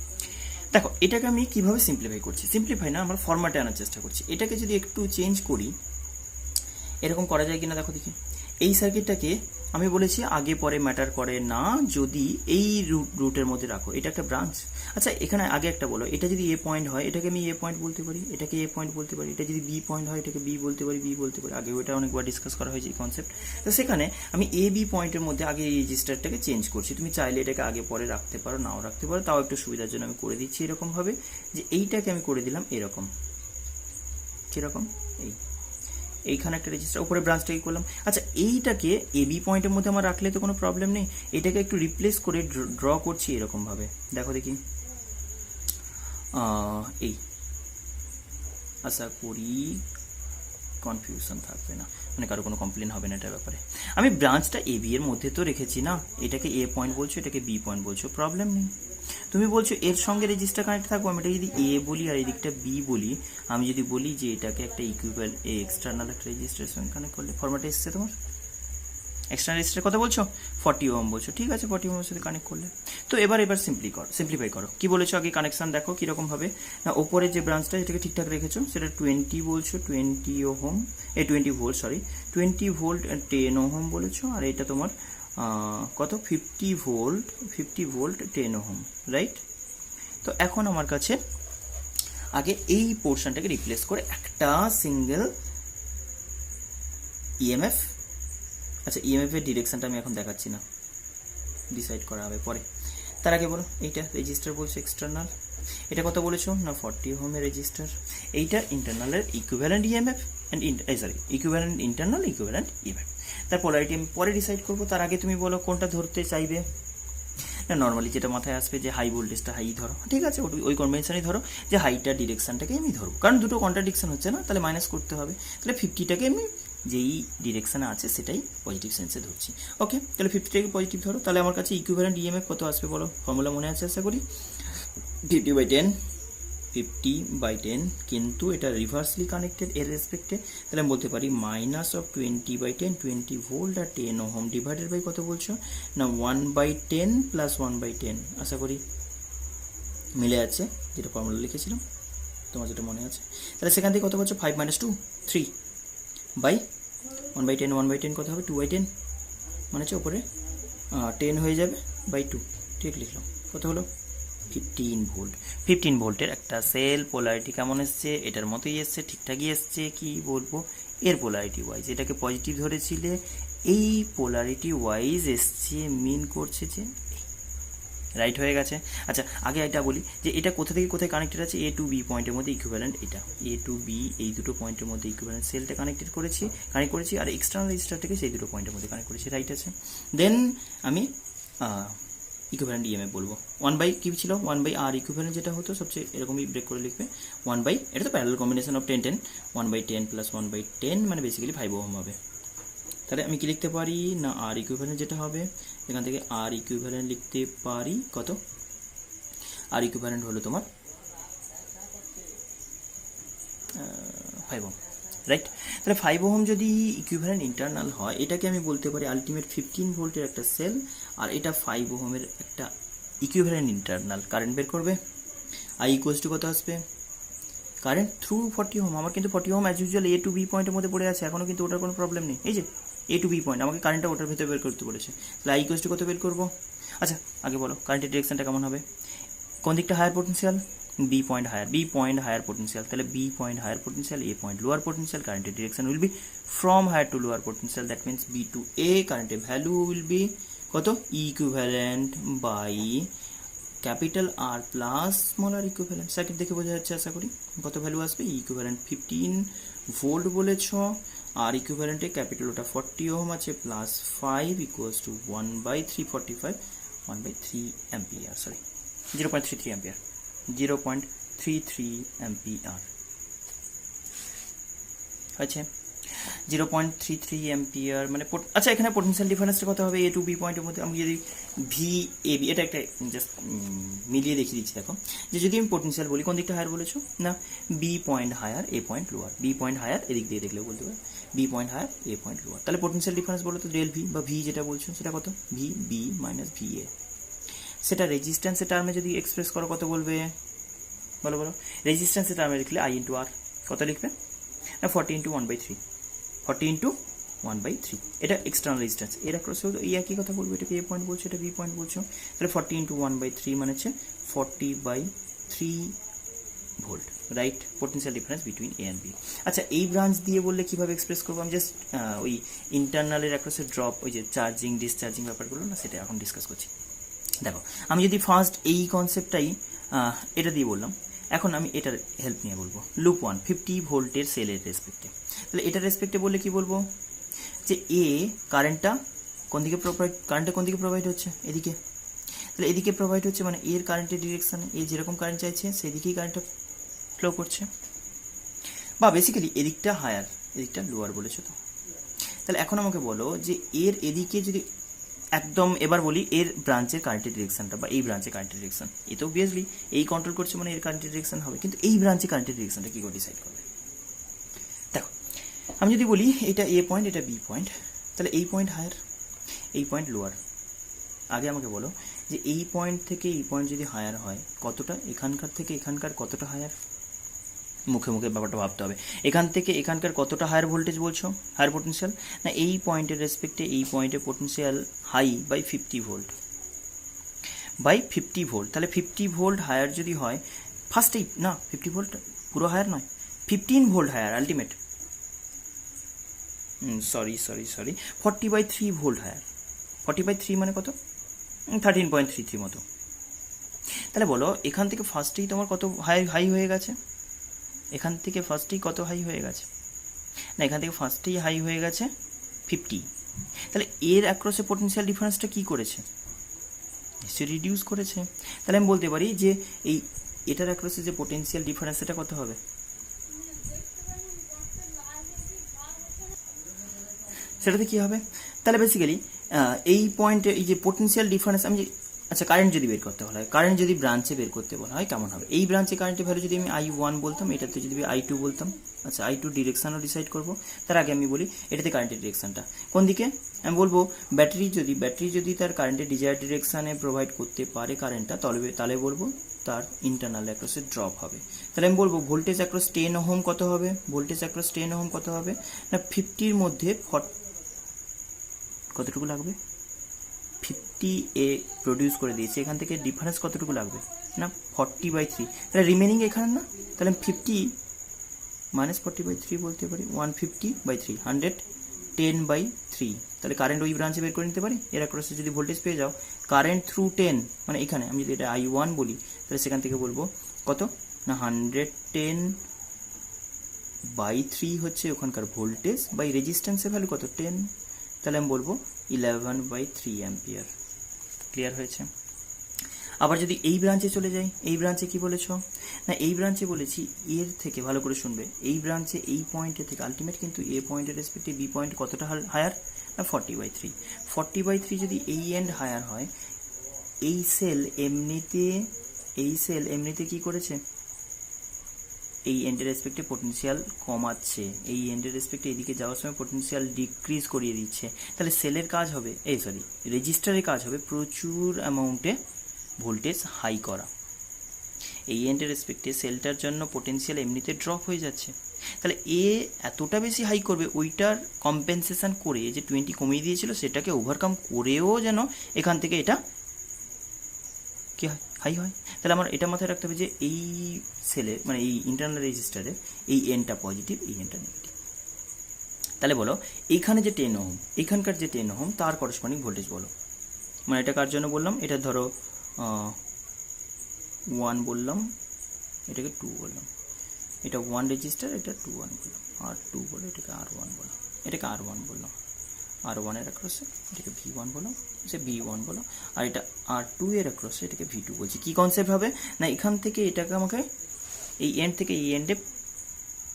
দেখো এটাকে আমি কিভাবে সিম্পলিফাই করছি, সিম্পলিফাই না, আমরা ফরম্যাটে আনার চেষ্টা করছি। এটাকে যদি একটু চেঞ্জ করি, এরকম করা যায় কিনা দেখো দেখি। এই সার্কিটটাকে আমি বলেছি আগে পরে ম্যাটার করে না, যদি এই রুটের মধ্যে রাখো। এটা একটা ব্রাঞ্চ। আচ্ছা এখানে আগে একটা বলো, এটা যদি এ পয়েন্ট হয় এটাকে আমি এ পয়েন্ট বলতে পারি, এটাকে এ পয়েন্ট বলতে পারি। এটা যদি বি পয়েন্ট হয় এটাকে বি বলতে পারি, বি বলতে পারি। আগে ওটা অনেকবার ডিসকাস করা হয়েছে এই কনসেপ্ট। তো সেখানে আমি এ বি পয়েন্টের মধ্যে আগে এই রেজিস্টারটাকে চেঞ্জ করছি। তুমি চাইলে এটাকে আগে পরে রাখতে পারো, নাও রাখতে পারো, তাও একটু সুবিধার জন্য আমি করে দিচ্ছি এরকমভাবে, যে এইটাকে আমি করে দিলাম এরকম। কীরকম? এইখানে একটা রেজিস্টার, উপরে ব্রাঞ্চটাকে করলাম। আচ্ছা এইটাকে এ বি পয়েন্টের মধ্যে আমার রাখলে তো কোনো প্রবলেম নেই, এটাকে একটু রিপ্লেস করে ড্র করছি এরকমভাবে। দেখো দেখি, এই আশা করি কনফিউশন থাকবে না, মানে কারো কোনো কমপ্লেন হবে না এটার ব্যাপারে। আমি ব্রাঞ্চটা এ বি এর মধ্যে তো রেখেছি না, এটাকে এ পয়েন্ট বলছো, এটাকে বি পয়েন্ট বলছো, প্রবলেম নেই। তুমি বলছো এর সঙ্গে রেজিস্টার কানেক্ট থাকবো, আমি এটা যদি এ বলি আর এদিকটা বি বলি, আমি যদি বলি যে এটাকে একটা ইকুইভ্যালেন্ট এক্সটার্নাল একটা রেজিস্টারের সঙ্গে কানেক্ট করলে, ফরম্যাটে এসছে তোমার এক্সটার্নাল রেজিস্টার কথা বলছো, 40 ওহম বলছো, ঠিক আছে 40 ওহমের সাথে কানেক্ট করলে। তো এবার সিম্পলিফাই করো। কি বলেছো আগে কানেকশন দেখো কীরকম হবে না, ওপরে যে ব্রাঞ্চটা এটাকে ঠিকঠাক রেখেছো, সেটা 20 বলছো, 20 ohm, 20 volt, sorry 20 volt 10 ohm বলেছো, আর এটা তোমার কত 50 ভোল্ট 10 ওহম, রাইট? তো এখন আমার কাছে আগে এই পোর্শনটাকে রিপ্লেস করে একটা সিঙ্গেল ইএমএফ, আচ্ছা ইএমএফ এর ডিরেকশনটা আমি এখন দেখাচ্ছি না, ডিসাইড করা হবে পরে। তার আগে বলো, এইটা রেজিস্টার বলছো এক্সটার্নাল, এটা কত বলেছো না 40 ওহমের রেজিস্টার, এইটা ইন্টারনালের equivalent EMF equivalent internal equivalent EMF. তার পোলারিটি আমি পরে ডিসাইড করবো। তার আগে তুমি বলো কোনটা ধরতে চাইবে। না নর্মালি যেটা মাথায় আসবে যে হাই ভোল্টেজটা হাই ধরো, ঠিক আছে ওই কনভেনশনই ধরো, যে হাইটা ডিরেকশনটাকে আমি ধরবো, কারণ দুটো কন্ট্রাডিকশন হচ্ছে না, তাহলে মাইনাস করতে হবে। তাহলে 50টাকে আমি যেই ডিরেকশনে আছে সেটাই পজিটিভ সেন্সে ধরছি। ওকে, তাহলে 50টাকে পজিটিভ ধরো। তাহলে আমার কাছে ইকুইভ্যালেন্ট ইএমএফ কত আসবে বলো, ফর্মুলা মনে আছে আশা করি, 50/10, কিন্তু এটা রিভার্সলি কানেক্টেড এর রেসপেক্টে, তাহলে আমি বলতে পারি -20/10, 20 ভোল্ট আর 10 ওহম ডিভাইডেড বাই কত বলছো না 1/10 প্লাস 1/10, আশা করি মিলে আছে যেটা ফর্মুলা লিখেছিলাম, তোমার যেটা মনে আছে। তাহলে সেখান থেকে কত বলছো 5 - 2 3 বাই 1/10, 1/10 কত হবে 2/10, মনে হচ্ছে ওপরে 10 হয়ে যাবে বাই 2, ঠিক লিখলাম। কত হলো 15 ভোল্টের একটা সেল। পোলারিটি কেমন এসছে, এটার মতোই এসছে, ঠিকঠাকই এসছে। কি বলবো, এর পোলারিটি ওয়াইজ এটাকে পজিটিভ ধরেছিলে, এই পোলারিটি ওয়াইজ এসছে, মিন করছে যে রাইট হয়ে গেছে। আচ্ছা আগে এটা বলি যে এটা কোথা থেকে কোথায় কানেক্টেড আছে, এ টু বি পয়েন্টের মধ্যে ইকুইভ্যালেন্ট, এটা এ টু বি এই দুটো পয়েন্টের মধ্যে ইকুইভ্যালেন্ট সেলটা কানেক্ট করেছি, আর এক্সটার্নাল রেজিস্টারটাকে সেই দুটো পয়েন্টের মধ্যে কানেক্ট করেছি, রাইট আছে। দেন আমি ইকুইভ্যালেন্ট ইএমএফ বলবো 1/, কি ছিল 1/R ইকুইভ্যালেন্ট যেটা হতো সবচেয়ে এরকমই ব্রেক করে লিখবে 1/, এটা তো প্যারালাল কম্বিনেশন অফ 10 1/10 প্লাস 1/10 মানে বেসিক্যালি 5 ওহম হবে। তাহলে আমি কি লিখতে পারি না আর ইকুইভ্যালেন্ট যেটা হবে এখান থেকে আর ইকুইভ্যালেন্ট লিখতে পারি কত, আর ইকুইভ্যালেন্ট হলো তোমার 5 ওহম, রাইট। তাহলে 5 ওহম যদি ইকুইভ্যালেন্ট ইন্টারনাল হয়, এটাকে আমি বলতে পারি আলটিমেট 15 ভোল্টের একটা সেল, আর এটা 5 ওহমের একটা ইকুইভ্যালেন্ট ইন্টারনাল। কারেন্ট বের করবে, আই ইকুয়ালস টু কত আসবে, কারেন্ট থ্রু 40 ওহম। আমার কিন্তু 40 ohm as usual A to B পয়েন্টের মধ্যে পড়ে আছে, এখনও কিন্তু ওটার কোনো প্রবলেম নেই। এই যে এ টু বি পয়েন্ট, আমাকে কারেন্টটা ওটার ভেতরে বের করতে বলেছে, তাহলে আই ইকুয়ালস টু কত বের করবো। আচ্ছা আগে বলো কারেন্টের ডিরেকশনটা কেমন হবে, কোন দিকটা higher potential, B point higher potential, তাহলে B point higher potential, A point lower potential, কারেন্টের direction will be from higher to lower potential, that means B to A, কারেন্টের ভ্যালু উইল বি কত, equivalent by capital R plus small R equivalent circuit দেখে বোঝা যাচ্ছে আশা করি কত ভ্যালু আসবে ইকুইভ্যালেন্ট 15 ভোল্ট বলেছ আর ইকুইভ্যালেন্টে ক্যাপিটাল ওটা 40 ওহম আছে plus 5 equals to 1/345 1/3 ampere sorry 0.33 ampere 0.33 ampere আছে 0.33 অ্যাম্পিয়ার মানে আচ্ছা এখানে পোটেনশিয়াল ডিফারেন্সটা কত হবে এ টু বি পয়েন্টের মধ্যে আমি যদি ভি এ বি এটা একটা জাস্ট মিলিয়ে দেখিয়ে দিচ্ছি দেখো যে যদি আমি পোটেনশিয়াল বলি কোন দিকটা হায়ার বলেছো না B point higher A point lower B point higher এদিক দিয়ে দেখলেও বলতে পারে B point higher A point lower তাহলে পোটেনশিয়াল ডিফারেন্স বলো তো ডেল ভি বা ভি যেটা বলছো সেটা কত V B minus V A সেটা রেজিস্ট্যান্সের টার্মে যদি এক্সপ্রেস করো কত বলবে বলো বলো রেজিস্ট্যান্সের টার্মে লিখলে আই ইন্টু আর কত লিখবে না 40 ইন্টু 1/3 40 ইন্টু 1/3 এটা এক্সটার্নাল রেজিস্ট্যান্স এর অ্যাক্রসেও এই একই কথা বলবো এটাকে এ পয়েন্ট বলছো এটা বি পয়েন্ট বলছো তাহলে 40 ইন্টু 1/3 মানে হচ্ছে 40/3 volt right potential difference between A and B আচ্ছা এই ব্রাঞ্চ দিয়ে বললে কিভাবে এক্সপ্রেস করবো আমি জাস্ট ওই ইন্টারনালের অ্যাক্রসের ড্রপ ওই যে চার্জিং ডিসচার্জিং ব্যাপারগুলো না সেটা এখন ডিসকাস করছি দেখো আমি যদি ফার্স্ট এই কনসেপ্টটাই এটা দিয়ে বললাম এখন আমি এটার হেল্প নিয়ে বলবো লুপ 1 50 ভোল্টের সেলের রেসপেক্টে তাহলে এটার রেসপেক্টে বললে কি বলবো যে এ কারেন্টটা কোন দিকে প্রোভাইড হচ্ছে এদিকে তাহলে এদিকে প্রোভাইড হচ্ছে মানে এর কারেন্টের ডিরেকশনে এ যেরকম কারেন্ট চাইছে সেদিকেই কারেন্টটা ফ্লো করছে বা বেসিক্যালি এদিকটা হায়ার এদিকটা লোয়ার বলেছো তো তাহলে এখন আমাকে বলো যে এর এদিকে যদি একদম এবার বলি এর ব্রাঞ্চের কারেন্টের ডিরেকশনটা বা এই ব্রাঞ্চের কারেন্টের ডিরেকশন এ তো অবভিয়াসলি এই কন্ট্রোল করছে মানে এর কারেন্টের ডিরেকশন হবে কিন্তু এই ব্রাঞ্চের কারেন্টের ডিরেকশনটা কি করে ডিসাইড করবে দেখো আমি যদি বলি এটা এ পয়েন্ট এটা বি পয়েন্ট তাহলে এই পয়েন্ট হায়ার এই পয়েন্ট লোয়ার আগে আমাকে বলো যে এই পয়েন্ট থেকে এই পয়েন্ট যদি হায়ার হয় কতটা এখানকার থেকে এখানকার কতটা হায়ার মুখে মুখে ব্যাপারটা ভাবতে হবে এখান থেকে এখানকার কতটা হায়ার ভোল্টেজ বলছো হায়ার পোটেনশিয়াল না এই পয়েন্টের রেসপেক্টে এই পয়েন্টে পোটেনশিয়াল হাই বাই 50 ভোল্ট তাহলে 50 ভোল্ট হায়ার যদি হয় ফার্স্টেই না 50 ভোল্ট পুরো হায়ার নয় 15 volt higher ultimate sorry 40/3 volt higher 40/3 মানে কত 13.33 মতো তাহলে বলো এখান থেকে ফার্স্টেই তোমার কত হাই হয়ে গেছে এখান থেকে ফার্স্টেই কত হাই হয়ে গেছে না এখান থেকে ফার্স্টেই হাই হয়ে গেছে 50 তাহলে এর অ্যাক্রসে পোটেনশিয়াল ডিফারেন্সটা কি করেছে নিশ্চয়ই রিডিউস করেছে তাহলে আমি বলতে পারি যে এই এটার অ্যাক্রসে যে পোটেনশিয়াল ডিফারেন্স সেটা কত হবে সেটাতে কি হবে তাহলে বেসিক্যালি এই পয়েন্টে এই যে পোটেনশিয়াল ডিফারেন্স আমি আচ্ছা কারেন্ট যদি বের করতে বলা হয় কারেন্ট যদি ব্রাঞ্চে বের করতে বলা হয় কেমন হবে এই ব্রাঞ্চে কারেন্টের ভ্যালু যদি আমি I1 বলতাম এটাতে যদি I2 বলতাম আচ্ছা I2 ডিরেকশনও ডিসাইড করব তার আগে আমি বলি এটাতে কারেন্টের ডিরেকশনটা কোন দিকে আমি বলবো ব্যাটারি যদি তার কারেন্টের ডিজায়ার ডিরেকশনে প্রোভাইড করতে পারে কারেন্টটা তাহলে বলবো তার ইন্টারনাল অ্যাক্রসে ড্রপ হবে তাহলে আমি বলবো ভোল্টেজ অ্যাক্রস 10 ওহম কত হবে না 50 এর মধ্যে কতটুকু লাগবে 50 এ প্রডিউস করে দিয়েছে এখান থেকে ডিফারেন্স কতটুকু লাগবে না 40/3 তাহলে রিমেনিং এখানে না তাহলে 50 মাইনাস 40/3 বলতে পারি 150/3 110/3 তাহলে কারেন্ট ওই ব্রাঞ্চে বের করে নিতে পারি এর অ্যাক্রসে যদি ভোল্টেজ পেয়ে যাও কারেন্ট থ্রু 10 মানে এখানে আমি যদি এটা I1 বলি তাহলে সেখান থেকে বলবো কত না 110/3 হচ্ছে ওখানকার ভোল্টেজ বাই রেজিস্ট্যান্সের ভ্যালু কত 10 তাহলে আমি বলবো 11/3 অ্যাম্পিয়ার ক্লিয়ার হয়েছে আবার যদি এই ব্রাঞ্চে চলে যাই এই ব্রাঞ্চে কি বলেছো না এই ব্রাঞ্চে বলেছি এর থেকে ভালো করে শুনবে এই ব্রাঞ্চে এই পয়েন্টের থেকে আলটিমেট কিন্তু এ পয়েন্টের রেসপেক্টে বি পয়েন্ট কতটা হায়ার না 40/3 যদি এই এন্ড হায়ার হয় এই সেল এমনিতে কি করেছে এই এন্ডের রেসপেক্টে পোটেনশিয়াল কমাচ্ছে এই এন্ডের রেসপেক্টে এদিকে যাওয়ার সময় পোটেনশিয়াল ডিক্রিজ করিয়ে দিচ্ছে তাহলে সেলের কাজ হবে রেজিস্টারের কাজ হবে প্রচুর অ্যামাউন্টে ভোল্টেজ হাই করা এই এন্ডের রেসপেক্টে সেলটার জন্য পোটেনশিয়াল এমনিতে ড্রপ হয়ে যাচ্ছে তাহলে এ এতটা বেশি হাই করবে ওইটার কম্পেনসেশন করে যে 20 কমিয়ে দিয়েছিল সেটাকে ওভারকাম করেও যেন এখান থেকে এটা কি হয় হাই হয় তাহলে আমার এটা মাথায় রাখতে হবে যে এই সেলের মানে এই ইন্টারনাল রেজিস্টারে এই এনটা পজিটিভ এই এনটা নেগেটিভ তাহলে বলো এইখানে যে 10 ওহম এখানকার যে 10 ওহম তার করসপন্ডিং ভোল্টেজ বলো মানে এটা কার জন্য বললাম এটা ধরো 1 বললাম, এটাকে 2 বললাম, এটা 1 রেজিস্টার, এটা 2 1 বললাম, আর 2 বলে এটাকে R1 বললাম, এটাকে R1 বললাম, R1 এর অ্যাক্রসে এটাকে V1 বললাম, সে V1 বললাম, আর এটা R2 এর অ্যাক্রসে এটাকে V2 বলছি। কি কনসেপ্ট হবে না, এখান থেকে এটাকে আমাকে এই এন্ড থেকে এই এন্ডে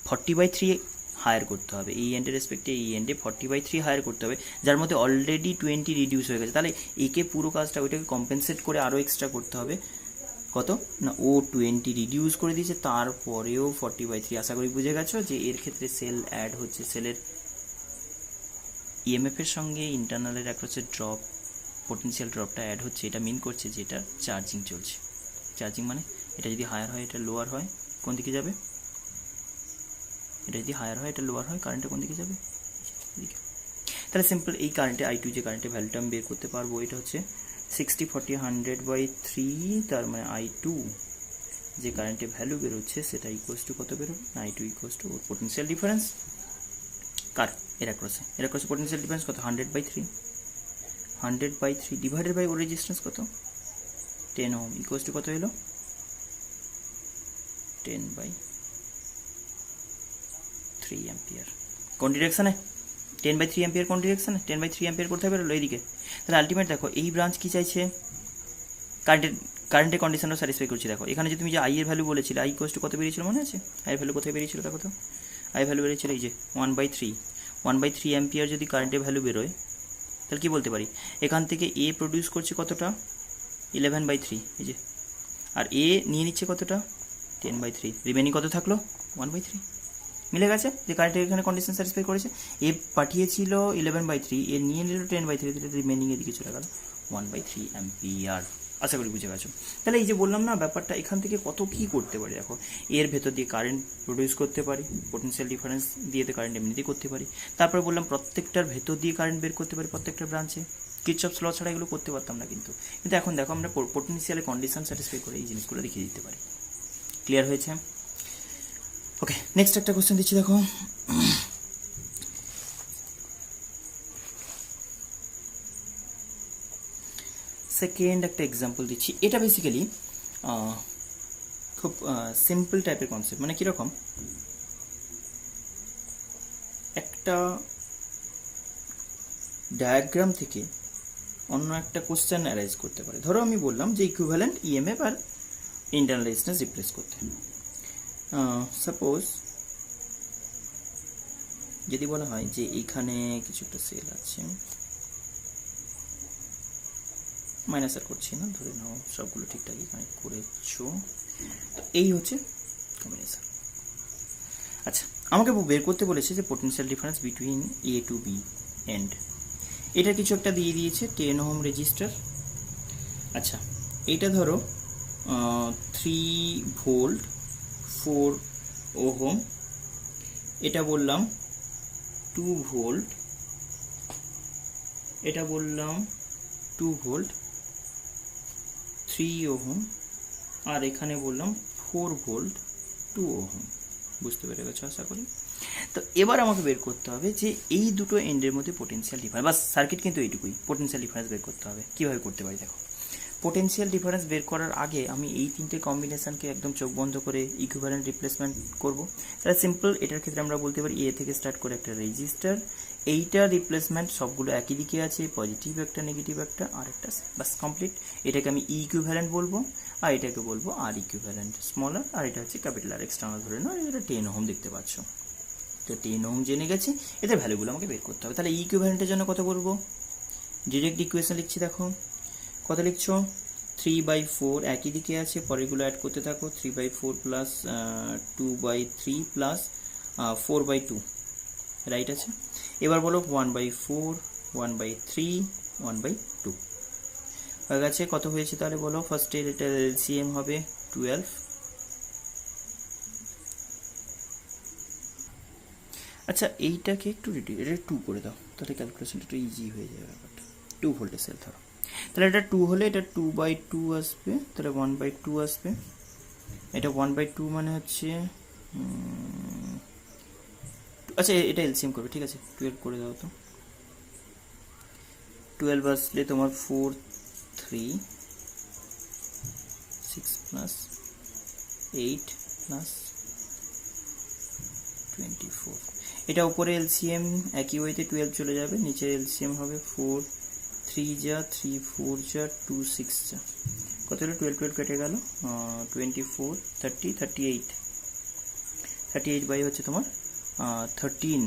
40/3 হায়ার করতে হবে, এই এন্ডের রেসপেক্টে এই এন্ডে 40/3 হায়ার করতে হবে, যার মধ্যে অলরেডি 20 রিডিউস হয়ে গেছে। তাহলে একে পুরো কাজটা ওইটাকে কম্পেনসেট করে আরও এক্সট্রা করতে হবে। কত না, ও 20 রিডিউস করে দিয়েছে, তারপরেও 40/3। আশা করি বুঝে গেছো যে এর ক্ষেত্রে সেল অ্যাড হচ্ছে, সেলের ইএমএফ এর সঙ্গে ইন্টারনালের অ্যাক্রসের ড্রপ, পোটেনশিয়াল ড্রপটা অ্যাড হচ্ছে। এটা মিন করছে যে এটা চার্জিং চলছে। চার্জিং মানে এটা যদি হায়ার হয় এটা লোয়ার হয়, কোন দিকে যাবে? এটা যদি হায়ার হয় এটা লোয়ার হয়, কারেন্টটা কোন দিকে যাবে? এদিকে। তাহলে সিম্পল এই কারেন্টে I2 যে কারেন্টের ভ্যালুটা আমি বের করতে পারবো, এটা হচ্ছে 60 40 100/3, তার মানে I2 যে কারেন্টের ভ্যালু বেরোচ্ছে সেটা ইকুয়ালস টু কত বেরোবে? I2 equals to potential difference কার এর ক্রসে পোটেনশিয়াল ডিফারেন্স কত? 100/3, 100/3 ডিভাইডেড বাই ওর রেজিস্ট্যান্স কত? 10 ওহম ইকুয়ালস টু কত এলো? 10/3 অ্যাম্পিয়ার। কোন ডিরেকশনে? 10/3 অ্যাম্পিয়ার কোন ডিরেকশনে? 10/3 অ্যাম্পিয়ার কোথায় বেরোলো? এইদিকে। তাহলে আলটিমেট দেখো এই ব্রাঞ্চ কি চাইছে? কারেন্টের কন্ডিশনটা স্যাটিসফাই করছি। দেখো এখানে যে তুমি যে আই এর ভ্যালু বলেছিলে, আই ইকুয়ালস টু কত বেরিয়েছিল মনে আছে? আই এর ভ্যালু কোথায় বেরিয়েছিল দেখো তো? আই ভ্যালু বেরিয়েছিল এই যে 1/3 অ্যাম্পিয়ার। যদি কারেন্টের ভ্যালু বেরোয় তাহলে কি বলতে পারি? এখান থেকে এ প্রডিউস করছে কতটা? 11/3 এই যে, আর এ নিয়ে নিচ্ছে কতটা? 10/3। রিমেনিং কত থাকলো? 1/3। মিলে গেছে যে কারেন্টের এখানে কন্ডিশন স্যাটিসফাই করেছে। এ পাঠিয়েছিল 11/3, এ নিয়ে নিল 10/3, রিমেনিং এদিকে চলে গেল 1/3 অ্যাম্পিয়ার। আশা করি বুঝে গেছো। তাহলে এই যে বললাম না ব্যাপারটা, এখান থেকে কত কি করতে পারি দেখো। এর ভেতর দিয়ে কারেন্ট প্রডিউস করতে পারি, পোটেনশিয়াল ডিফারেন্স দিয়ে তো কারেন্ট এমনিতেই করতে পারি। তারপরে বললাম প্রত্যেকটার ভেতর দিয়ে কারেন্ট বের করতে পারি, প্রত্যেকটা ব্রাঞ্চে। কিরচফস ল ছাড়া এগুলো করতে পারতাম না কিন্তু এখন দেখো আমরা পোটেনশিয়ালের কন্ডিশন স্যাটিসফাই করে এই জিনিসগুলো দেখিয়ে দিতে পারি। ক্লিয়ার হয়েছে? ওকে, নেক্সট একটা কোশ্চেন দিচ্ছি দেখো। সেকেন্ড একটা এক্সাম্পল দিচ্ছি। এটা বেসিক্যালি খুব সিম্পল টাইপের কনসেপ্ট। মানে কীরকম, একটা ডায়াগ্রাম থেকে অন্য একটা কোশ্চেন অ্যারাইজ করতে পারে। ধরো আমি বললাম যে ইকুইভ্যালেন্ট ইএমএফ আর ইন্টারনাল রেজিস্ট্যান্স রিপ্লেস করতে। সাপোজ যদি বলা হয় যে এইখানে কিছু একটা সেল আছে, মাইনাস আর করছি না, ধরে নাও সবগুলো ঠিকঠাকই কানেক্ট করেছো। তো এই হচ্ছে কম্বিনেশন। আচ্ছা, আমাকে বের করতে বলেছে যে potential difference between A to B end. এটা কিছু একটা দিয়ে দিয়েছে 10 ওহম রেজিস্টার। আচ্ছা, এটা ধরো 3 ভোল্ট 4 ওহম, এটা বললাম 2 ভোল্ট, এটা বললাম 2 ভোল্ট 3 ওহম, আর এখানে বললাম 4 ভোল্ট 2 ওহম। বুঝতে পেরে গেছো আশা করি। তো এবার আমাকে বের করতে হবে যে এই দুটো এন্ডের মধ্যে পোটেনশিয়াল ডিফারেন্স, বাস সার্কিট কিন্তু এইটুকুই। পোটেনশিয়াল ডিফারেন্স বের করতে হবে। কীভাবে করতে পারি দেখো। পোটেনশিয়াল ডিফারেন্স বের করার আগে আমি এই তিনটে কম্বিনেশনকে একদম চোখ বন্ধ করে ইকুইভ্যালেন্ট রিপ্লেসমেন্ট করব। তাহলে সিম্পল, এটার ক্ষেত্রে আমরা বলতে পারি এ থেকে স্টার্ট করে একটা রেজিস্টার, এইটা রিপ্লেসমেন্ট সবগুলো একই দিকে আছে, পজিটিভ একটা নেগেটিভ একটা আর একটা, বাস কমপ্লিট। এটাকে আমি ই ইকুইভ্যালেন্ট বলবো, আর এটাকে বলবো আর ইকুইভ্যালেন্ট স্মলার, আর এটা হচ্ছে ক্যাপিটাল আর এক্সটার্নাল ধরে নাও। এটা 10 ওহম দেখতে পাচ্ছ। তো 10 ওহম জেনে গেছি, এদের ভ্যালুগুলো আমাকে বের করতে হবে। তাহলে ইকুইভ্যালেন্টের জন্য কত বলবো? ডিরেক্ট ইকুয়েশন লিখছি দেখো। কত লিখছো? 3/4 একই দিকে আছে, পরেরগুলো অ্যাড করতে থাকো। 3/4 প্লাস 2/3 প্লাস 4/2, রাইট আছে। এবার বলো 1/4 1/3 1/2 হয়ে গেছে। কত হয়েছে তাহলে বলো? ফার্স্টে এটা এলসিএম হবে 12। আচ্ছা, এইটাকে একটু এটা 2 করে দাও, তাহলে ক্যালকুলেশনটা একটু ইজি হয়ে যাবে ব্যাপারটা। 2 ভোল্টের সেল ধরো, তাহলে এটা 2 হলে এটা 2/2 আসবে, তাহলে 1/2 আসবে। এটা 1/2 মানে হচ্ছে আচ্ছা এটা এলসিএম করবে, ঠিক আছে। 12 করে দাও তো। 12 আসলে তোমার 4 3 6 প্লাস 8 প্লাস 24। এটা উপরে এলসিএম একই ওয়েতে 12 চলে যাবে, নিচে এলসিএম হবে 4 3 যা 3 4 যা 2 6 যা কত হলো, 12 12 কেটে গেল, 24 30 38 38 বাই হচ্ছে তোমার 13,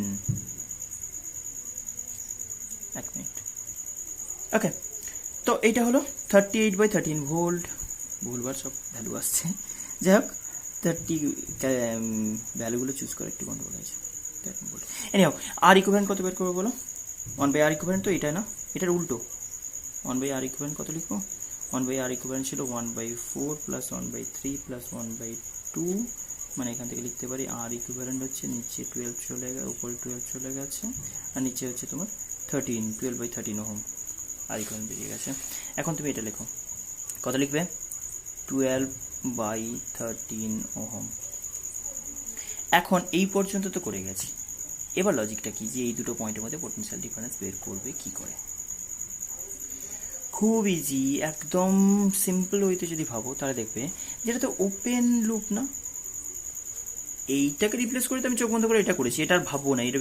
এক মিনিট, ওকে। তো এইটা হলো 38 বাই 13 ভোল্ট, ভুলবার সব ভ্যালু আসছে, যাই হোক 30 ভ্যালুগুলো চুজ করে একটু গন্ডগোল হয়েছে। এনিহাও আর ইকুইভ্যালেন্ট কত বের করবো বলো, 1 বাই আর ইকুইভ্যালেন্ট তো এটা না, এটার উল্টো 1 বাই আর ইকুইভ্যালেন্ট কত লিখবো, 1 বাই আর ইকুইভ্যালেন্ট ছিল 1 by 4 plus 1 by 3 plus 1 by 2, মানে এখান থেকে লিখতে পারি আর ইকুইভ্যালেন্ট হচ্ছে নিচে 12 চলে গেছে, উপরে 12 চলে গেছে, আর নিচে হচ্ছে তোমার 13, 12 বাই 13 ওহম আর ইকুইভ্যালেন্ট বেরিয়ে গেছে। এখন তুমি এটা লেখো, কত লিখবে, 12 বাই 13 ওহম। এখন এই পর্যন্ত তো করে গেছি, এবার লজিকটা কি যে এই দুটো পয়েন্টের মধ্যে পোটেনশিয়াল ডিফারেন্স বের করবে কি করে, খুব ইজি, একদম সিম্পল ওয়েতে যদি ভাবো তাহলে দেখবে যেটা তো ওপেন লুপ না, এইটাকে রিপ্লেস করে তো আমি চোখ বন্ধ করে এটা করেছি, এটা আর ভাববো না, এটা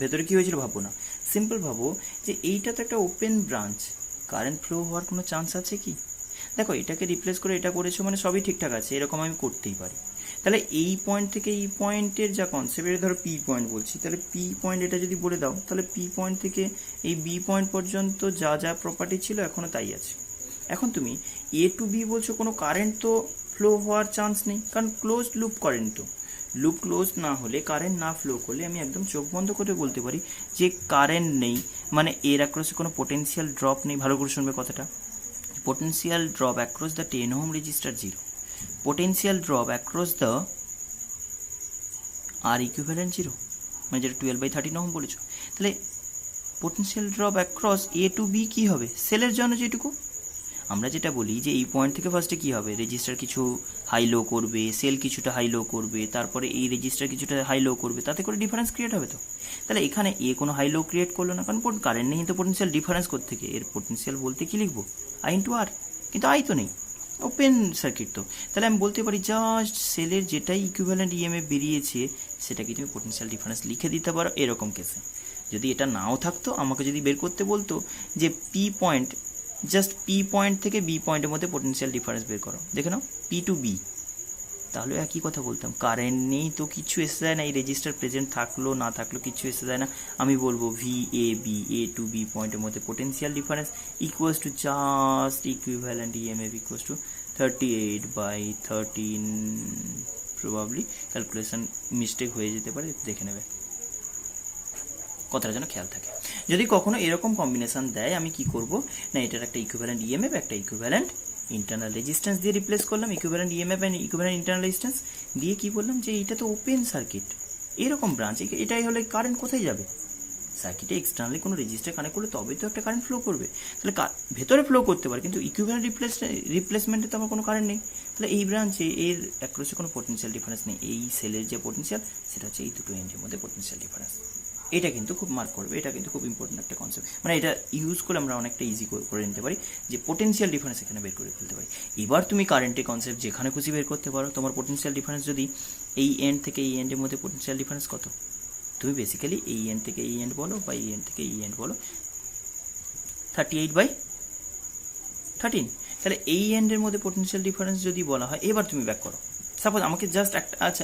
ভেতরে কি হয়েছিল ভাববো না, সিম্পল ভাবো যে এইটা তো একটা ওপেন ব্রাঞ্চ, কারেন্ট ফ্লো হওয়ার কোনো চান্স আছে কি, দেখো এটাকে রিপ্লেস করে এটা করেছো মানে সবই ঠিকঠাক আছে, এরকম আমি করতেই পারি। তাহলে এই পয়েন্ট থেকে এই পয়েন্টের যা কনসেপ্ট, এটা ধরো পি পয়েন্ট বলছি, তাহলে পি পয়েন্ট এটা যদি বলে দাও, তাহলে পি পয়েন্ট থেকে এই বি পয়েন্ট পর্যন্ত যা যা প্রপার্টি ছিল এখনো তাই আছে। এখন তুমি এ টু বি বলছো, কোনো কারেন্ট তো ফ্লো হওয়ার চান্স নেই, কারণ ক্লোজ লুপ কারেন্ট, তো লুপ ক্লোজ না হলে কারেন্ট না ফ্লো করলে আমি একদম চোখ বন্ধ করে বলতে পারি যে কারেন্ট নেই, মানে এর অ্যাক্রসে কোনো পোটেনশিয়াল ড্রপ নেই। ভালো করে শুনবে কথাটা, potential drop across the 10 ohm resistor 0, potential drop across the R equivalent 0, মানে যেটা 12 বাই 13 ohm বলেছো, তাহলে potential drop across A to B কি হবে, সেলের জন্য যেটুকু আমরা যেটা বলি যে এই পয়েন্ট থেকে ফার্স্টে কি হবে, রেজিস্টার কিছু হাই লো করবে, সেল কিছুটা হাই লো করবে, তারপরে এই রেজিস্টার কিছুটা হাই লো করবে, তাতে করে ডিফারেন্স ক্রিয়েট হবে। তো তাহলে এখানে এ কোনো হাই লো ক্রিয়েট করলো না, কারণ কারেন্ট নেই, তো পোটেনশিয়াল ডিফারেন্স কোত্থেকে, এর পোটেনশিয়াল বলতে কি লিখবো, আই ইন্টু আর, কিন্তু আই তো নেই, ওপেন সার্কিট তো, তাহলে আমি বলতে পারি জাস্ট সেলের যেটাই ইকুইভ্যালেন্ট ইএমএফ বেরিয়েছে সেটাকে তুমি পোটেনশিয়াল ডিফারেন্স লিখে দিতে পারো এরকম কেসে। যদি এটা নাও থাকতো, আমাকে যদি বের করতে বলতো যে P point, just P point থেকে বি পয়েন্টের মধ্যে পোটেনশিয়াল ডিফারেন্স বের করো, দেখে নাও পি টু বি, তাহলে একই কথা বলতাম, কারেন্ট নেই তো কিছু এসে যায় না, এই রেজিস্টার প্রেজেন্ট থাকলো না থাকলো কিছু এসে যায় না, আমি বলবো V A B, A to B পয়েন্টের মধ্যে potential difference equals to just equivalent EMF equals to 38 by 13, probably calculation mistake হয়ে যেতে পারে, দেখে নেবে, কথাটা যেন খেয়াল থাকে। যদি কখনো এরকম কম্বিনেশন দেয় আমি কি করব না, এটার একটা ইকুইভ্যালেন্ট ইএমএফ একটা ইকুইভ্যালেন্ট ইন্টারনাল রেজিস্ট্যান্স দিয়ে রিপ্লেস করলাম, equivalent EMF end equivalent internal resistance দিয়ে কি বললাম যে এটা তো ওপেন সার্কিট, এরকম ব্রাঞ্চ, এটাই হলে কারেন্ট কোথায় যাবে, সার্কিটে এক্সটার্নালি কোনো রেজিস্টার কানেক্ট করলে তবেই তো একটা কারেন্ট ফ্লো করবে, তাহলে ভেতরে ফ্লো করতে পারে, কিন্তু ইকুইভ্যালেন্ট রিপ্লেসমেন্টে তো আমার কোনো কারেন্ট নেই, তাহলে এই ব্রাঞ্চে এর অ্যাক্রসে কোনো পোটেনশিয়াল ডিফারেন্স নেই, এই সেলের যে পোটেনশিয়াল সেটা হচ্ছে এই দুটো এন্ডের মধ্যে পোটেনশিয়াল ডিফারেন্স। এটা কিন্তু খুব মার্ক করবে, এটা কিন্তু খুব ইম্পর্টেন্ট একটা কনসেপ্ট, মানে এটা ইউজ করে আমরা অনেকটা ইজি করে নিতে পারি যে পোটেনশিয়াল ডিফারেন্স এখানে বের করে ফেলতে পারি। এবার তুমি কারেন্টের কনসেপ্ট যেখানে খুশি বের করতে পারো, তোমার পোটেনশিয়াল ডিফারেন্স যদি এই এন্ড থেকে এই এন্ডের মধ্যে পোটেনশিয়াল ডিফারেন্স কত, তুমি বেসিক্যালি এই এন্ড থেকে এই এন্ড বলো বা এই এন্ড থেকে এই এন্ড বলো, 38 বাই 13, তাহলে এই এন্ডের মধ্যে পোটেনশিয়াল ডিফারেন্স যদি বলা হয়, এবার তুমি ব্যাক করো, সাপোজ আমাকে জাস্ট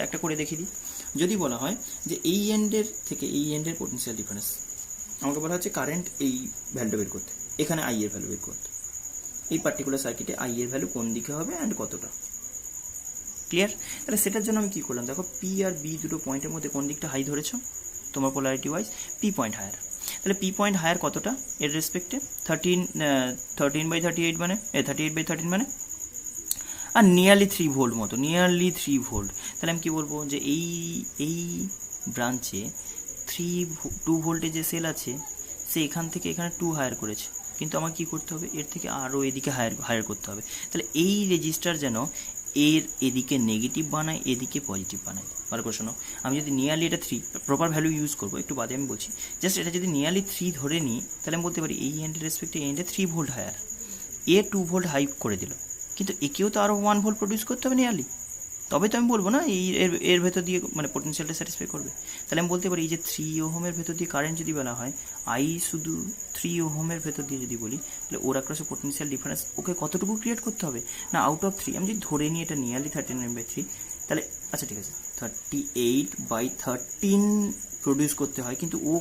একটা করে দেখিয়ে দিই, যদি বলা হয় যে এই এন্ডের থেকে এই এন্ডের পোটেনশিয়াল ডিফারেন্স, আমাকে বলা হচ্ছে কারেন্ট এই ভ্যালুটা বের করতে, এখানে আই এর ভ্যালু বের করতে, এই পার্টিকুলার সার্কিটে আই এর ভ্যালু কোন দিকে হবে অ্যান্ড কতটা, ক্লিয়ার? তাহলে সেটার জন্য আমি কি করলাম, দেখো পি আর বি দুটো পয়েন্টের মধ্যে কোন দিকটা হাই ধরেছ তোমার polarity wise, P point higher, তাহলে পি পয়েন্ট হায়ার কতটা এর রেসপেক্টে, 13 বাই 38 মানে 38 বাই 13 মানে, আর নিয়ারলি 3 ভোল্ট মতো, নিয়ারলি 3 ভোল্ট, তাহলে আমি কি বলবো যে এই ব্রাঞ্চে 2 ভোল্টের যে সেল আছে সে এখান থেকে এখানে 2 হায়ার করেছে, কিন্তু আমার কি করতে হবে, এর থেকে আরও এদিকে হায়ার করতে হবে, তাহলে এই রেজিস্টার যেন এর এদিকে নেগেটিভ বানায় এদিকে পজিটিভ বানায়। ভালো করে শোনো, আমি যদি নিয়ারলি এটা 3 প্রপার ভ্যালু ইউজ করবো, একটু বাদে আমি বলছি, জাস্ট এটা যদি নিয়ারলি 3 ধরে নিই, তাহলে আমি বলতে পারি এই এন্ডের রেসপেক্টে এন্ডে 3 ভোল্ট হায়ার, এ 2 ভোল্ট হাই করে দিল, কিন্তু একেও তো আরও 1 ভোল্ট প্রডিউস করতে হবে নিয়ারলি, তবে তো আমি বলবো না এই এর ভেতর দিয়ে মানে পোটেনশিয়ালটা স্যাটিসফাই করবে। তাহলে আমি বলতে পারি এই যে 3 ওহমের ভেতর দিয়ে কারেন্ট যদি বলা হয়, আই শুধু 3 ওহমের ভেতর দিয়ে যদি বলি, তাহলে ওর অ্যাক্রসে পোটেনশিয়াল ডিফারেন্স ওকে কতটুকু ক্রিয়েট করতে হবে না, আউট অফ 3 আমি যদি ধরে নিই এটা নিয়ারলি 39/3, তাহলে আচ্ছা ঠিক আছে 38/13 প্রডিউস করতে হয়, কিন্তু ও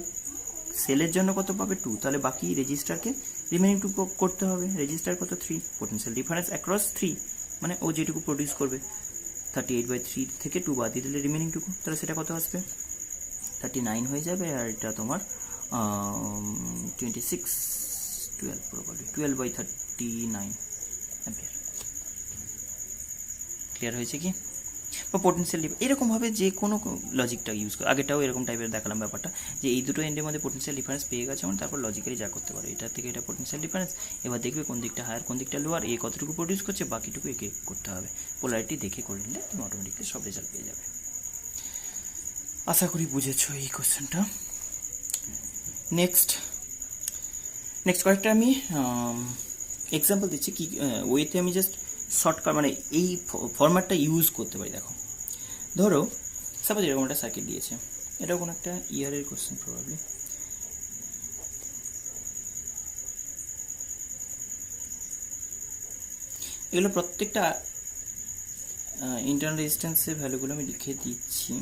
সেলের জন্য কত পাবে 2, তাহলে বাকি রেজিস্টারকে রিমেনিং 2 করতে হবে, রেজিস্টার কত 3, পোটেনশিয়াল ডিফারেন্স অ্যাক্রস 3 মানে ও যেটুকু প্রডিউস করবে 38/3 থেকে 2 বাদ দিয়ে দিলে রিমেনিং টুকু, তাহলে সেটা কত আসবে 39 হয়ে যাবে, আর এটা তোমার 12 প্রবাবলি 12/39 অ্যাম্পিয়ার। ক্লিয়ার হয়েছে কি? বা পোটেনশিয়াল এরকমভাবে যে কোনো লজিকটা ইউজ করে, আগেটাও এরকম টাইপের দেখালাম ব্যাপারটা, যে এই দুটো এন্ডের মধ্যে পোটেনশিয়াল ডিফারেন্স পেয়ে গেছে মানে তারপর লজিক্যালি যা করতে পারো, এটা থেকে এটা পোটেনশিয়াল ডিফারেন্স, এবার দেখবে কোন দিকটা হায়ার কোন দিকটা লোয়ার, এ কতটুকু প্রডিউস করছে, বাকিটুকু একে করতে হবে, পোলারিটি দেখে করে নিলে তুমি অটোমেটিকলি সব রেজাল্ট পেয়ে যাবে। আশা করি বুঝেছো এই কোশ্চেনটা। নেক্সট কয়েকটা আমি এক্সাম্পল দিচ্ছি কি ওয়েতে আমি জাস্ট শর্টকাট মানে এই ফরম্যাটটা ইউজ করতে পারি। দেখো ধরো সাপোজ এরকম একটা সার্কিট দিয়েছে, এটাও কোনো একটা ইয়ারের কোশ্চেন প্রবাবলি, এগুলো প্রত্যেকটা ইন্টারনাল রেজিস্ট্যান্সের ভ্যালুগুলো আমি লিখে দিচ্ছি।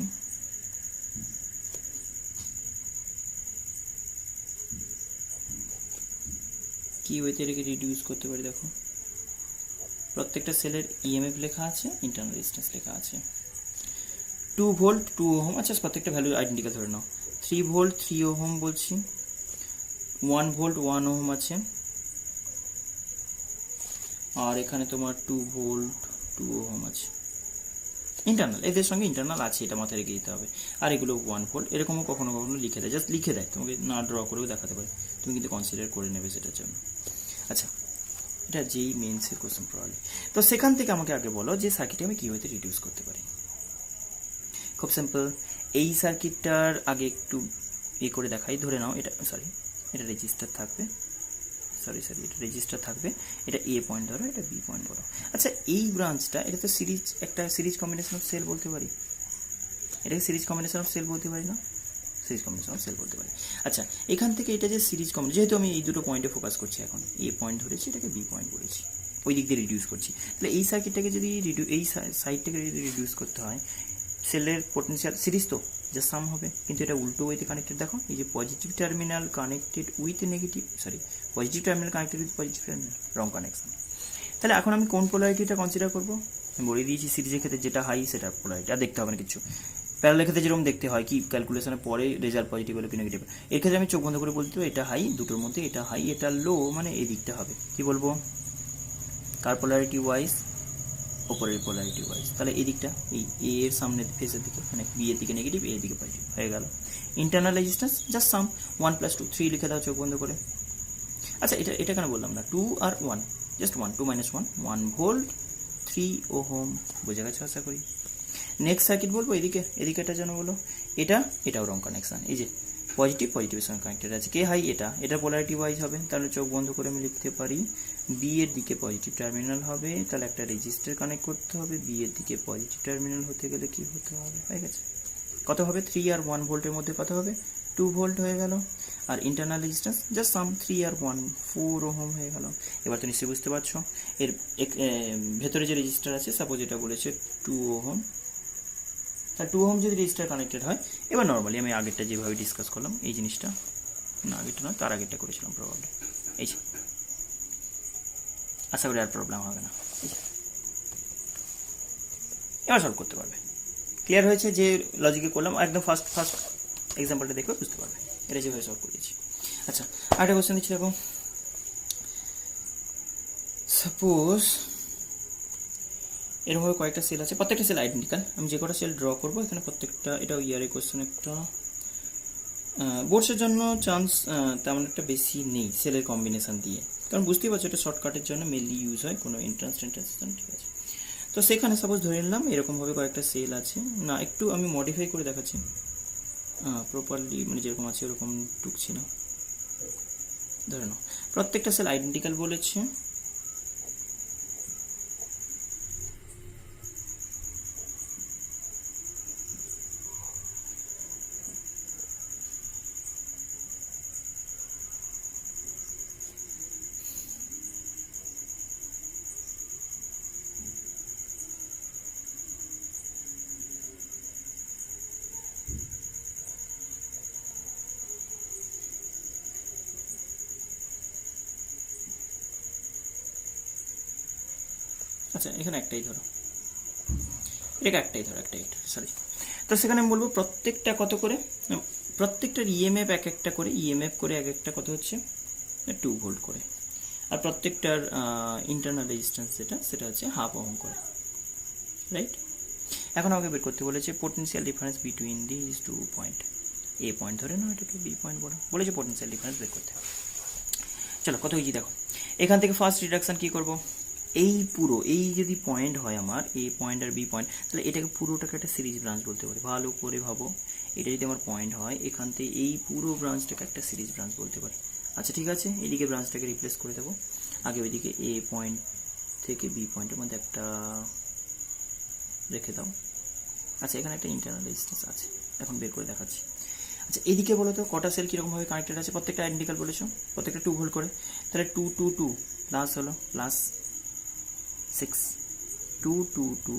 কি ওয়েতে এটাকে রিডিউস করতে পারি, দেখো প্রত্যেকটা সেলের ইএমএফ লেখা আছে, ইন্টারনাল রেজিস্ট্যান্স লেখা আছে, 2 ভোল্ট 2 ওহম, আচ্ছা প্রত্যেকটা ভ্যালু আইডেন্টিক্যাল ধরে নাও, 3 ভোল্ট 3 ওহম বলছি, 1 ভোল্ট 1 ওহম আছে, আর এখানে তোমার 2 ভোল্ট 2 ওহম আছে ইন্টারনাল, এদের সঙ্গে ইন্টারনাল আছে, এটা মাথায় রেখে দিতে হবে। আর এগুলো 1 ভোল্ট, এরকমও কখনো কখনো লিখে দেয়, জাস্ট লিখে দেয়, তোমাকে না ড্র করেও দেখাতে পারে, তুমি কিন্তু কনসিডার করে নেবে সেটার জন্য। আচ্ছা এটা যেই মেন্সের কোশ্চেন প্রবাবলি, তো সেখান থেকে আমাকে আগে বলো যে সার্কিটে আমি কী হইতে রিডিউস করতে পারি। খুব সিম্পল, এই সার্কিটটার আগে একটু ইয়ে করে দেখাই, ধরে নাও এটা এটা রেজিস্টার থাকবে, এটা রেজিস্টার থাকবে, এটা এ পয়েন্ট ধরো, এটা বি পয়েন্ট বলো। আচ্ছা এই ব্রাঞ্চটা এটা তো একটা সিরিজ কম্বিনেশন অফ সেল বলতে পারি, এটাকে সিরিজ কম্বিনেশন অফ সেল বলতে পারি না, সিরিজ কম্বিনেশন অফ সেল বলতে পারি। আচ্ছা এখান থেকে এটা যে সিরিজ কম্বিনেশন, যেহেতু আমি এই দুটো পয়েন্টে ফোকাস করছি এখন, এ পয়েন্ট ধরেছি, এটাকে বি পয়েন্ট বলেছি, ওই দিক দিয়ে রিডিউস করছি, তাহলে এই সার্কিটটাকে যদি এই সাইডটাকে যদি রিডিউস করতে হয়, সেলের পোটেনশিয়াল সিরিজ তো যা সাম হবে, কিন্তু এটা উল্টো ওয়েতে কানেক্টেড, দেখো এই যে positive terminal connected with negative, positive terminal connected with positive terminal, wrong connection. তাহলে এখন আমি কোন পোলারিটিটা কনসিডার করবো, আমি বলে দিয়েছি সিরিজের ক্ষেত্রে যেটা হাই সেটা পোলারিটি, আর দেখতে হবে না কিছু, প্যারালাল ক্ষেত্রে যেরকম দেখতে হয় কি ক্যালকুলেশনের পরে রেজাল্ট পজিটিভ হলো কি নেগেটিভ, এর ক্ষেত্রে আমি চোখ বন্ধ করে বলতে এটা হাই, দুটোর মধ্যে এটা হাই এটা লো, মানে এই দিকটা হবে কি বলবো কার পোলারিটি ওয়াইজ, ওপরের পোলারিটি ওয়াইজ, তাহলে এই দিকটা এই এ এর সামনে ফেসের দিকে মানে বি এর দিকে নেগেটিভ, এর দিকে পজিটিভ হয়ে গেল। ইন্টারনাল রেজিস্ট্যান্স জাস্ট সাম 1 + 2 3 লিখে দাও চোখ বন্ধ করে। আচ্ছা এটা কেন বললাম না, 2 আর 1 জাস্ট 1 2 - 1 1 ভোল্ট 3 ওহম, বোঝা গেছে আশা করি। নেক্সট সার্কিট বলবো এদিকে এটা যেন বলো, এটাও রং কানেকশন, এই যে পজিটিভের সঙ্গে কানেক্টেড আছে, কে হাই এটা পোলারিটি ওয়াইজ হবে, তাহলে চোখ বন্ধ করে আমি লিখতে পারি বি এর দিকে পজিটিভ টার্মিনাল হবে, তাহলে একটা রেজিস্টার কানেক্ট করতে হবে, বি এর দিকে পজিটিভ টার্মিনাল হতে গেলে কি হতে হবে, হয়ে গেছে কত হবে 3 আর 1 ভোল্টের মধ্যে কত হবে 2 ভোল্ট হয়ে গেল, আর ইন্টারনাল রেজিস্ট্যান্স জাস্ট সাম 3 আর 1 4 ওহম হয়ে গেল। এবার তো নিশ্চয়ই বুঝতে পারছো এর ভেতরে যে রেজিস্টার আছে, সাপোজ এটা বলেছে 2 ওহম, তার 2 ওহম যদি রেজিস্টার কানেক্টেড হয়, এবার নর্মালি আমি আগেরটা যেভাবে ডিসকাস করলাম এই জিনিসটা, না আগেরটা নয় তার আগেরটা করেছিলাম প্রবাবলি, এই যে আশা করি আর প্রবলেম হবে না, এবার সলভ করতে পারবে। ক্লিয়ার হয়েছে যে লজিকে করলাম, একদম ফার্স্ট এক্সাম্পলটা দেখবে বুঝতে পারবে এটা যেভাবে সলভ করেছি। আচ্ছা আরেকটা কোশ্চেন দিচ্ছি, দেখো সাপোজ এরকমভাবে কয়েকটা সেল আছে, প্রত্যেকটা সেল আইডেন্টিক্যাল, আমি যে কটা সেল ড্র করবো এখানে প্রত্যেকটা, এটা ইয়ারের কোশ্চেন একটা, বোর্ডসের জন্য চান্স তেমন একটা বেশি নেই সেলের কম্বিনেশন দিয়ে, কারণ বুঝতেই পারছো এটা শর্টকাটের জন্য মেনলি ইউজ হয়, কোনো এন্ট্রান্স ঠিক আছে। তো সেখানে সাপোজ ধরে নিলাম এরকমভাবে কয়েকটা সেল আছে, না একটু আমি মডিফাই করে দেখাচ্ছি প্রপারলি, মানে যেরকম আছে ওরকম টুকছি না, ধরে নাও প্রত্যেকটা সেল আইডেন্টিক্যাল বলেছে, আচ্ছা এখানে একটাই ধরো, এটা একটাই ধরো, একটাই সরি। তো সেখানে আমি বলবো প্রত্যেকটা কত করে, প্রত্যেকটার ইএমএফ এক একটা করে, ইএমএফ করে এক একটা কত হচ্ছে 2 ভোল্ট করে, আর প্রত্যেকটার ইন্টারনাল রেজিস্ট্যান্স যেটা সেটা হচ্ছে 1/2 ওহম করে, রাইট। এখন আমাকে বের করতে বলেছে potential difference between this 2 point, A point ধরে নাও, এটাকে বি পয়েন্ট বলেছে পোটেনশিয়াল ডিফারেন্স বের করতে হবে। চলো কত ইজি দেখো, এখান থেকে ফার্স্ট রিডাকশন কি করব, এই পুরো এই যদি পয়েন্ট হয় আমার এ পয়েন্ট আর বি পয়েন্ট, তাহলে এটাকে পুরোটাকে একটা সিরিজ ব্রাঞ্চ বলতে পারি। ভালো করে ভাবো, এটা যদি আমার পয়েন্ট হয়, এখান থেকে এই পুরো ব্রাঞ্চটাকে একটা সিরিজ ব্রাঞ্চ বলতে পারি। আচ্ছা ঠিক আছে, এদিকে ব্রাঞ্চটাকে রিপ্লেস করে দেবো, আগে ওইদিকে এ পয়েন্ট থেকে বি পয়েন্টের মধ্যে একটা রেখে দাও। আচ্ছা এখানে একটা ইন্টারনাল রেজিস্ট্যান্স আছে, এখন বের করে দেখাচ্ছি। আচ্ছা এদিকে বলো তো কটা সেল কীরকমভাবে কানেক্টেড আছে, প্রত্যেকটা আইডেন্টিক্যাল বলেছো, প্রত্যেকটা 2 ভোল্ট করে, তাহলে 2 2 2 প্লাস হলো প্লাস 6, 2 2 2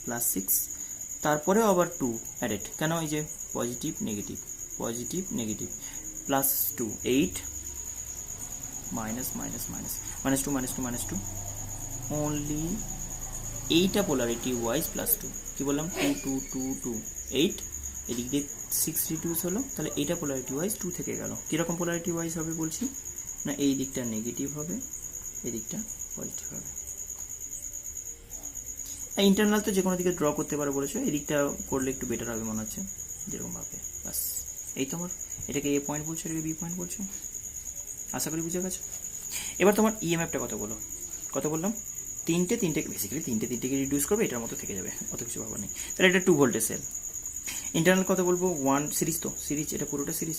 প্লাস 6, তারপরেও আবার 2 অ্যাডেড, কেন এই যে positive negative plus 2 8 minus minus minus minus 2 minus 2 minus 2, only এইটা পোলারিটি ওয়াইজ প্লাস 2, কি বললাম 2 2 2 2 8, এদিক দিয়ে 62 হলো, তাহলে এইটা পোলারিটি ওয়াইজ 2 থেকে গেল। কীরকম পোলারিটি ওয়াইজ হবে বলছি না, এই দিকটা নেগেটিভ হবে, এই দিকটা পজিটিভ হবে। ইন্টারনাল তো যে কোনো দিকে ড্র করতে পারো বলেছো, এই দিকটা করলে একটু বেটার হবে মনে হচ্ছে, যেরকম ভাবে। বাস এই তোমার, এটাকে এ পয়েন্ট বলছো, এটাকে বি পয়েন্ট বলছো, আশা করি বুঝে গেছো। এবার তোমার ইএমএফটা কত বলো, কত বললাম তিনটে বেসিক্যালি তিনটেকে রিডিউস করবে, এটার মতো থেকে যাবে, অত কিছু ভাবা নেই। তাহলে এটা 2 ভোল্টের সেল। ইন্টারনাল কত বলবো 1 সিরিজ, তো সিরিজ এটা পুরোটা সিরিজ,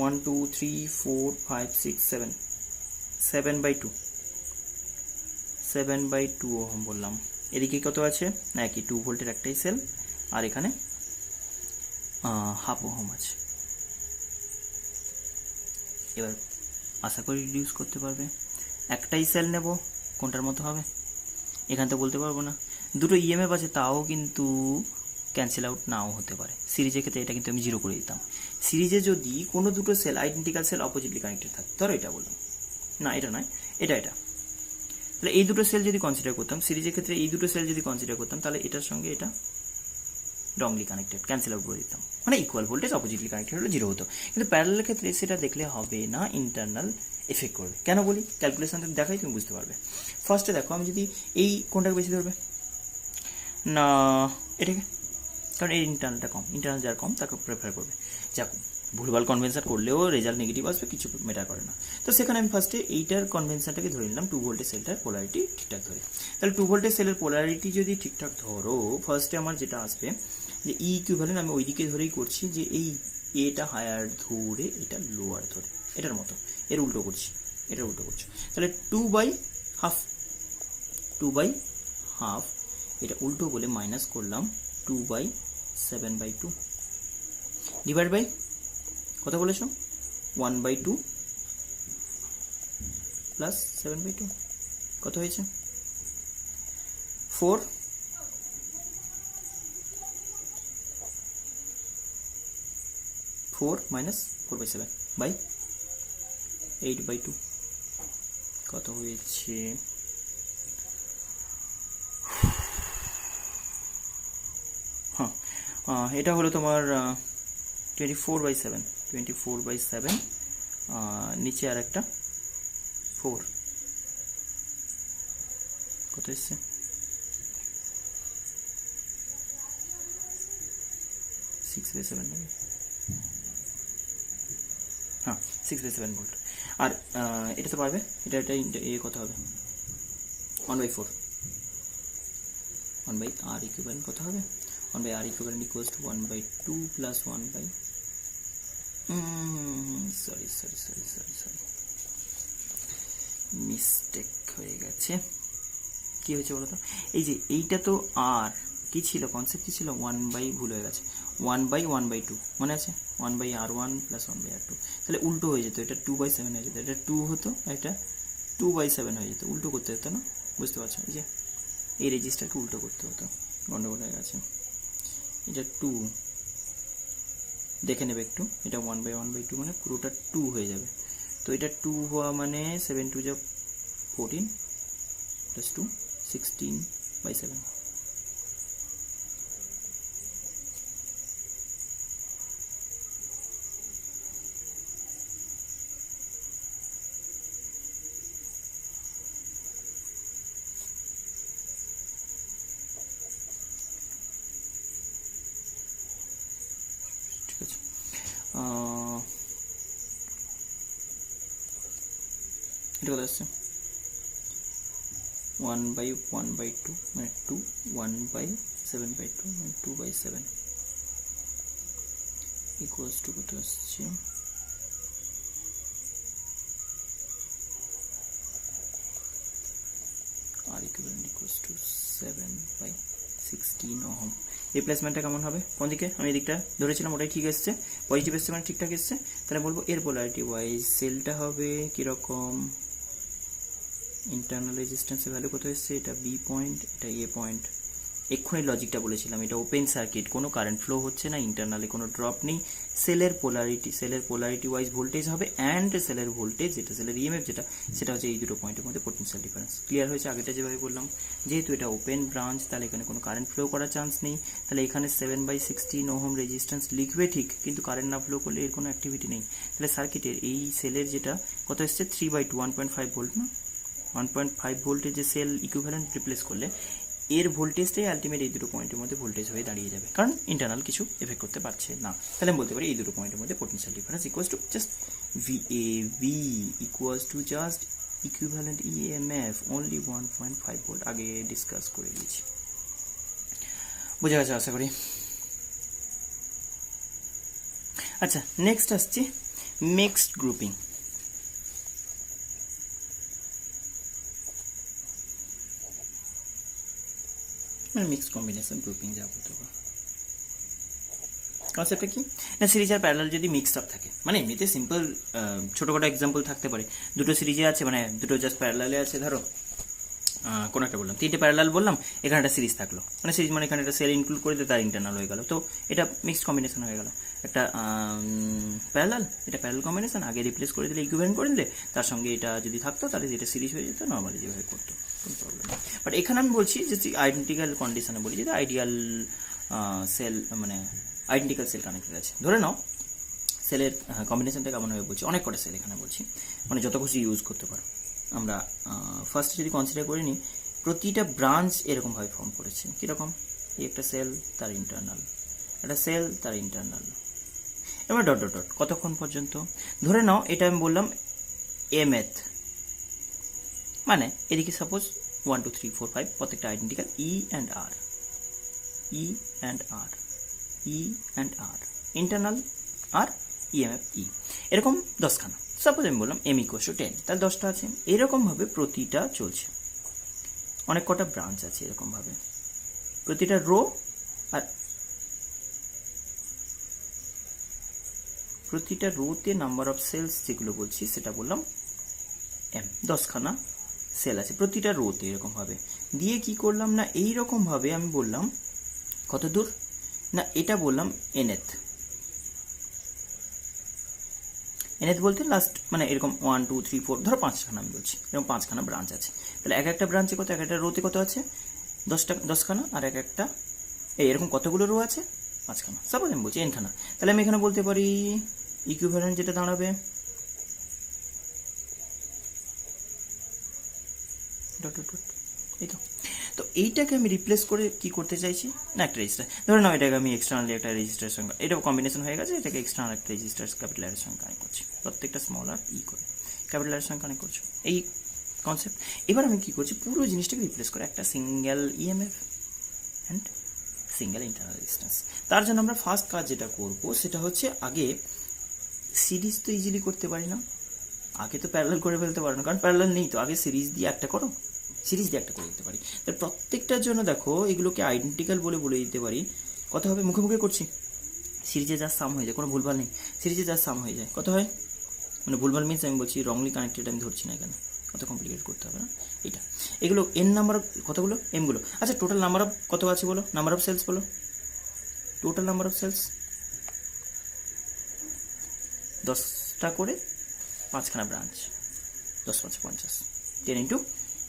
1 2 3 4 5 6 7, 7/2 7/2 ওহম বললাম। এদিকে কত আছে না, একই 2 ভোল্টের একটাই সেল, আর এখানে 1/2 ওহম আছে। এবার আশা করি রিডিউস করতে পারবে। একটাই সেল নেব, কোনটার মতো হবে এখান তো বলতে পারবো না, দুটো ইএমএফ আছে তাও কিন্তু ক্যান্সেল আউট নাও হতে পারে। সিরিজের ক্ষেত্রে এটা কিন্তু আমি 0 করে দিতাম। সিরিজে যদি কোনো দুটো সেল আইডেন্টিক্যাল সেল অপোজিটলি কানেক্টেড থাকে, ধরো এটা বললাম না, এটা নয়, এটা তাহলে এই দুটো সেল যদি কনসিডার করতাম, সিরিজের ক্ষেত্রে এই দুটো সেল যদি কনসিডার করতাম, তাহলে এটার সঙ্গে এটা রংলি কানেক্টেড, ক্যান্সেল আউট করে দিতাম, মানে ইকুয়াল ভোল্টেজ অপোজিটলি কানেক্টেড হলে 0 হতো। কিন্তু প্যারালালের ক্ষেত্রে সেটা দেখলে হবে না, ইন্টারনাল এফেক্ট করবে। কেন বলি, ক্যালকুলেশন দেখাই তুমি বুঝতে পারবে। ফার্স্টে দেখো, আমি যদি এই কোনটাকে বেশি ধরবে না এটাকে, কারণ এই ইন্টারনালটা কম, ইন্টারনাল যার কম তাকে প্রেফার করবে। যাক ভুলভাল কনভেনশন করলেও রেজাল্ট নেগেটিভ আসবে, কিছু ম্যাটার করে না। তো সেখানে আমি ফার্স্টে এইটার কনভেনশনটাকে ধরে নিলাম, 2 ভোল্টের সেলটার পোলারিটি ঠিকঠাক ধরে। তাহলে 2 ভোল্টের সেলের পোলারিটি যদি ঠিকঠাক ধরো, ফার্স্টে আমার যেটা আসবে যে ই ইকুইভ্যালেন্ট, আমি ওইদিকে ধরেই করছি, যে এই এটা হায়ার ধরে এটা লোয়ার ধরে, এটার মতো, এর উল্টো করছি, এটার উল্টো করছি। তাহলে 2/2 এটা উল্টো বলে মাইনাস করলাম 2/7/2 ডিভাইড বাই কত বলেছো 1/2 প্লাস 7/2 কত হয়েছে 4 মাইনাস 4/7 বাই 8/2 কত হয়েছে এটা হলো তোমার 24/7 নিচে আর একটা 4 কত এসছে 6/7 নাকি 6/7 ভোল্ট। আর এটা তো পারবে, এটা কত হবে 1/4 1/r ইকুইভ্যালেন্ট কত হবে 1/r equivalent equals to 1/2 plus 1/, sorry mistake হয়ে গেছে। কি হয়েছে বলো তো, এই যে এইটা তো আর কি ছিল, কনসেপ্ট কি ছিল 1/, ভুল হয়ে গেছে 1/1/2 মনে আছে 1/r1 plus 1/r2, তাহলে উল্টো হয়ে যেত, এটা 2/7 হয়ে যেত, এটা 2 হতো, এটা 2/7 হয়ে যেত, উল্টো করতে হতো না, বুঝতে পারছো, এই যে এই রেজিস্টারকে উল্টো করতে হতো, গন্ডগোল হয়ে গেছে। এটা 2 দেখে নেবে একটু, এটা 1/1/2 মানে পুরোটা 2 হয়ে যাবে, তো এটা 2 হওয়া মানে 7 2 14 plus 2 16/7। ঠিক আছে, এটা কত আসছে 1/1/2 মানে 2, 1/7/2 মানে 2/7 ইকুয়ালস টু কত আসছে আর ইকুইভ্যালেন্ট ইকুয়ালস টু 7/16 ওহম। রিপ্লেসমেন্টটা কেমন হবে? কোন দিকে? আমি এদিকটা ধরেছিলাম, ওটাই ঠিক এসছে, পজিটিভ এসছে মানে ঠিকঠাক এসছে। তাহলে বলবো এর পোলারিটি ওয়াইজ সেলটা হবে কিরকম, ইন্টারনাল রেজিস্ট্যান্সের ভ্যালু কত এসছে, এটা বি পয়েন্ট, এটা এ পয়েন্ট। এক্ষুনি লজিকটা বলেছিলাম, এটা ওপেন সার্কিট, কোনো কারেন্ট ফ্লো হচ্ছে না, ইন্টারনালে কোনো ড্রপ নেই, সেলের পোলারিটি ওয়াইজ ভোল্টেজ হবে, অ্যান্ড সেলের ভোল্টেজ যেটা সেলের ইএমএফ যেটা, সেটা হচ্ছে এই দুটো পয়েন্টের মধ্যে পোটেনশিয়াল ডিফারেন্স। ক্লিয়ার হয়েছে? আগেটা যেভাবে বললাম, যেহেতু এটা ওপেন ব্রাঞ্চ তাহলে এখানে কোনো কারেন্ট ফ্লো করার চান্স নেই, তাহলে এখানে 7/16 ওহম রেজিস্ট্যান্স লিখবে ঠিক, কিন্তু কারেন্ট না ফ্লো করলে এর কোনো অ্যাক্টিভিটি নেই। তাহলে সার্কিটের এই সেলের যেটা কত এসছে 3/2, 1.5 ভোল্ট না, 1.5 ভোল্টের যে সেল ইকুইভ্যালেন্ট রিপ্লেস করলে এর ভোল্টেজটাই আলটিমেট এই দুটো পয়েন্টের মধ্যে ভোল্টেজ হয়ে দাঁড়িয়ে যাবে, কারণ ইন্টারনাল কিছু এফেক্ট করতে পারছে না। তাহলে আমি বলতে পারি এই দুটো পয়েন্টের মধ্যে potential difference equals to just VAV equals to just equivalent EMF only 1.5 volt. আগে ডিসকাস করে দিয়েছি, বোঝা গেছে আশা করি। আচ্ছা, নেক্সট আসছে মিক্সড গ্রুপিং। মানে মিক্সড কম্বিনেশন গ্রুপিং যা বলতে পারো। কনসেপ্টটা কি না, সিরিজ আর প্যারালাল যদি মিক্সড আপ থাকে, মানে এমনিতে সিম্পল ছোটোখাটো এক্সাম্পল থাকতে পারে, দুটো সিরিজে আছে মানে দুটো জাস্ট প্যারালালে আছে, ধরো কোনো একটা বললাম, তিনটে প্যারালাল বললাম, এখানে একটা সিরিজ থাকলো, মানে সিরিজ মানে এখানে একটা সেল ইনক্লুড করে দিয়ে তার ইন্টারনাল হয়ে গেল, তো এটা মিক্সড কম্বিনেশন হয়ে গেল। একটা প্যারালাল, এটা প্যারালাল কম্বিনেশন, আগে রিপ্লেস করে দিলে ইকুইভ্যালেন্ট করে দিলে, তার সঙ্গে এটা যদি থাকতো তাহলে এটা সিরিজ হয়ে যেত, নর্মালি যেভাবে করতো কোনো প্রবলেম নেই। বাট এখানে আমি বলছি যে আইডেন্টিক্যাল কন্ডিশনে বলি, যেটা আইডিয়াল সেল মানে আইডেন্টিক্যাল সেল কানেক্টেড আছে। ধরে নাও সেলের কম্বিনেশনটা কেমন হবে বলছি, অনেক কটা সেল এখানে বলছি, মানে যত খুশি ইউজ করতে পারো। আমরা ফার্স্টে যদি কনসিডার করে নিই, প্রতিটা ব্রাঞ্চ এরকমভাবে ফর্ম করেছে, কীরকম, এই একটা সেল তার ইন্টারনাল, একটা সেল তার ইন্টারনাল, এবার ডট ডট ডট কতক্ষণ পর্যন্ত। ধরে নাও এটা আমি বললাম এমএথ, মানে এদিকে সাপোজ 1 2 3 4 5 প্রত্যেকটা identical E and R, E and R, E and R, internal R EMF E, এরকম 10খানা। সাপোজ আমি বললাম এম ইকুয়ালস টু 10, তার 10টা আছে। এরকমভাবে প্রতিটা চলছে, অনেক কটা ব্রাঞ্চ আছে এরকমভাবে, প্রতিটা রো আর প্রতিটা রোতে নাম্বার অফ সেলস যেগুলো বলছি সেটা বললাম এম, 10খানা সেল আছে প্রতিটা রোতে এরকমভাবে। দিয়ে কি করলাম না, এইরকমভাবে আমি বললাম কত দূর না, এটা বললাম এনএথ, এনএথ বলতে লাস্ট মানে এরকম 1 2 3 4 ধরো 5খানা আমি বলছি, এরকম 5খানা ব্রাঞ্চ আছে। তাহলে এক একটা ব্রাঞ্চে কত, এক একটা রোতে কত আছে 10খানা, আর এক একটা এরকম কতগুলো রো আছে 5খানা, সাপোজ আমি বলছি এনখানা। তাহলে আমি এখানে বলতে পারি ইকুইভ্যালেন্ট যেটা দাঁড়াবে ডট ডট ডট, এই তো এইটাকে আমি রিপ্লেস করে কি করতে চাইছি না, একটা রেজিস্টার ধরে নাও, এটাকে আমি এক্সটার্নালি একটা রেজিস্টারের সঙ্গে, এটা কম্বিনেশন হয়ে গেছে, এটাকে এক্সটার্নাল একটা রেজিস্টার ক্যাপিটাল এর সঙ্গে কানেক্ট করছি, প্রত্যেকটা স্মল আর ই করে ক্যাপিটাল এর সঙ্গে কানেক্ট করছো, এই কনসেপ্ট। এবার আমি কি করছি, পুরো জিনিসটাকে রিপ্লেস করে একটা single EMF and single internal resistance. তার জন্য আমরা ফার্স্ট কাজ যেটা করব সেটা হচ্ছে, আগে সিরিজ তো ইজিলি করতে পারি না, আগে তো প্যারালাল করে ফেলতে পারো না, কারণ প্যারালাল নেই, তো আগে সিরিজ দিয়ে একটা করো, সিরিজ দিয়ে একটা করে দিতে পারি। তার প্রত্যেকটার জন্য দেখো এগুলোকে আইডেন্টিক্যাল বলে দিতে পারি। কত হবে, মুখে মুখে করছি, সিরিজে যার সাম হয়ে যায়, কোনো ভুলভাল নেই, সিরিজে যার সাম হয়ে যায় কত হয়, মানে ভুলভাল মিনস আমি বলছি রংলি কানেক্টেড, আমি ধরছি না এখানে, অত কমপ্লিকেট করতে হবে না এটা। এগুলো এন নাম্বার কতগুলো, এমগুলো। আচ্ছা টোটাল নাম্বার অফ কত আছে বলো, নাম্বার অফ সেলস বলো, টোটাল নাম্বার অফ সেলস 10টা করে 5খানা ব্রাঞ্চ, 10 5 50, 10 ×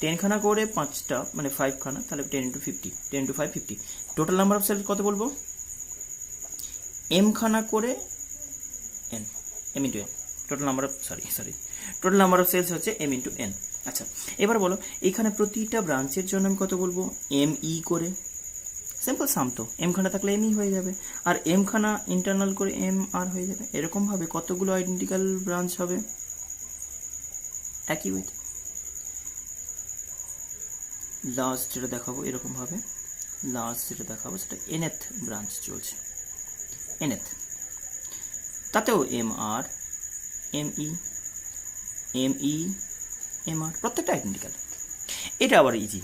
10 খানা করে 5টা মানে 5 খানা, তাহলে 10 × 50, 10 × 5 50। টোটাল নাম্বার অফ সেল কত বলবো? m খানা করে n, m × n। Total number of total number of cells হচ্ছে m × n। আচ্ছা, এবার বলো এইখানে প্রতিটা ব্রাঞ্চের জন্য আমি কত বলবো? me করে, সিম্পল সাম তো, m খানা থাকলে me হয়ে যাবে, আর m খানা ইন্টারনাল করে mr হয়ে যাবে। এরকম ভাবে কতগুলো আইডেন্টিক্যাল ব্রাঞ্চ হবে একই ওয়েতে। লাস্ট যেটা দেখাবো এরকম ভাবে, লাস্ট যেটা দেখাবো সেটা nth ব্রাঞ্চ চলছে, nth, তাতেও mr, me, mr প্রত্যেকটা আইডেন্টিক্যাল। এটা আবার ইজি,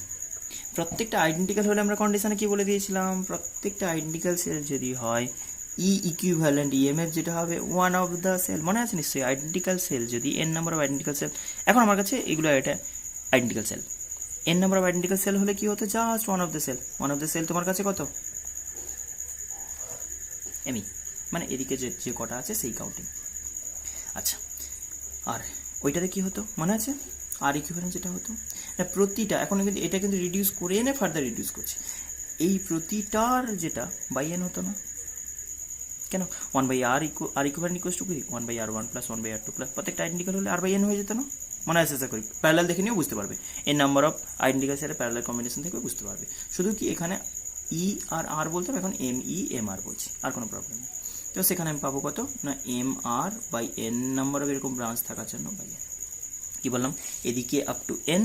প্রত্যেকটা আইডেন্টিক্যাল হলে আমরা কন্ডিশনে কি বলে দিয়েছিলাম? প্রত্যেকটা আইডেন্টিক্যাল সেল যদি হয় ই ইকুইভ্যালেন্ট ইএমএফ যেটা হবে ওয়ান অফ দ্য সেল, মনে আছে নিশ্চয়ই? আইডেন্টিক্যাল সেল যদি N number of identical cell, এখন আমার কাছে এগুলো এটা identical cell, N number of identical cell হলে কি হতো? Just one of the cell, one of the cell তোমার কাছে কত? এমই, মানে এদিকে যে কটা আছে সেই কাউন্টিং। আচ্ছা, আর ওইটাতে কি হতো মনে আছে? আর ইকুইভ্যালেন্ট যেটা হতো না, প্রতিটা, এখন কিন্তু এটা কিন্তু রিডিউস করে এনে ফার্দার রিডিউস করছে, এই প্রতিটার যেটা বাই এন হতো না কেন? 1/r ইকুইভ্যালেন্ট ইকুয়ালস টু কি? 1/r1 + 1/r2 প্লাস প্রত্যেকটা আইডেন্টিক্যাল হলে r/n হয়ে যেত না? মনে আছে? আশা করি প্যারালাল দেখে নিয়েও বুঝতে পারবে, এর নাম্বার অফ আইডেন্টিক্যাল সেলের প্যারালাল কম্বিনেশন থেকে বুঝতে পারবে। শুধু কি এখানে ই আর আর বলতে হবে, এখন MEMR বলছি, আর কোনো প্রবলেম নেই। তো সেখানে আমি পাবো কত না MR/n নাম্বার অফ এরকম ব্রাঞ্চ থাকার জন্য বাই n। কি বললাম? এদিকে আপ টু n,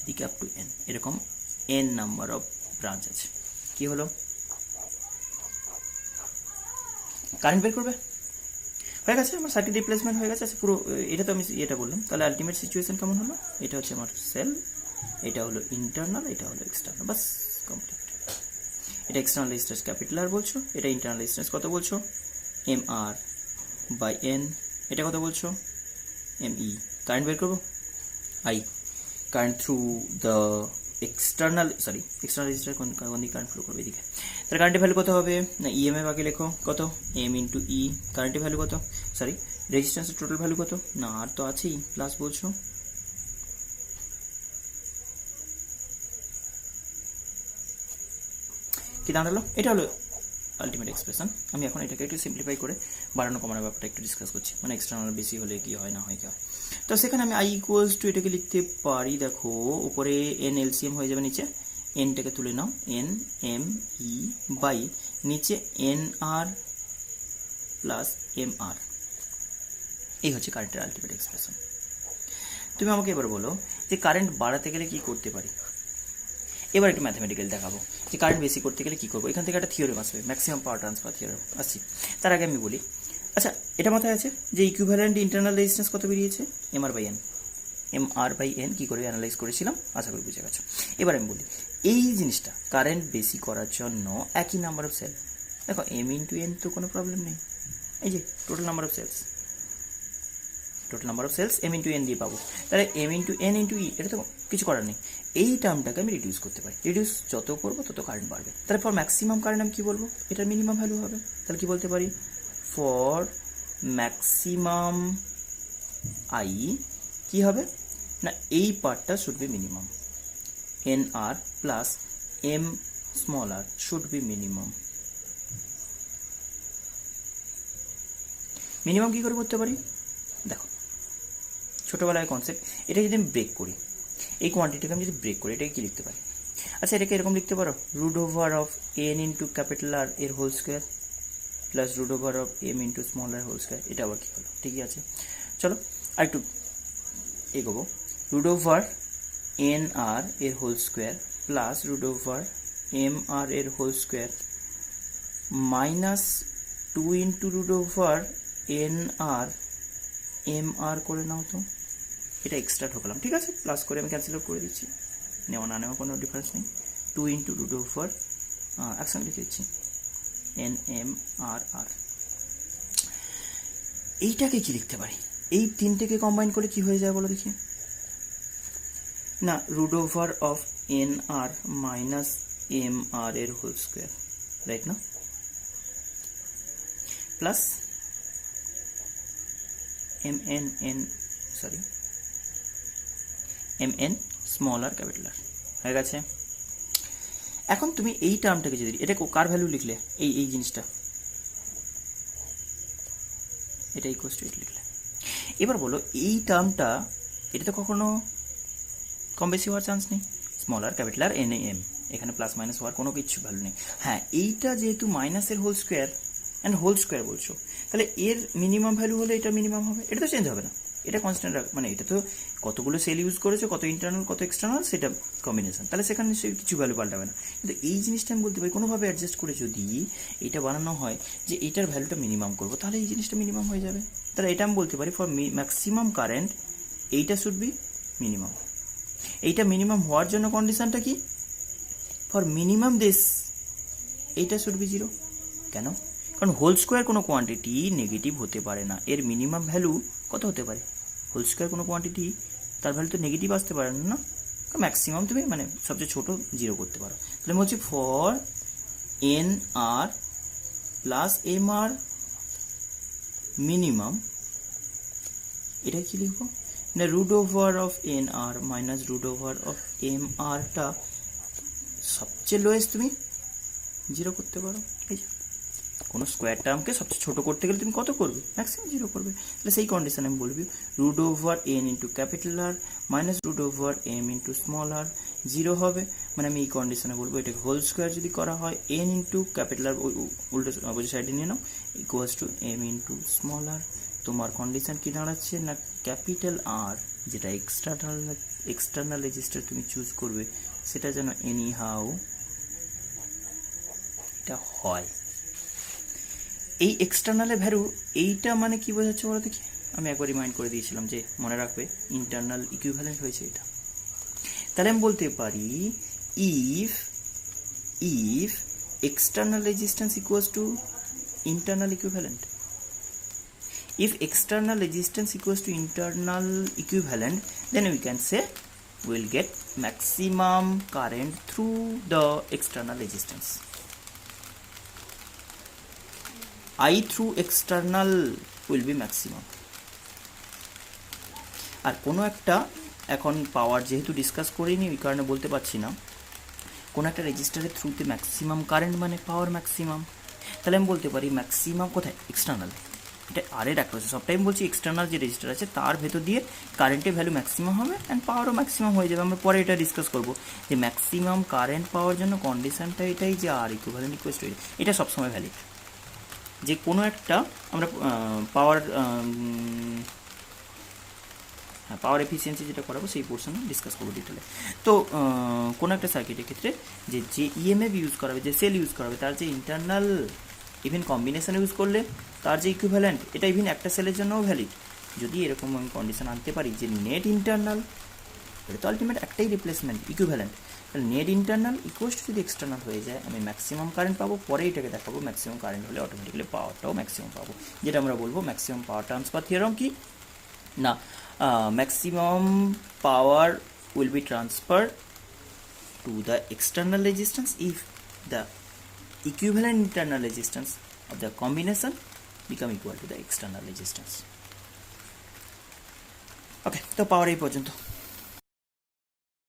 এদিকে আপ টু n, এরকম n নাম্বার অফ ব্রাঞ্চ আছে। কি হলো? কারেন্ট বের করবে, হয়ে গেছে আমার সার্কিট রিপ্লেসমেন্ট হয়ে গেছে। পুরো এটা তো আমি এটা বললাম, তাহলে আলটিমেট সিচুয়েশন কেমন হলো? এটা হচ্ছে আমার সেল, এটা হলো ইন্টারনাল, এটা হলো এক্সটার্নাল, বাস কমপ্লিট। এটা এক্সটার্নাল রেজিস্ট্যান্স ক্যাপিটাল আর বলছো, এটা ইন্টারনাল রেজিস্ট্যান্স কত বলছো? MR/n, এটা কত বলছো? ME। কারেন্ট বের করবো, I current through the external register কোন দিকে কারেন্ট ফ্লো করবে? এদিকে। তাহলে কারেন্টের ভ্যালু কত হবে না? ইএমএফ আগে লেখো কত? m × e। কারেন্টের ভ্যালু কত? রেজিস্ট্যান্সের টোটাল ভ্যালু কত? না আর তো আছেই, প্লাস বলছো, কি দাঁড়ালো? এটা হলো আলটিমেট এক্সপ্রেশন। আমি এখন এটাকে একটু সিম্পলিফাই করে বাড়ানো কমানোর ব্যাপারটা একটু ডিসকাস করছি, মানে এক্সটার্নাল বেশি হলে কি হয় না হয় কি হয়। তো সেখানে আমি I = এটাকে লিখতে পারি, দেখো উপরে n LCM হয়ে যাবে, নিচে nটাকে তুলে নাও, NME বাই নিচে NR প্লাস MR। এই হচ্ছে কারেন্টের আলটিমেট এক্সপ্রেশন। তুমি আমাকে এবার বলো যে কারেন্ট বাড়াতে গেলে কি করতে পারি? এবার একটু ম্যাথমেটিক্যাল দেখাবো যে কারেন্ট বেশি করতে গেলে কি করবো। এখান থেকে একটা থিওরেম আসবে, ম্যাক্সিমাম পাওয়ার ট্রান্সফার থিওরেম আসছি। তার আগে আমি বলি, আচ্ছা এটা মাথায় আছে যে ইকুইভ্যালেন্ট ইন্টারনাল রেজিস্ট্যান্স কত বেরিয়েছে? MR/n। MR/n কি করে অ্যানালাইজ করেছিলাম আশা করি বুঝে গেছো। এবার আমি বলি এই জিনিসটা কারেন্ট বেশি করার জন্য একই নাম্বার অফ সেল, দেখো m × n তো কোনো প্রবলেম নেই, এই যে total number of cells, m × n দিয়ে পাবো। তাহলে m × n × e, এটা তো কিছু করার নেই, এই টার্মটাকে আমি রিডিউস করতে পারি। রিডিউস যত করবো তত কারেন্ট বাড়বে। তাহলে ফর ম্যাক্সিমাম কারেন্ট আমি কি বলবো? এটার মিনিমাম ভ্যালু হবে। তাহলে কি বলতে পারি? ফর ম্যাক্সিমাম I কি হবে না, এই পার্টটা should be minimum, NR plus M/r should be minimum. Minimum কি করে করতে পারি? দেখো ছোটবেলায় কনসেপ্ট, এটা যদি আমি ব্রেক করি, এই কোয়ান্টিটিকে আমি যদি ব্রেক করি, এটাকে কি লিখতে পারি? আচ্ছা এটাকে এরকম লিখতে পারো, √n × R এর whole square plus √m × r whole square. এটা আবার কি হলো? ঠিকই আছে, চলো আর একটু এগোবো। √nr এর হোল স্কোয়ার প্লাস √mr এর whole square minus 2 × √nr mr করে নাও তো, এটা এক্সট্রা ঢোকালাম, ঠিক আছে, প্লাস করে আমি ক্যান্সেল আউট করে দিচ্ছি, নেওয়া না নেওয়া কোনো ডিফারেন্স নেই। 2 × √, একসঙ্গে লিখে দিচ্ছি NMRR। এইটাকে কি লিখতে পারি? এই তিনটেকে কম্বাইন করে কি হয়ে যায় বলো দেখি না, √nr মাইনাস mr এর হোল স্কোয়ার, রাইট না, plus mn small R capital আর হয়ে গেছে। এখন তুমি এই টার্মটাকে যদি এটা কার ভ্যালু লিখলে, এই জিনিসটা এটা ইকুয়ালস টু 8 লিখলে, এবার বলো এই টার্মটা এটা তো কখনো কম বেশি হওয়ার চান্স নেই, small R capital R N M, এখানে প্লাস মাইনাস হওয়ার কোনো কিছু ভ্যালু নেই। হ্যাঁ এইটা যেহেতু মাইনাসের whole square and whole square বলছো, তাহলে এর মিনিমাম ভ্যালু হলে এটা মিনিমাম হবে, এটা তো চেঞ্জ হবে না, এটা কনস্ট্যান্ট মানে এটা তো কতগুলো সেল ইউজ করেছো, কত ইন্টারনাল কত এক্সটার্নাল সেটা কম্বিনেশন, তাহলে সেখানে কিছু ভ্যালু পাল্টাবে না। কিন্তু এই জিনিসটা আমি বলতে পারি কোনোভাবে অ্যাডজাস্ট করে যদি এটা বানানো হয় যে এইটার ভ্যালুটা মিনিমাম করবো, তাহলে এই জিনিসটা মিনিমাম হয়ে যাবে। তাহলে এটা আমি বলতে পারি ফর ম্যাক্সিমাম কারেন্ট এইটা শুড বি মিনিমাম। এইটা মিনিমাম হওয়ার জন্য কন্ডিশনটা কি, ফর মিনিমাম দিস এইটা শুড বি 0। কেন? কারণ হোল স্কোয়ার কোনো কোয়ান্টিটি নেগেটিভ হতে পারে না, এর মিনিমাম ভ্যালু কত হতে পারে, হোল স্কোয়ার কোনো কোয়ান্টিটি তার ভ্যালু তো নেগেটিভ আসতে পারে না, ম্যাক্সিমাম তুমি মানে সবচেয়ে ছোট 0 করতে পারো। তাহলে আমি বলছি for N R plus M R minimum, এটা কি লিখবো না root over of N R minus root over of M আরটা সবচেয়ে লোয়েস্ট তুমি 0 করতে পারো। এই যে কোনো স্কোয়ার টার্মকে সবচেয়ে ছোট করতে গেলে তুমি কত করবে, ম্যাক্সিমাম 0 করবে। তাহলে সেই কন্ডিশন আমি বলবি root over N into capital R minus root over M into small R 0 হবে। মানে আমি এই কন্ডিশনে বলবো এটাকে হোল স্কোয়ার যদি করা হয় এন ইন্টু ক্যাপিটাল আর উল্টো অপোজিট সাইডে নিয়ে নাও equals to M into small R. তোমার কন্ডিশন কি দাঁড়াচ্ছে না ক্যাপিটাল আর যেটা এক্সটার্নাল রেজিস্টার তুমি চুজ করবে সেটা যেন এনি হাউ এটা হয়। এই এক্সটার্নালের ভ্যালু এইটা মানে কি বোঝাচ্ছে বলো দেখি, আমি একবার রিমাইন্ড করে দিয়েছিলাম যে মনে রাখবে ইন্টারনাল ইকুইভ্যালেন্ট হয়েছে এটা। তাহলে আমি বলতে পারি if external resistance equals to internal equivalent, if external resistance equals to internal equivalent, then we can say we will get maximum current through the external resistance. I through external will be maximum. আর কোনো একটা এখন পাওয়ার যেহেতু ডিসকাস করিনি ওই কারণে বলতে পারছি না, কোনো একটা রেজিস্টারের থ্রুতে ম্যাক্সিমাম কারেন্ট মানে পাওয়ার ম্যাক্সিমাম। তাহলে আমি বলতে পারি ম্যাক্সিমাম কোথায়, এক্সটার্নাল, এটা আর এর একটা সব টাইম বলছি এক্সটার্নাল যে রেজিস্টার আছে তার ভেতর দিয়ে কারেন্টের ভ্যালু ম্যাক্সিমাম হবে অ্যান্ড পাওয়ারও ম্যাক্সিমাম হয়ে যাবে। আমরা পরে এটা ডিসকাস করবো যে ম্যাক্সিমাম কারেন্ট পাওয়ার জন্য কন্ডিশনটা এটাই যে আর ইকুইভ্যালেন্ট ইকুয়ালস টু এটা সবসময় ভ্যালিড। যে কোনো একটা আমরা পাওয়ার এফিসিয়েন্সি যেটা করাবো সেই পোর্শনে ডিসকাস করবো ডিটেলে। তো কোনো একটা সার্কিটের ক্ষেত্রে যে ইএমএফ ইউজ করাবে, যে সেল ইউজ করাবে তার যে ইন্টারনাল ইভেন কম্বিনেশন ইউজ করলে তার যে ইকুইভ্যালেন্ট এটা ইভেন একটা সেলের জন্যও ভ্যালিড। যদি এরকম আমি কন্ডিশন আনতে পারি যে নেট ইন্টারনাল, এটা তো আলটিমেট একটাই রিপ্লেসমেন্ট ইকুইভ্যালেন্ট, তাহলে নেট ইন্টারনাল ইকুয়ালস টু যদি এক্সটার্নাল হয়ে যায় আমি ম্যাক্সিমাম কারেন্ট পাবো, পরে এটাকে দেখাবো ম্যাক্সিমাম কারেন্ট হলে অটোমেটিক্যালি পাওয়ারটাও ম্যাক্সিমাম পাবো, যেটা আমরা বলবো ম্যাক্সিমাম পাওয়ার ট্রান্সফার থিওরাম কি না maximum power will be transferred to the external resistance if the equivalent internal resistance of the combination become equal to the external resistance. Okay, তো পাওয়ার এই পর্যন্ত।